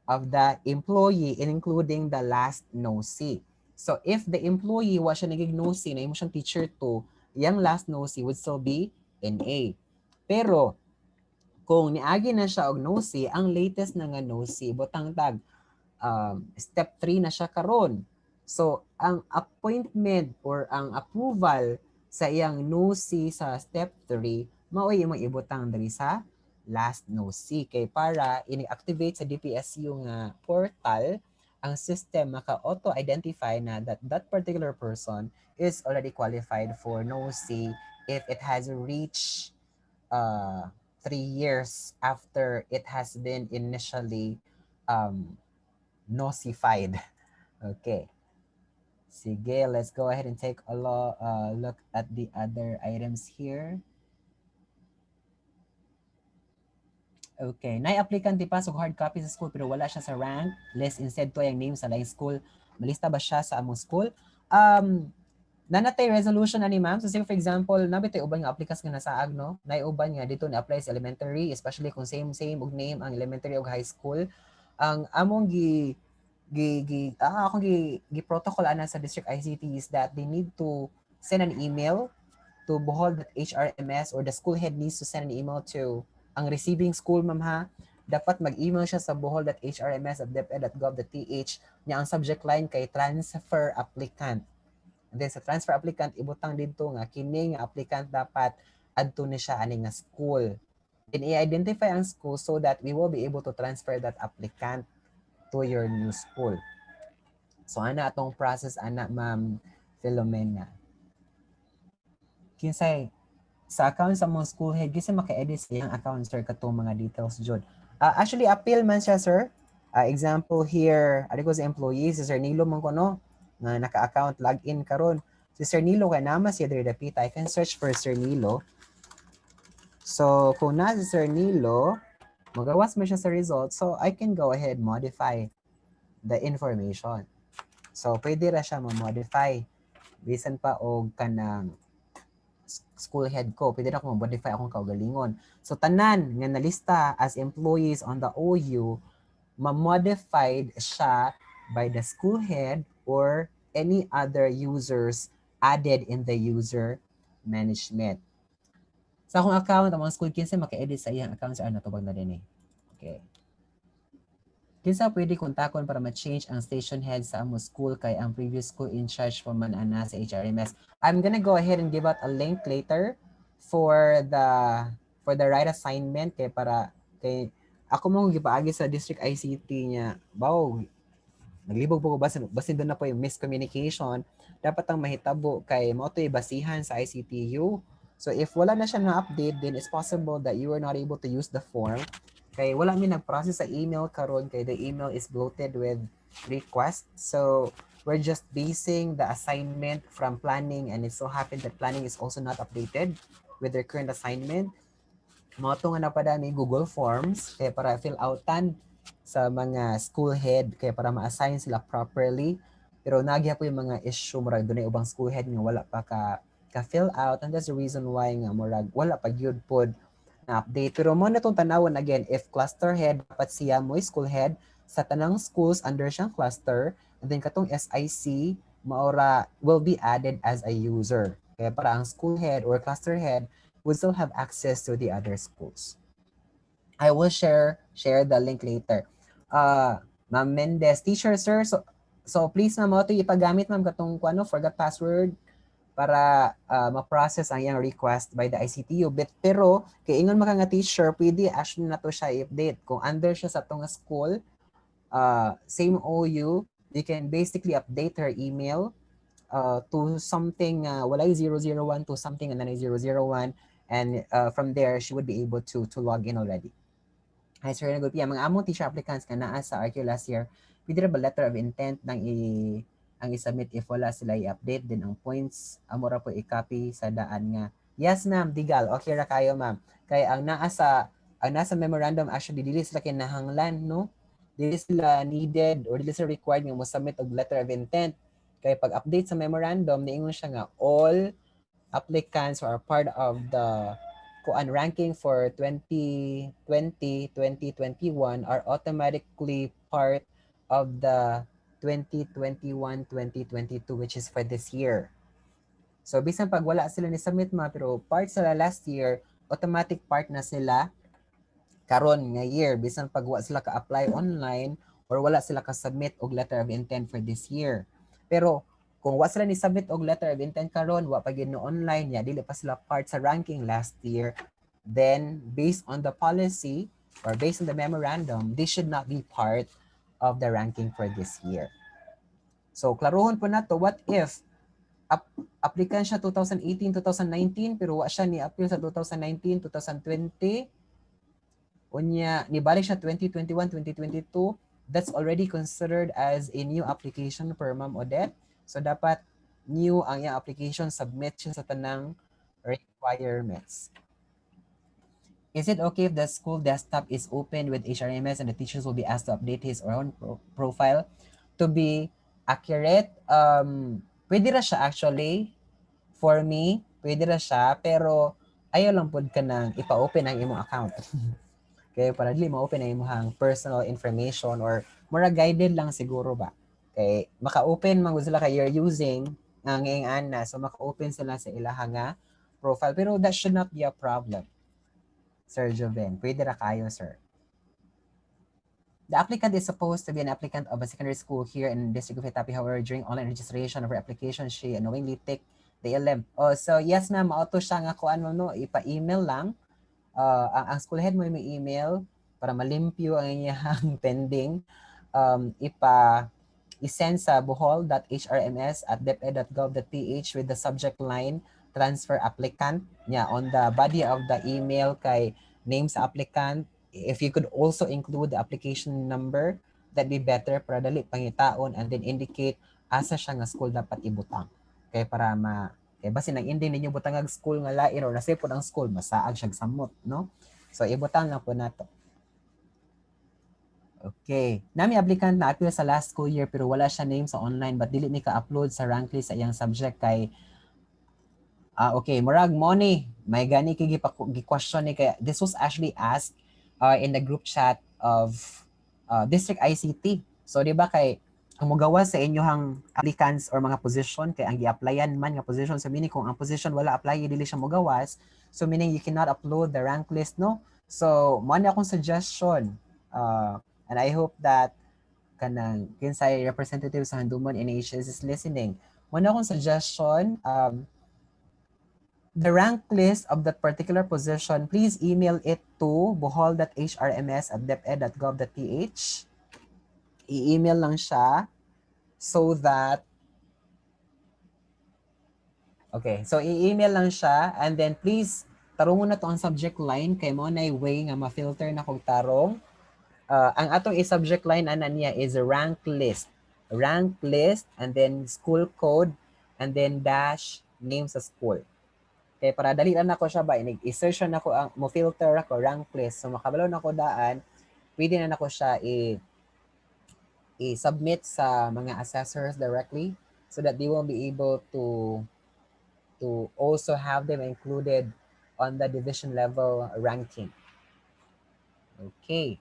of the employee, including the last NOC. So if the employee was siya naging NOC na imo siyang teacher 2, yung last NOC would still be NA. Pero kung niagi na siya og NOC, ang latest na nga NOC butang tag step 3 na siya karon. So, ang appointment or ang approval sa iyang NOC sa step 3, mao'y imong ibutang diri sa last NOC kay para ini-activate sa DPSU nga portal ang system maka-auto-identify na that particular person is already qualified for NOC if it has reached 3 years after it has been initially nosified. Okay. Sige, let's go ahead and take a look at the other items here. Okay. Applicant pasok hard copy sa school pero wala siya sa rank list. Instead to yung name sa laing school. Malista ba siya sa among school? Nanatay resolution ani ma'am. So say for example, nabitay uban nga applikas nga nasaag no. Naiuban nga dito na apply sa elementary, especially kung same og name ang elementary ug high school. Ang among akong gi-protocol ana sa district ICT is that they need to send an email to Bohol.HRMS or the school head needs to send an email to ang receiving school ma'am ha. Dapat mag-email siya sa bohol.hrms@deped.gov.ph niya ang subject line kay transfer applicant. And then sa transfer applicant, ibutang dito nga kini nga applicant dapat adto ni siya ani nga school. Then i-identify ang school so that we will be able to transfer that applicant to your new school. So ana atong process ana ma'am Philomena. Kinsay sa account sa mga school head kasi maka-edit sa iyang account sir katong mga details jud. Actually appeal man siya sir. Example here, ari ko sa employees si Sir Nilo man ko no nga naka-account login karon. Si Sir Nilo kay nama siya diri dapita. I can search for Sir Nilo. So kung na si Sir Nilo, magawas mo siya sa result, so I can go ahead modify the information. So pwede ra siya ma-modify bisan pa og kanang school head ko, pwede na ako ma-modify akong kaugalingon. So tanan nga nalista as employees on the OU, ma-modified siya by the school head or any other users added in the user management. Sa akong account, ang mga school kinsa maka-edit sa iyang account sa natubag na din eh. Okay. Kinsa pwede kontakon para ma-change ang station head sa among school kay ang previous school in charge for man ana sa HRMS. I'm gonna go ahead and give out a link later for the right assignment kay para kay ako mo gipaagi sa district ICT niya. Bawo naglibog po ko basin doon na po yung miscommunication. Dapat ang mahitabo kay mo to basihan sa ICTU. So if wala na siya na update, then it's possible that you are not able to use the form. Kay wala mi nag-process sa email karon kay the email is bloated with requests. So we're just basing the assignment from planning and it so happened that planning is also not updated with their current assignment. Mga ito nga napadami Google Forms kaya para fill outan sa mga school head kaya para ma-assign sila properly. Pero nagya po yung mga issue murag dunay ubang school head nga wala pa ka fill out and that's the reason why nga murag wala pa gyud pod na update. Pero mo na tong tanawon again if cluster head dapat siya mo school head sa tanang schools under siyang cluster and then katong SIC maura will be added as a user. Kaya para ang school head or cluster head would still have access to the other schools. I will share the link later. Ma'am Mendez, teacher sir, so please ma'am mo to ipagamit ma'am katong kuno forgot password para ma-process ang iyang request by the ICTU. Pero kay ingon maka nga teacher, pwede actually na to siya i-update kung under siya sa tong school, same OU, you can basically update her email to something walay 001 to something and then 001, and from there she would be able to log in already. Hi, Sir Nagul PM. Mga among teacher applicants nga naa sa RQ last year, pwede ra ba letter of intent nang ang i-submit if wala sila i-update din ang points, amo ra po i-copy sa daan nga. Yes, ma'am, digal. Okay ra kayo, ma'am. Kay ang nasa memorandum actually dili sila kinahanglan, no? Dili sila needed or dili sila required nga mo submit og letter of intent. Kay pag update sa memorandum, niingon siya nga all applicants who are part of the kuan ranking for 2020, 2021 are automatically part of the 2021, 2022, which is for this year. So bisan pag wala sila ni submit ma pero part sila last year, automatic part na sila karon nga year bisan pag wala sila ka-apply online or wala sila ka-submit og letter of intent for this year. Pero kung wa sila ni submit og letter of intent karon, wa pa gyud no online ya, dili pa sila part sa ranking last year, then based on the policy or based on the memorandum, they should not be part of the ranking for this year. So klarohon po nato, what if applicant siya 2018, 2019 pero wa siya ni appeal sa 2019, 2020, unya nibalik siya 2021, 2022, that's already considered as a new application per Ma'am Odette. So dapat new ang iyang application, submit siya sa tanang requirements. Is it okay if the school desktop is open with HRMS and the teachers will be asked to update his or own profile? To be accurate, pwede ra siya actually. For me, pwede ra siya, pero ayaw lang pod ka nang ipa-open ang imong account. Kaya para dili ma-open ang imong personal information or mura guided lang siguro ba. Kay maka-open man sila kay you're using ang ing ana, so maka-open sila sa ilaha nga profile, pero that should not be a problem. Sir Joven, pwede ra kayo, sir. The applicant is supposed to be an applicant of a secondary school here in the District of Itapi. However, during online registration of her application, she unknowingly take the LM. Oh, so yes na, ma-auto siya nga kuan mo, no? Ipa-email lang. Ang school head mo yung email para malimpyo ang iyang pending. I-send sa bohol.hrms@deped.gov.ph with the subject line transfer applicant niya on the body of the email kay name sa applicant. If you could also include the application number, that'd be better para dali pangitaon, and then indicate asa siya nga school dapat ibutang. Kay para kay basin ang ending ninyo butangag school nga lain or nasay po ang school, masaag siya samot, no? So ibutang lang po nato. Okay. Nami applicant na appeal sa last school year pero wala siya name sa online but dili ni ka-upload sa rank list sa iyang subject kay okay, murag mo ni, may gani kay gi-question ni kay this was actually asked in the group chat of District ICT. So di ba kay ang mogawa sa inyohang applicants or mga position kay ang gi-applyan man nga position, so meaning kung ang position wala apply dili siya mogawas, so meaning you cannot upload the rank list, no? So mo na akong suggestion and I hope that kanang kinsay representative sa Handumon NHS is listening. Mo na akong suggestion, the rank list of that particular position, please email it to bohol.hrms@deped.gov.ph. I-email lang siya so that okay, so i-email lang siya and then please tarungon na to ang subject line kay mo na way nga ma-filter na kog tarong. Ang atong i-subject line ana niya is rank list. Rank list and then school code and then dash name sa school. Kaya para dali lang ako siya ba, i-search na ako, mo filter ako, rank list. So makabalo na ako daan, pwede na ako siya i-submit sa mga assessors directly so that they will be able to also have them included on the division level ranking. Okay.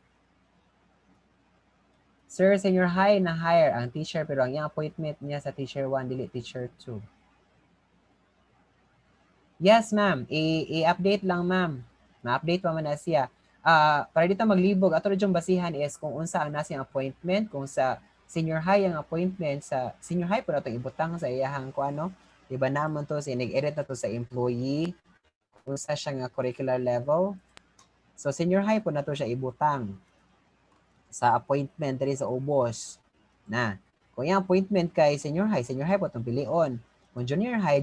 Sir, senior high na hire ang teacher pero ang iyang appointment niya sa teacher 1 dili teacher 2. Yes, ma'am. I-update lang, ma'am. Ma-update pa man na siya. Para dito maglibog, ato rin yung basihan is kung unsa ang nasa appointment, kung sa senior high ang appointment, sa senior high po na ito ibutang sa iyahang kung ano, iba naman to, sinig-edit na to sa employee, kung sa siya nga curricular level. So senior high po na to siya ibutang sa appointment diri sa ubos. Na, Kung yung appointment kay senior high po itong pilion. Kung junior high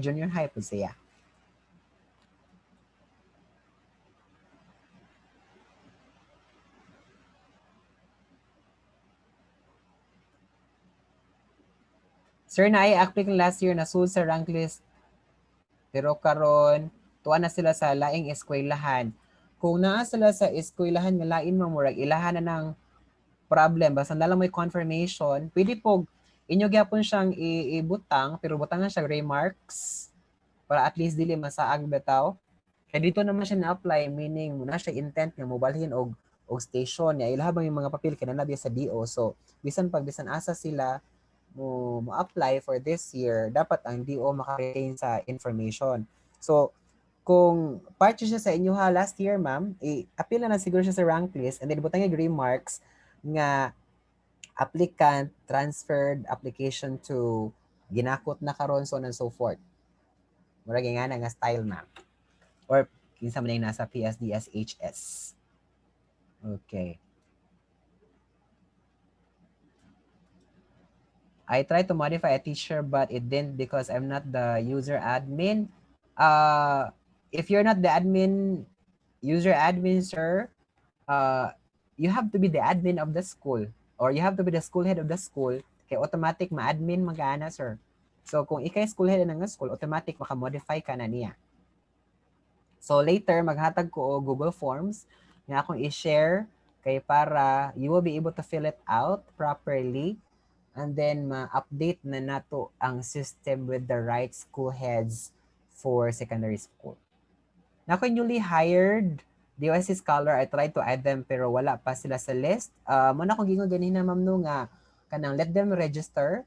po siya. Sir, na ay applicant last year na sul sa rank list pero karon tuwa na sila sa laing eskwelahan. Kung naa sila sa eskwelahan nga lain mo murag ilahan na ng problem basta na lang may confirmation, pwede po inyo gyapon siyang ibutang pero butangan siya remarks para at least dili masaag bitaw. Kaya dito naman siya na-apply, meaning muna siya intent nga mobalhin og station niya. Ilahabang yung mga papel kinanabi sa DO. So, bisan asa sila mo-apply for this year, dapat ang DO maka-retain sa information. So, kung part siya sa inyo ha last year, ma'am, appeal na siguro siya sa rank list and then butang yung remarks nga applicant transferred application to ginakot na karon so on and so forth. Murag nga na nga style, ma'am. Or kinsa man yung nasa PSDSHS. Okay. I tried to modify a teacher but it didn't because I'm not the user admin. If you're not the user admin, sir, you have to be the admin of the school or you have to be the school head of the school kay automatic ma-admin mag-ana, sir. So kung ikay school head ng school, automatic maka-modify ka na niya. So later, maghatag ko o Google Forms nga akong i-share kay para you will be able to fill it out properly and then ma-update na nato ang system with the right school heads for secondary school. Na ako newly hired DOSC scholar, I tried to add them pero wala pa sila sa list. Muna akong gingon ganina ma'am no nga kanang let them register.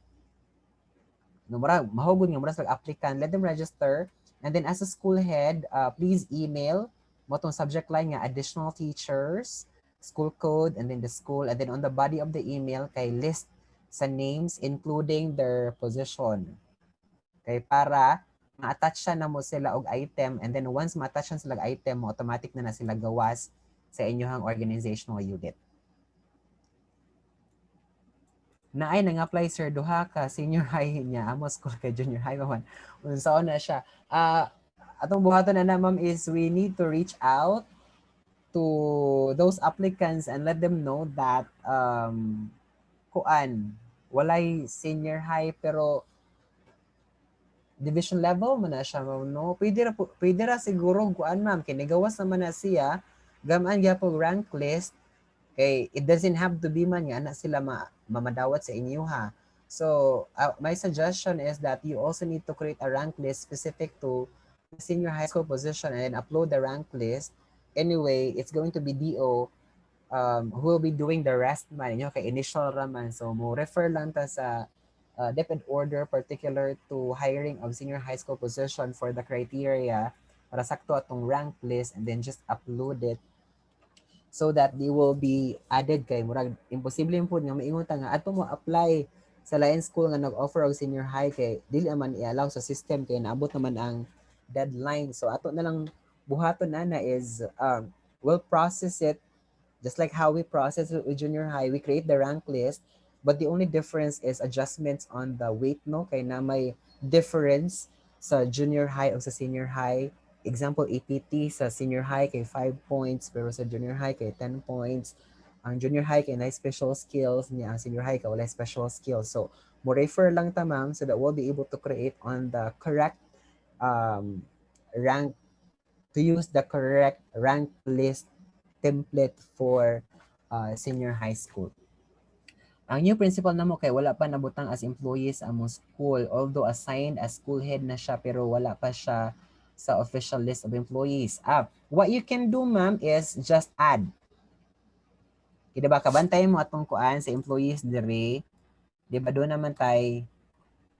No, mahugod nga mura sa applicant, let them register. And then as a school head, please email mo tong subject line nga additional teachers, school code, and then the school. And then on the body of the email, kay list sa names including their position. Kay para ma-attach siya na mo sila og item and then once ma-attach sila og item, automatic na sila gawas sa inyong organizational unit. Na ay nang-apply sir duha ka senior high niya amo school kay junior high man unsaon na siya atong buhaton na ma'am is we need to reach out to those applicants and let them know that kuan walay senior high pero division level man na siya ma'am no pwede ra siguro kuan ma'am kinigawas naman na siya gaman gyapon rank list kay it doesn't have to be man nga na sila mamadawat sa inyo ha. So my suggestion is that you also need to create a rank list specific to the senior high school position and then upload the rank list. Anyway, it's going to be DO who will be doing the rest man inyo kay initial raman. So mo refer lang ta sa depend order particular to hiring of senior high school position for the criteria para sakto atong rank list and then just upload it so that they will be added kay murag imposible po nga maingon ta nga ato mo apply sa lain school nga nag-offer og senior high kay dili man i-allow sa system kay naabot naman ang deadline. So ato na lang buhaton na is we'll process it just like how we process it with junior high. We create the rank list but the only difference is adjustments on the weight no kay na may difference sa junior high o sa senior high. Example, APT sa senior high kay 5 points pero sa junior high kay 10 points. Ang junior high kay na special skills niya, ang senior high kay wala special skills. So, mo refer lang ta ma'am so that we'll be able to create on the correct rank, to use the correct rank list template for senior high school. Ang new principal namo kay wala pa nabutang as employees among school although assigned as school head na siya pero wala pa siya sa official list of employees. What you can do ma'am is just add. Di ba kabantay mo atong kuan sa employees dire. Di ba doon naman tay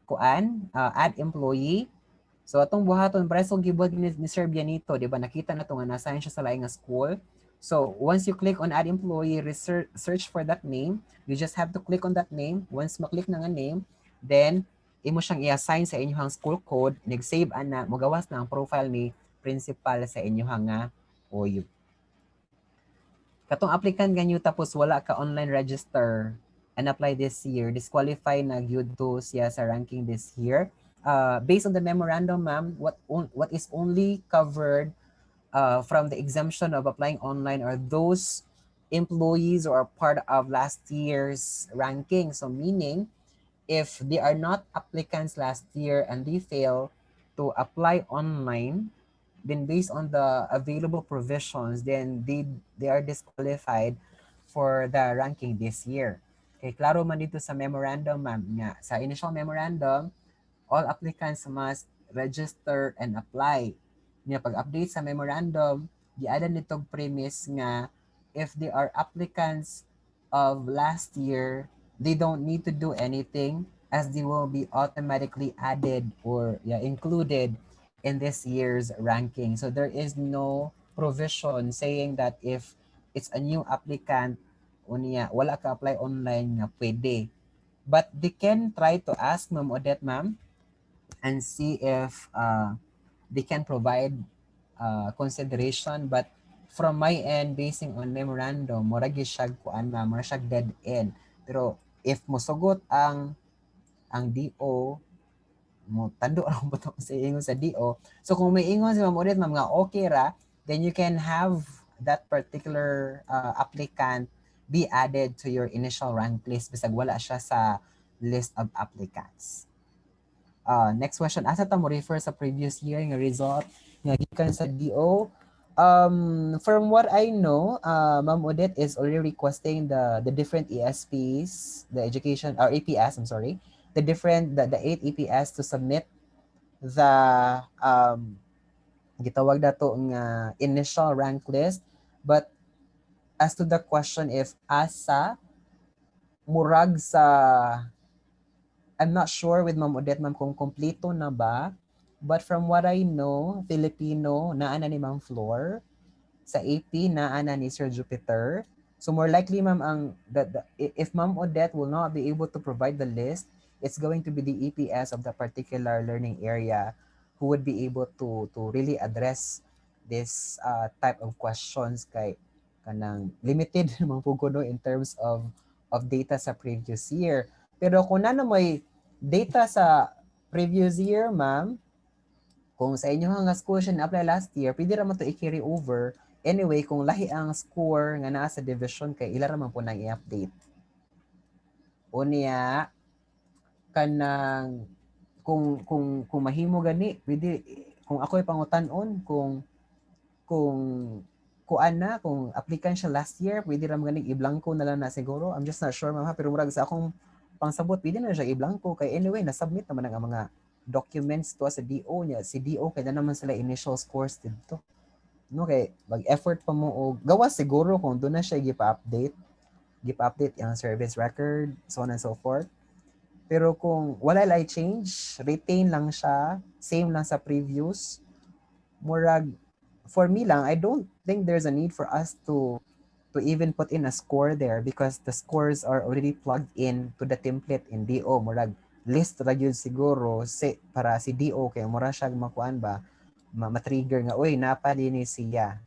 kuan add employee. So atong buhaton preso gibuhat ni Sir Bianito, di ba nakita na to nga na-assign siya sa laing nga school. So once you click on add employee, search for that name. You just have to click on that name. Once maklik na nga name, then imo siyang i-assign sa inyong school code, nag-save ana, magawas na ang profile ni principal sa inyong nga OU. Katong applicant ganyo tapos wala ka online register, and apply this year, disqualify na gyud to siya sa ranking this year. Based on the memorandum, ma'am, what is only covered from the exemption of applying online are those employees or are part of last year's ranking. So meaning, if they are not applicants last year and they fail to apply online, then based on the available provisions, then they are disqualified for the ranking this year. Okay, klaro man dito sa memorandum, ma'am, nga. Sa initial memorandum, all applicants must register and apply. Nga pag-update sa memorandum, giadan nitong premise nga if they are applicants of last year, they don't need to do anything as they will be automatically added or included in this year's ranking. So there is no provision saying that if it's a new applicant, unya, wala ka apply online nga pwede. But they can try to ask Ma'am Odette, ma'am, and see if they can provide consideration. But from my end, basing on memorandum, murag siya kuan ma'am, murag siya dead end. Pero if mosugot ang DO, mo tando ra mo to sa ingon sa DO. So kung may ingon si Ma'am Odette, ma'am, nga okay ra, then you can have that particular applicant be added to your initial rank list bisag wala siya sa list of applicants. Next question, asa ta mo refer sa previous year nga result nga gikan sa DO? From what I know, Ma'am Odette is already requesting the different ESPs, the education or APS, I'm sorry, the 8 APS to submit the gitawag dato nga initial rank list. But as to the question if asa murag sa, I'm not sure with Ma'am Odette, ma'am, kung kompleto na ba. But from what I know, Filipino, naa na ni Ma'am Flor. Sa AP, naa na ni Sir Jupiter. So more likely, ma'am, if Ma'am Odette will not be able to provide the list, it's going to be the EPS of the particular learning area who would be able to really address this type of questions kay kanang limited naman po no in terms of data sa previous year. Pero kung na may data sa previous year, ma'am, kung sa inyo nga school siya na-apply last year, pwede raman to i-carry over. Anyway, kung lahi ang score nga naa sa division kay ila raman po nang i-update. Unya, kanang kung mahimo gani, pwede, kung ako ay pangutan-on, kung kung applicant siya last year, pwede ram ganing i-blanco na lang na siguro. I'm just not sure, ma'am, pero murag sa akong pangsabot, pwede na siya i-blanco. Kay anyway, na-submit naman ang mga documents to sa DO niya. Si DO, kaya na naman sila initial scores dito. No, kay mag-effort pa mo o gawa siguro kung doon na siya gipa-update ang service record, so on and so forth. Pero kung wala lang change, retain lang siya, same lang sa previous, murag, for me lang, I don't think there's a need for us to even put in a score there because the scores are already plugged in to the template in DO. Murag list ra gyud siguro para si DO kay mura siya makuan ba ma-trigger nga oy napa dinhi siya.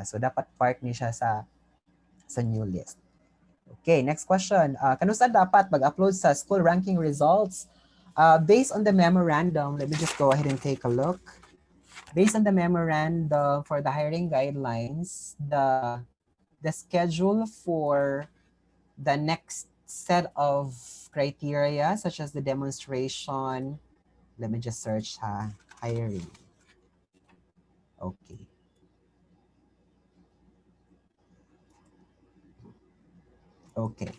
So dapat part ni siya sa new list. Okay, next question. Kanusa dapat mag-upload sa school ranking results? Based on the memorandum, let me just go ahead and take a look. Based on the memorandum for the hiring guidelines, the schedule for the next set of criteria, such as the demonstration, let me just search hiring. Okay. Okay.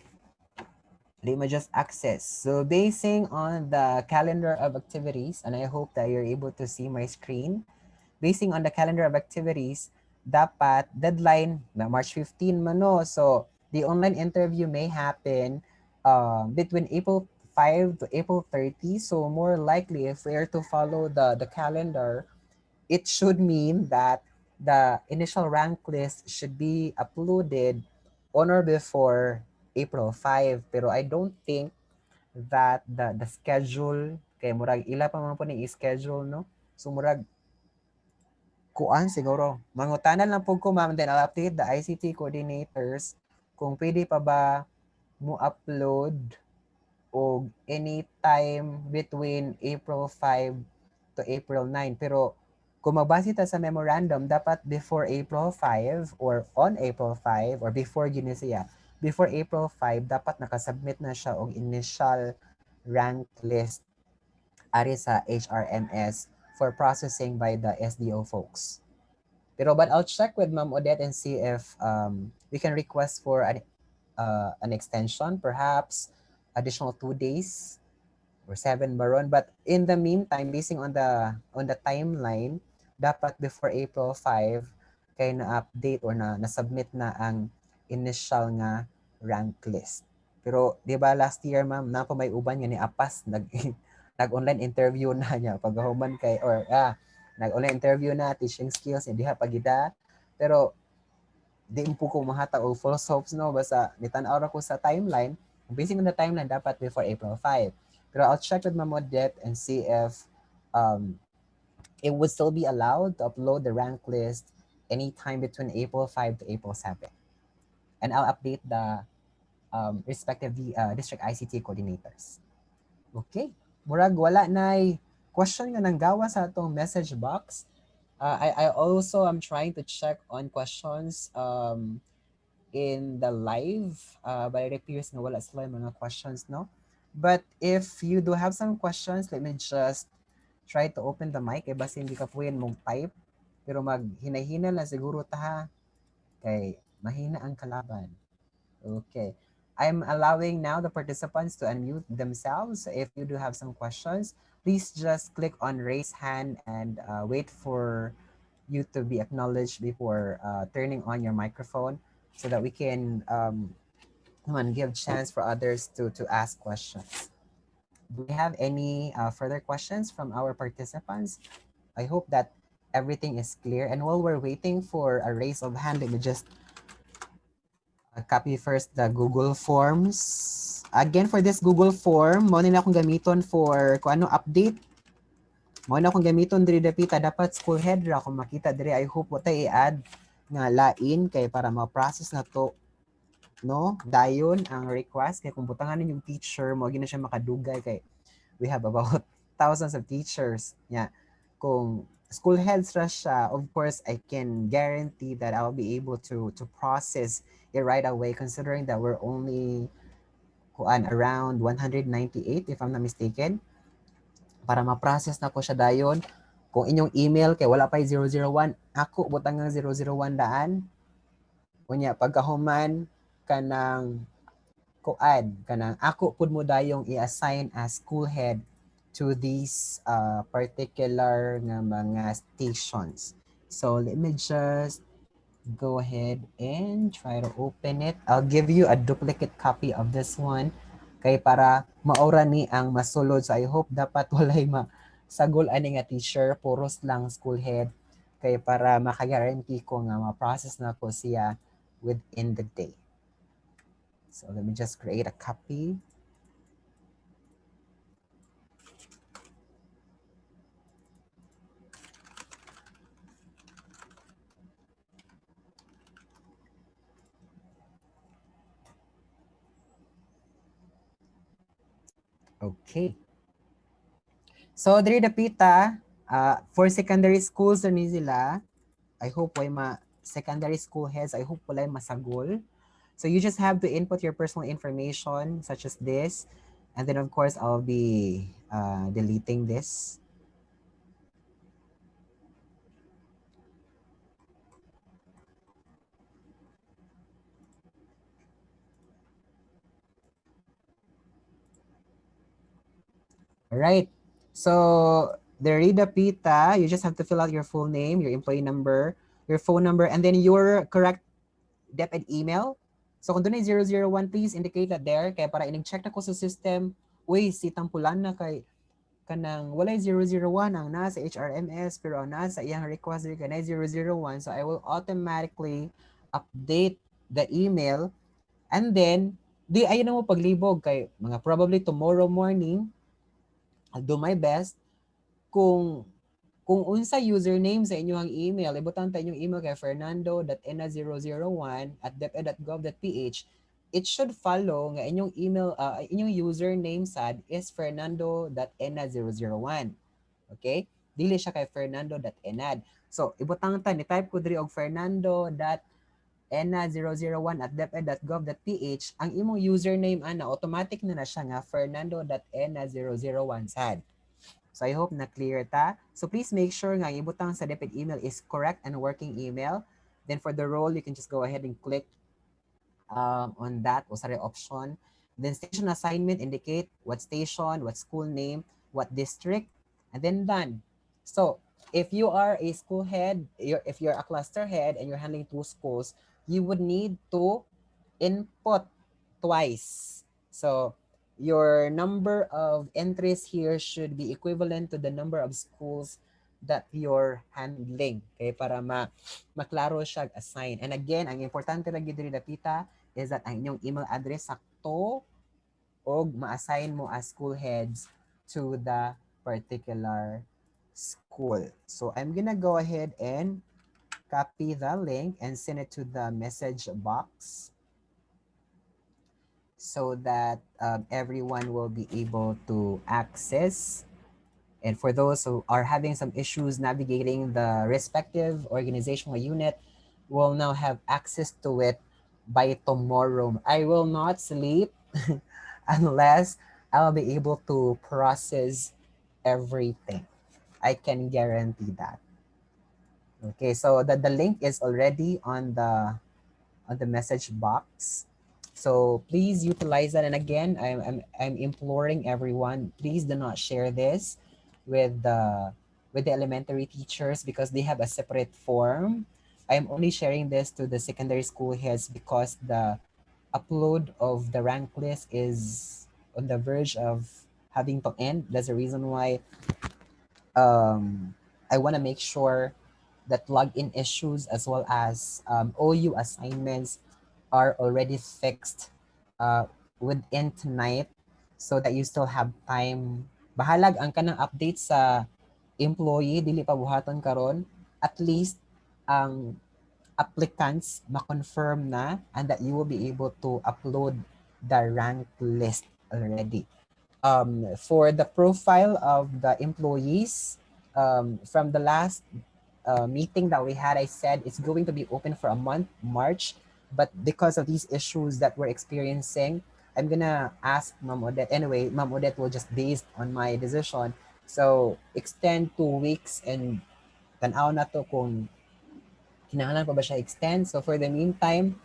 Let me just access. So basing on the calendar of activities, and I hope that you're able to see my screen, basing on the calendar of activities, dapat deadline na March 15 mano. So the online interview may happen between April 5 to April 30. So more likely, if we are to follow the calendar, it should mean that the initial rank list should be uploaded on or before April 5. Pero I don't think that the schedule, kay murag ila pa man po ni schedule, no? So murag kuan siguro. Mangutanan lang po ko, ma'am, then I'll update the ICT coordinators kung pwede pa ba mo upload o anytime between April 5 to April 9. Pero kung magbase ta sa memorandum, dapat before April 5 or on April 5 or before gini siya, before April 5, dapat nakasubmit na siya og initial rank list ari sa HRMS for processing by the SDO folks. Pero but I'll check with Ma'am Odette and see if we can request for an extension, perhaps additional 2 days or 7 baron. But in the meantime, basing on the timeline, dapat before April 5 kay na-update or na-submit na ang initial nga rank list. Pero di ba last year ma'am, na pa may uban nga ni Apas nag-online interview na niya paghuman kay or nag-online interview na teaching skills hindi ha pagida. Pero di po ko mahata o false hopes no basta nitan-aw ra ko sa timeline. Basing on the timeline dapat before April 5. Pero I'll check with Ma'am Odette and see if um, it would still be allowed to upload the rank list anytime between April 5 to April 7. And I'll update the respective district ICT coordinators. Okay. Murag wala na question nga nanggawa sa atong message box. I also am trying to check on questions in the live, but it appears na wala sila yung mga questions, no? But if you do have some questions, let me just try to open the mic. Eh, basta hindi ka puyan mong type. Pero maghina-hina lang siguro ta ha. Kay mahina ang kalaban. Okay. I'm allowing now the participants to unmute themselves. So if you do have some questions, please just click on raise hand and wait for you to be acknowledged before turning on your microphone so that we can give chance for others to ask questions. Do we have any further questions from our participants? I hope that everything is clear. And while we're waiting for a raise of hand, let me just copy first the Google Forms. Again, for this Google form, mo na akong gamiton for kung ano update. Mo na akong gamiton diri dapita dapat school head ra kung makita diri. I hope mo tay i-add nga lain kay para ma-process na to no dayon ang request kay kung butangan yung teacher mo gina siya makadugay kay we have about thousands of teachers yeah kung school heads ra siya of course I can guarantee that I'll be able to process it right away considering that we're only around 198 if I'm not mistaken para ma-process na ko siya dayon kung inyong email kay wala pa 001 ako butang ng 001 daan unya pagkahuman kanang kanang ako pud mo dayong i-assign as school head to these particular nga mga stations. So let me just go ahead and try to open it. I'll give you a duplicate copy of this one kay para maura ni ang masulod. So I hope dapat walay sagol ani nga teacher, puros lang school head kay para makaguarantee ko nga ma-process na ko siya within the day. So let me just create a copy. Okay. So diri dapita for secondary schools ni sila, I hope way secondary school heads, I hope walay masagol. So you just have to input your personal information such as this. And then of course, I'll be deleting this. All right. So the Rida Pita, you just have to fill out your full name, your employee number, your phone number, and then your correct DepEd email. So kung doon ay 001, please indicate that there. Kaya para inig-check na ko sa system, uy, si Tampulan na kay kanang walay 001 ang nasa HRMS pero ang nasa iyang request diri kanay 001. So I will automatically update the email and then di ayun na mo paglibog kay mga probably tomorrow morning I'll do my best kung unsa username sa inyong email, ibutang ta inyong email kay fernando.ena001@deped.gov.ph. it should follow nga inyong email, inyong username sad is fernando.ena001. Okay? Dili siya kay fernando.enad. So, ibutang ta, ni-type ko diri og fernando.ena001@deped.gov.ph. Ang imong username, ana, automatic na siya nga fernando.ena001 sad. So, I hope na clear ta. So, please make sure nga ang ibutang sa DepEd email is correct and working email. Then, for the role, you can just go ahead and click on that o sa option. Then station assignment, indicate what station, what school name, what district, and then done. So if you are a school head, if you're a cluster head and you're handling 2 schools, you would need to input twice. So your number of entries here should be equivalent to the number of schools that you're handling. Okay, para maklaro siya assign. And again, ang importante lagi diri dapita is that ang inyong email address sakto og ma-assign mo as school heads to the particular school. So I'm gonna go ahead and copy the link and send it to the message box so that everyone will be able to access. And for those who are having some issues navigating the respective organizational unit, will now have access to it by tomorrow. I will not sleep unless I'll be able to process everything. I can guarantee that. Okay, so the link is already on the message box. So please utilize that. And again, I'm imploring everyone, please do not share this with the elementary teachers because they have a separate form. I'm only sharing this to the secondary school heads because the upload of the rank list is on the verge of having to end. That's the reason why I want to make sure that login issues as well as OU assignments are already fixed within tonight so that you still have time. Bahalag ang kanang update sa employee, dili pa buhaton karon. At least ang applicants ma-confirm na and that you will be able to upload the rank list already. For the profile of the employees, from the last meeting that we had, I said it's going to be open for a month, March. But because of these issues that we're experiencing, I'm gonna ask Ma'am Odette. Anyway, Ma'am Odette will just based on my decision. So extend 2 weeks and tanaw na to kung kinahanglan pa ba siya extend. So for the meantime,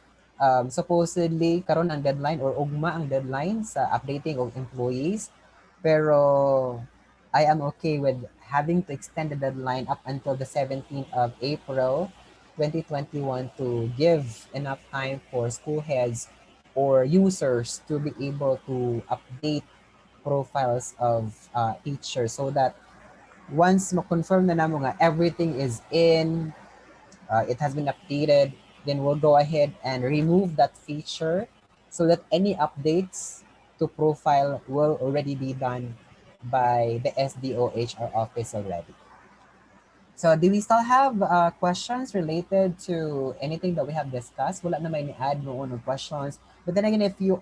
supposedly karon ang deadline or ugma ang deadline sa updating of employees. Pero I am okay with having to extend the deadline up until the 17th of April 2021 to give enough time for school heads or users to be able to update profiles of teachers so that once ma-confirm na namo nga everything is in, it has been updated, then we'll go ahead and remove that feature so that any updates to profile will already be done by the SDOHR office already. So do we still have questions related to anything that we have discussed? Wala na may ni-add noon of questions. But then again, if you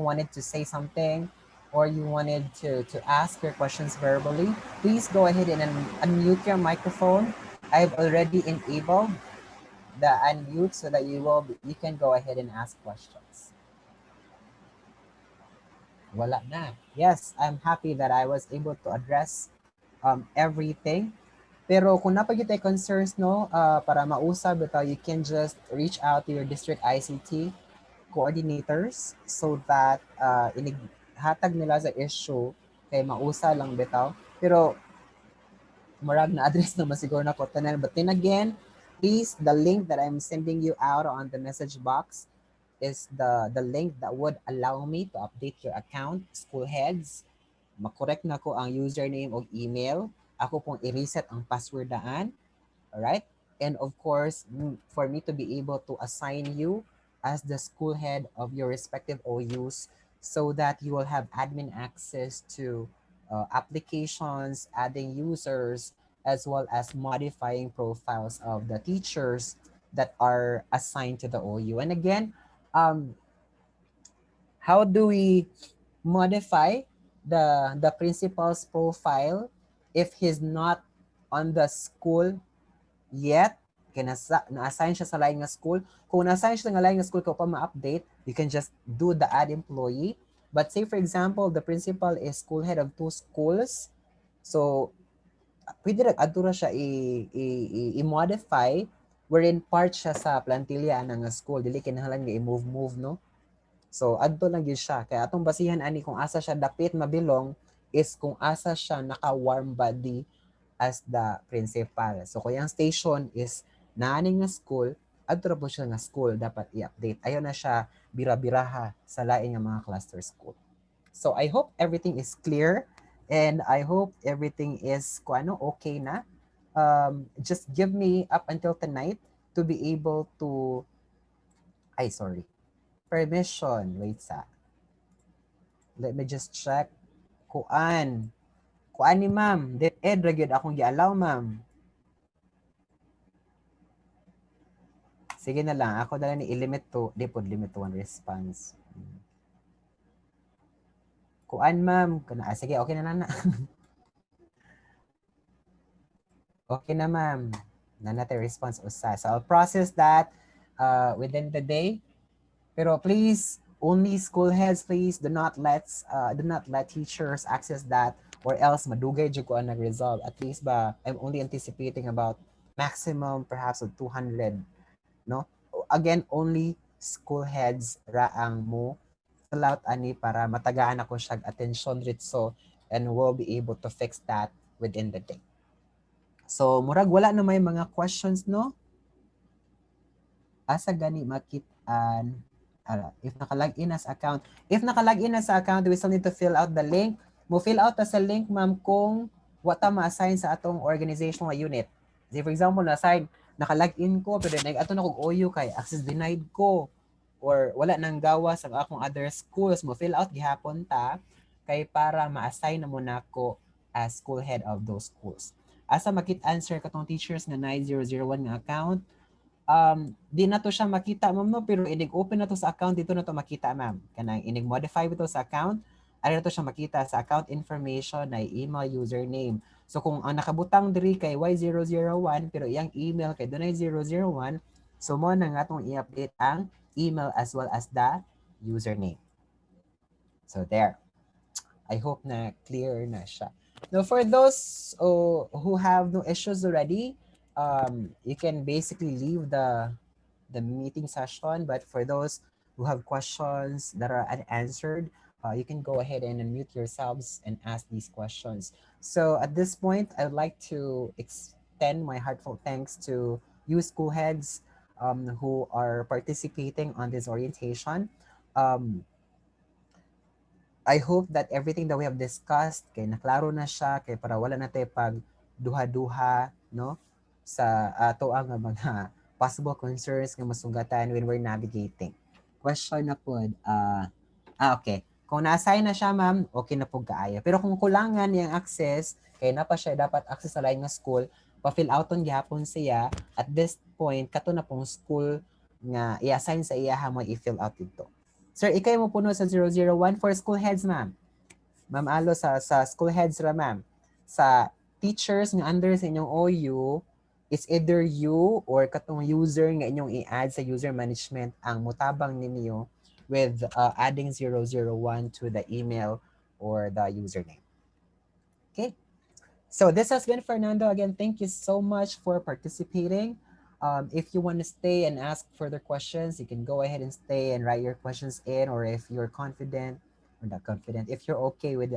wanted to say something or you wanted to ask your questions verbally, please go ahead and unmute your microphone. I've already enabled the unmute so that you can go ahead and ask questions. Wala na. Yes, I'm happy that I was able to address everything. Pero kung napagit ay concerns, no, para mausab bitaw, you can just reach out to your district ICT coordinators so that hatag nila sa issue kay mausa lang bitaw. Pero murag na address naman siguro na ko tanan. But then again, please, the link that I'm sending you out on the message box is the link that would allow me to update your account, school heads. Makorek na ko ang username o email. Ako pong i-reset ang password daan. Alright? And of course, for me to be able to assign you as the school head of your respective OUs so that you will have admin access to applications, adding users, as well as modifying profiles of the teachers that are assigned to the OU. And again, How do we modify the principal's profile if he's not on the school yet? Kaya na-assign siya sa lain nga school. Kung na-assign siya nga lain nga school, kung pa ma-update, you can just do the add employee. But say for example, the principal is school head of 2 schools. So pwede adto ra siya i-modify wherein part siya sa plantilla ng school. Dili kinahanglan nga i-move no. So adto lang gyud siya. Kaya atong basihan ani kung asa siya dapit mabilong is kung asa siya naka-warm body as the principal. So kung yung station is naaning nga school, adto ra po siya nga school dapat i-update. Ayaw na siya bira-biraha sa lain nga mga cluster school. So I hope everything is clear and I hope everything is okay na. Just give me up until tonight to be able to permission. Wait sa. Let me just check. Kuan. Kuan ni ma'am. Ed ra gyud akong gi-allow ma'am. Sige na lang. Ako na lang ni i-limit to. Di po limit to one response. Kuan ma'am. Sige, okay na na. Okay na ma'am. Na natin response usa. So I'll process that within the day. Pero please, only school heads, please do not let teachers access that or else madugay jud ko ang nag-resolve. At least ba I'm only anticipating about maximum perhaps of 200, no? Again, only school heads ra ang mo fill out ani para matagaan ako siya attention ritso and we'll be able to fix that within the day. So, murag wala na may mga questions, no? Asa gani makit-an if naka-login as account. If naka-login na sa account, we still need to fill out the link. Mo fill out ta sa link, ma'am, kung wata ma-assign sa atong organizational unit. Say for example, na-assign, naka-login ko, pero ato na kong OU kay access denied ko or wala nang gawa sa akong other schools. Mo fill out gihapon ta kay para ma-assign na mo nako as school head of those schools. Asa makit-answer katong teachers nga 9001 nga account, di na to siya makita ma'am no, pero inig open na to sa account, dito na to makita ma'am. Kanang inig modify ito sa account, ano na to siya makita sa account information na email username. So kung ang nakabutang diri kay Y001 pero iyang email kay dunay 001, so mo na nga tong i-update ang email as well as the username. So there. I hope na clear na siya. Now, for those who have no issues already, you can basically leave the meeting session. But for those who have questions that are unanswered, you can go ahead and unmute yourselves and ask these questions. So at this point, I would like to extend my heartfelt thanks to you school heads who are participating on this orientation. I hope that everything that we have discussed kay naklaro na siya kay para wala na tayo pag duha-duha no sa ato ang mga possible concerns nga masugatan when we're navigating. Question na po, okay. Kung na-assign na siya, ma'am, okay na po kaayo. Pero kung kulangan niyang access, kay na pa siya dapat access sa lain nga school, pa-fill outon gihapon siya, at this point, kato na pong school nga i-assign sa iya mo i-fill out dito. Sir, ikay mo puno sa 001 for school heads, ma'am. Ma'am Alo, sa school heads ra, ma'am. Sa teachers nga under sa inyong OU, it's either you or katong user nga inyong i-add sa user management ang mutabang ninyo with adding 001 to the email or the username. Okay. So this has been Fernando. Again, thank you so much for participating. If you want to stay and ask further questions, you can go ahead and stay and write your questions in, or if you're confident, or not confident, if you're okay with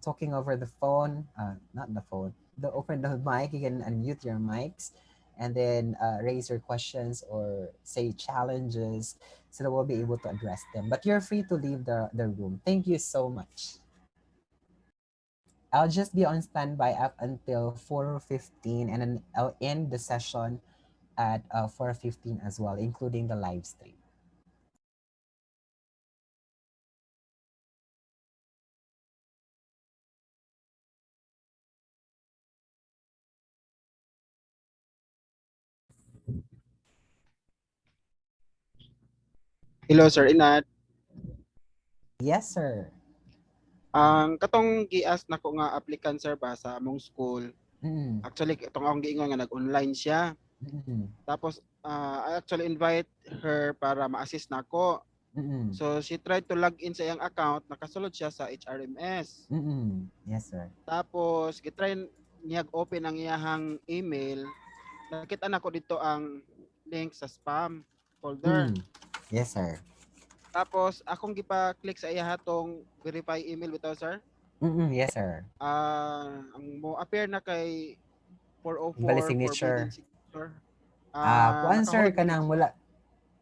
talking over the phone, not the phone, open the mic, you can unmute your mics and then raise your questions or say challenges so that we'll be able to address them. But you're free to leave the room. Thank you so much. I'll just be on standby up until 4:15 and then I'll end the session at 4:15 as well, including the live stream. Hello, Sir Inat. Yes, sir. Ang katong gias nako nga applicant sir ba sa among school. Mm. Actually itong akong giingon nga nag-online siya. Mm. Tapos I actually invite her para ma-assist nako. Mm. So she tried to log in sa iyang account, nakasulod siya sa HRMS. Mm. Yes, sir. Tapos gitry niya open ang iyahang email. Nakita na ko dito ang link sa spam folder. Mm. Yes, sir. Tapos akong gipa-click sa iya hatong verify email bitaw sir. Mm. Yes, sir. Ang mo appear na kay Bali 404 forbidden signature. signature. Kuan sir Nakahulog man kanang siya.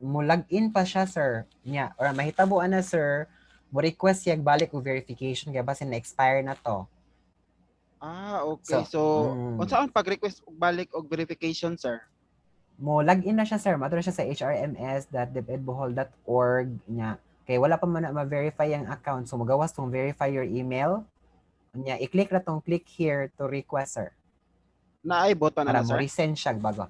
mo log in pa siya sir. Nya or mahitabuan na sir, mo request siya balik og verification kay basin na-expire na to. Okay. So, So, unsaon pag-request og balik og verification sir? mo log in na siya sir, mato na siya sa hrms.depedbohol.org nya kay wala pa man na ma-verify ang account so magawas tong verify your email nya i-click na tong click here to request sir Naay button na para na mo sir? resend siya bago.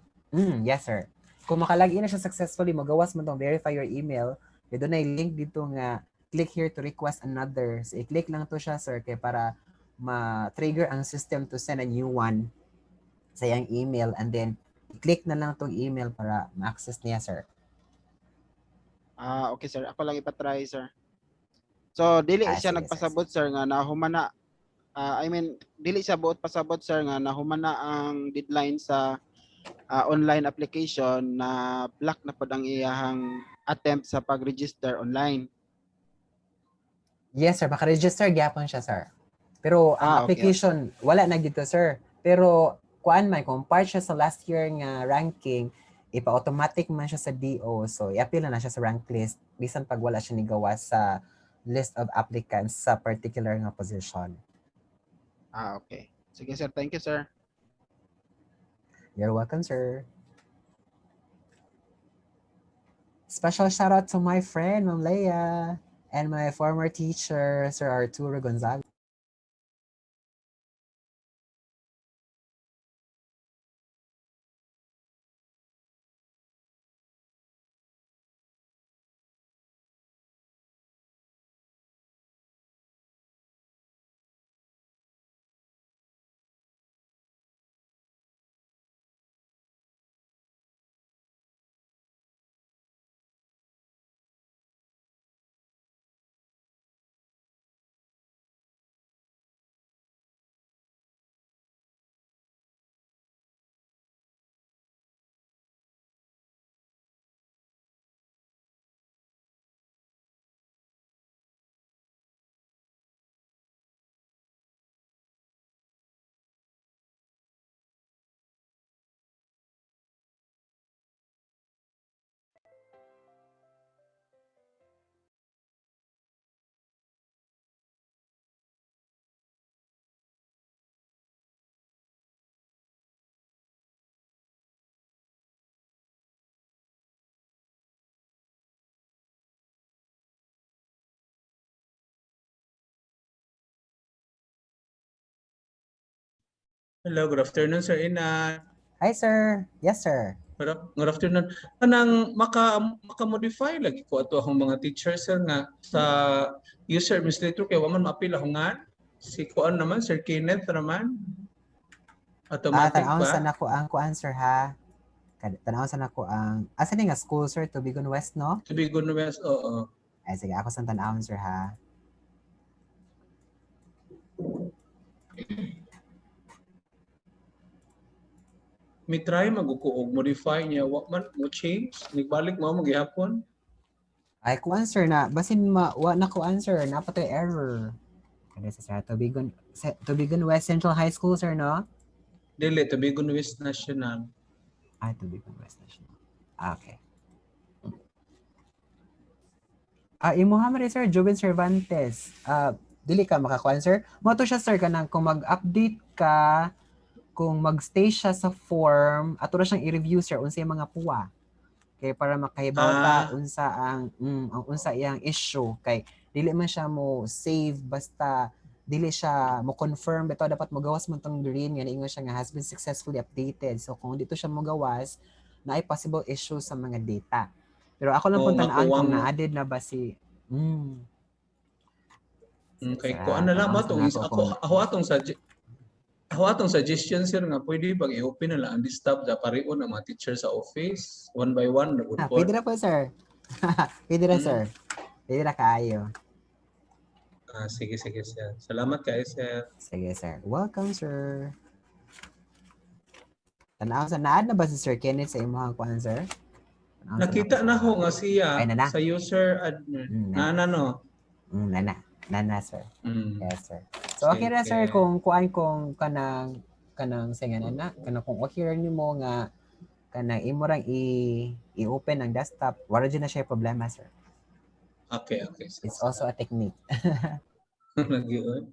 Yes sir. Kung makalagin na siya successfully, magawas mo tong verify your email, may doon na link dito nga click here to request another. So i-click lang to siya sir kay para ma-trigger ang system to send a new one sa iyang email and then i-click na lang tong email para ma-access niya sir. Okay sir. Ako lang ipa-try sir. So, dili siya Sige sir. nagpasabot sir nga nahumana dili siya buot pasabot sir nga nahumana ang deadline sa online application na block na pod ang iyahang attempt sa pag-register online. Yes sir, maka-register gyapon siya sir. Pero ang Okay. application wala na dito sir. Pero kuan man kung part siya sa last year nga ranking, ipa-automatic man siya sa DO. So i-appeal na siya sa rank list bisan pag wala siya nigawa sa list of applicants sa particular nga position. Okay. Sige sir, thank you sir. You're welcome sir. Special shout out to my friend Ma'am Leia and my former teacher Sir Arturo Gonzaga. Hello, good afternoon, Sir Inat. Hi sir. Yes sir. Good afternoon. Kanang maka-modify lagi ko ato akong mga teachers sir nga sa user administrator kay waman maapil nga si kuan naman Sir Kenneth naman. Automatic Tanawon sa ba? nako ang kuan sir ha. Tanawon sa nako ang asa ni nga school sir Tubigon West no? Tubigon West, oo. Ay sige ako sa tanawon sir ha. May try magukuog modify niya wa man mo change nigbalik mo magihapon. Ay ko answer na basin wa na ko answer na pa error. Kada sa Tubigon West Central High School sir no? Dili Tubigon West National. Ay Tubigon West National. Okay. Imo ha sir Joven Cervantes. Dili ka makakuan sir. Mo to siya sir kanang kung mag-update ka kung magstay siya sa form ato ra siyang i-review sir unsay mga puwa kay para makahibaw ta unsa ang unsa iyang issue kay dili man siya mo save basta dili siya mo confirm bitaw dapat mo gawas man tong green nga ingon siya nga has been successfully updated so kung dito siya mo gawas na ay possible issue sa mga data pero ako lang Oo, punta naan kung makuwang na-added na ba si Okay, Sir, kuan na lang mo tanaw sa tong nako kung ako atong suggestion sir nga pwede bang i-open na lang ang desktop sa pariun ang mga teacher sa office one by one na good pwede for. na po, sir. Pwede na, sir. Pwede na kaayo. Sige sir. Salamat kayo sir. Sige, sir. Welcome, sir. Tanaw sa naad na ba si Sir Kenneth sa imong kuan, sir? Tanaw sa Nakita nako na sa- ho nga siya Ay, nana. sa user admin. Nana. No. Nana, sir. Mm. Yes, sir. So okay na, sir, Sige. kung kuan kung kanang singa na kanang kung okay ra nimo nga kanang imo rang i-open ang desktop, wala dyan na siya problema, sir. Okay. It's also a technique. Nag-ion.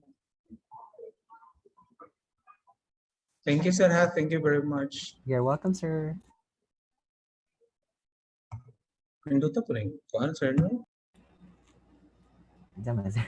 Thank you sir ha. Thank you very much. You're welcome, sir. Pinduta po rin. Kuan sir no? Diyan, sir.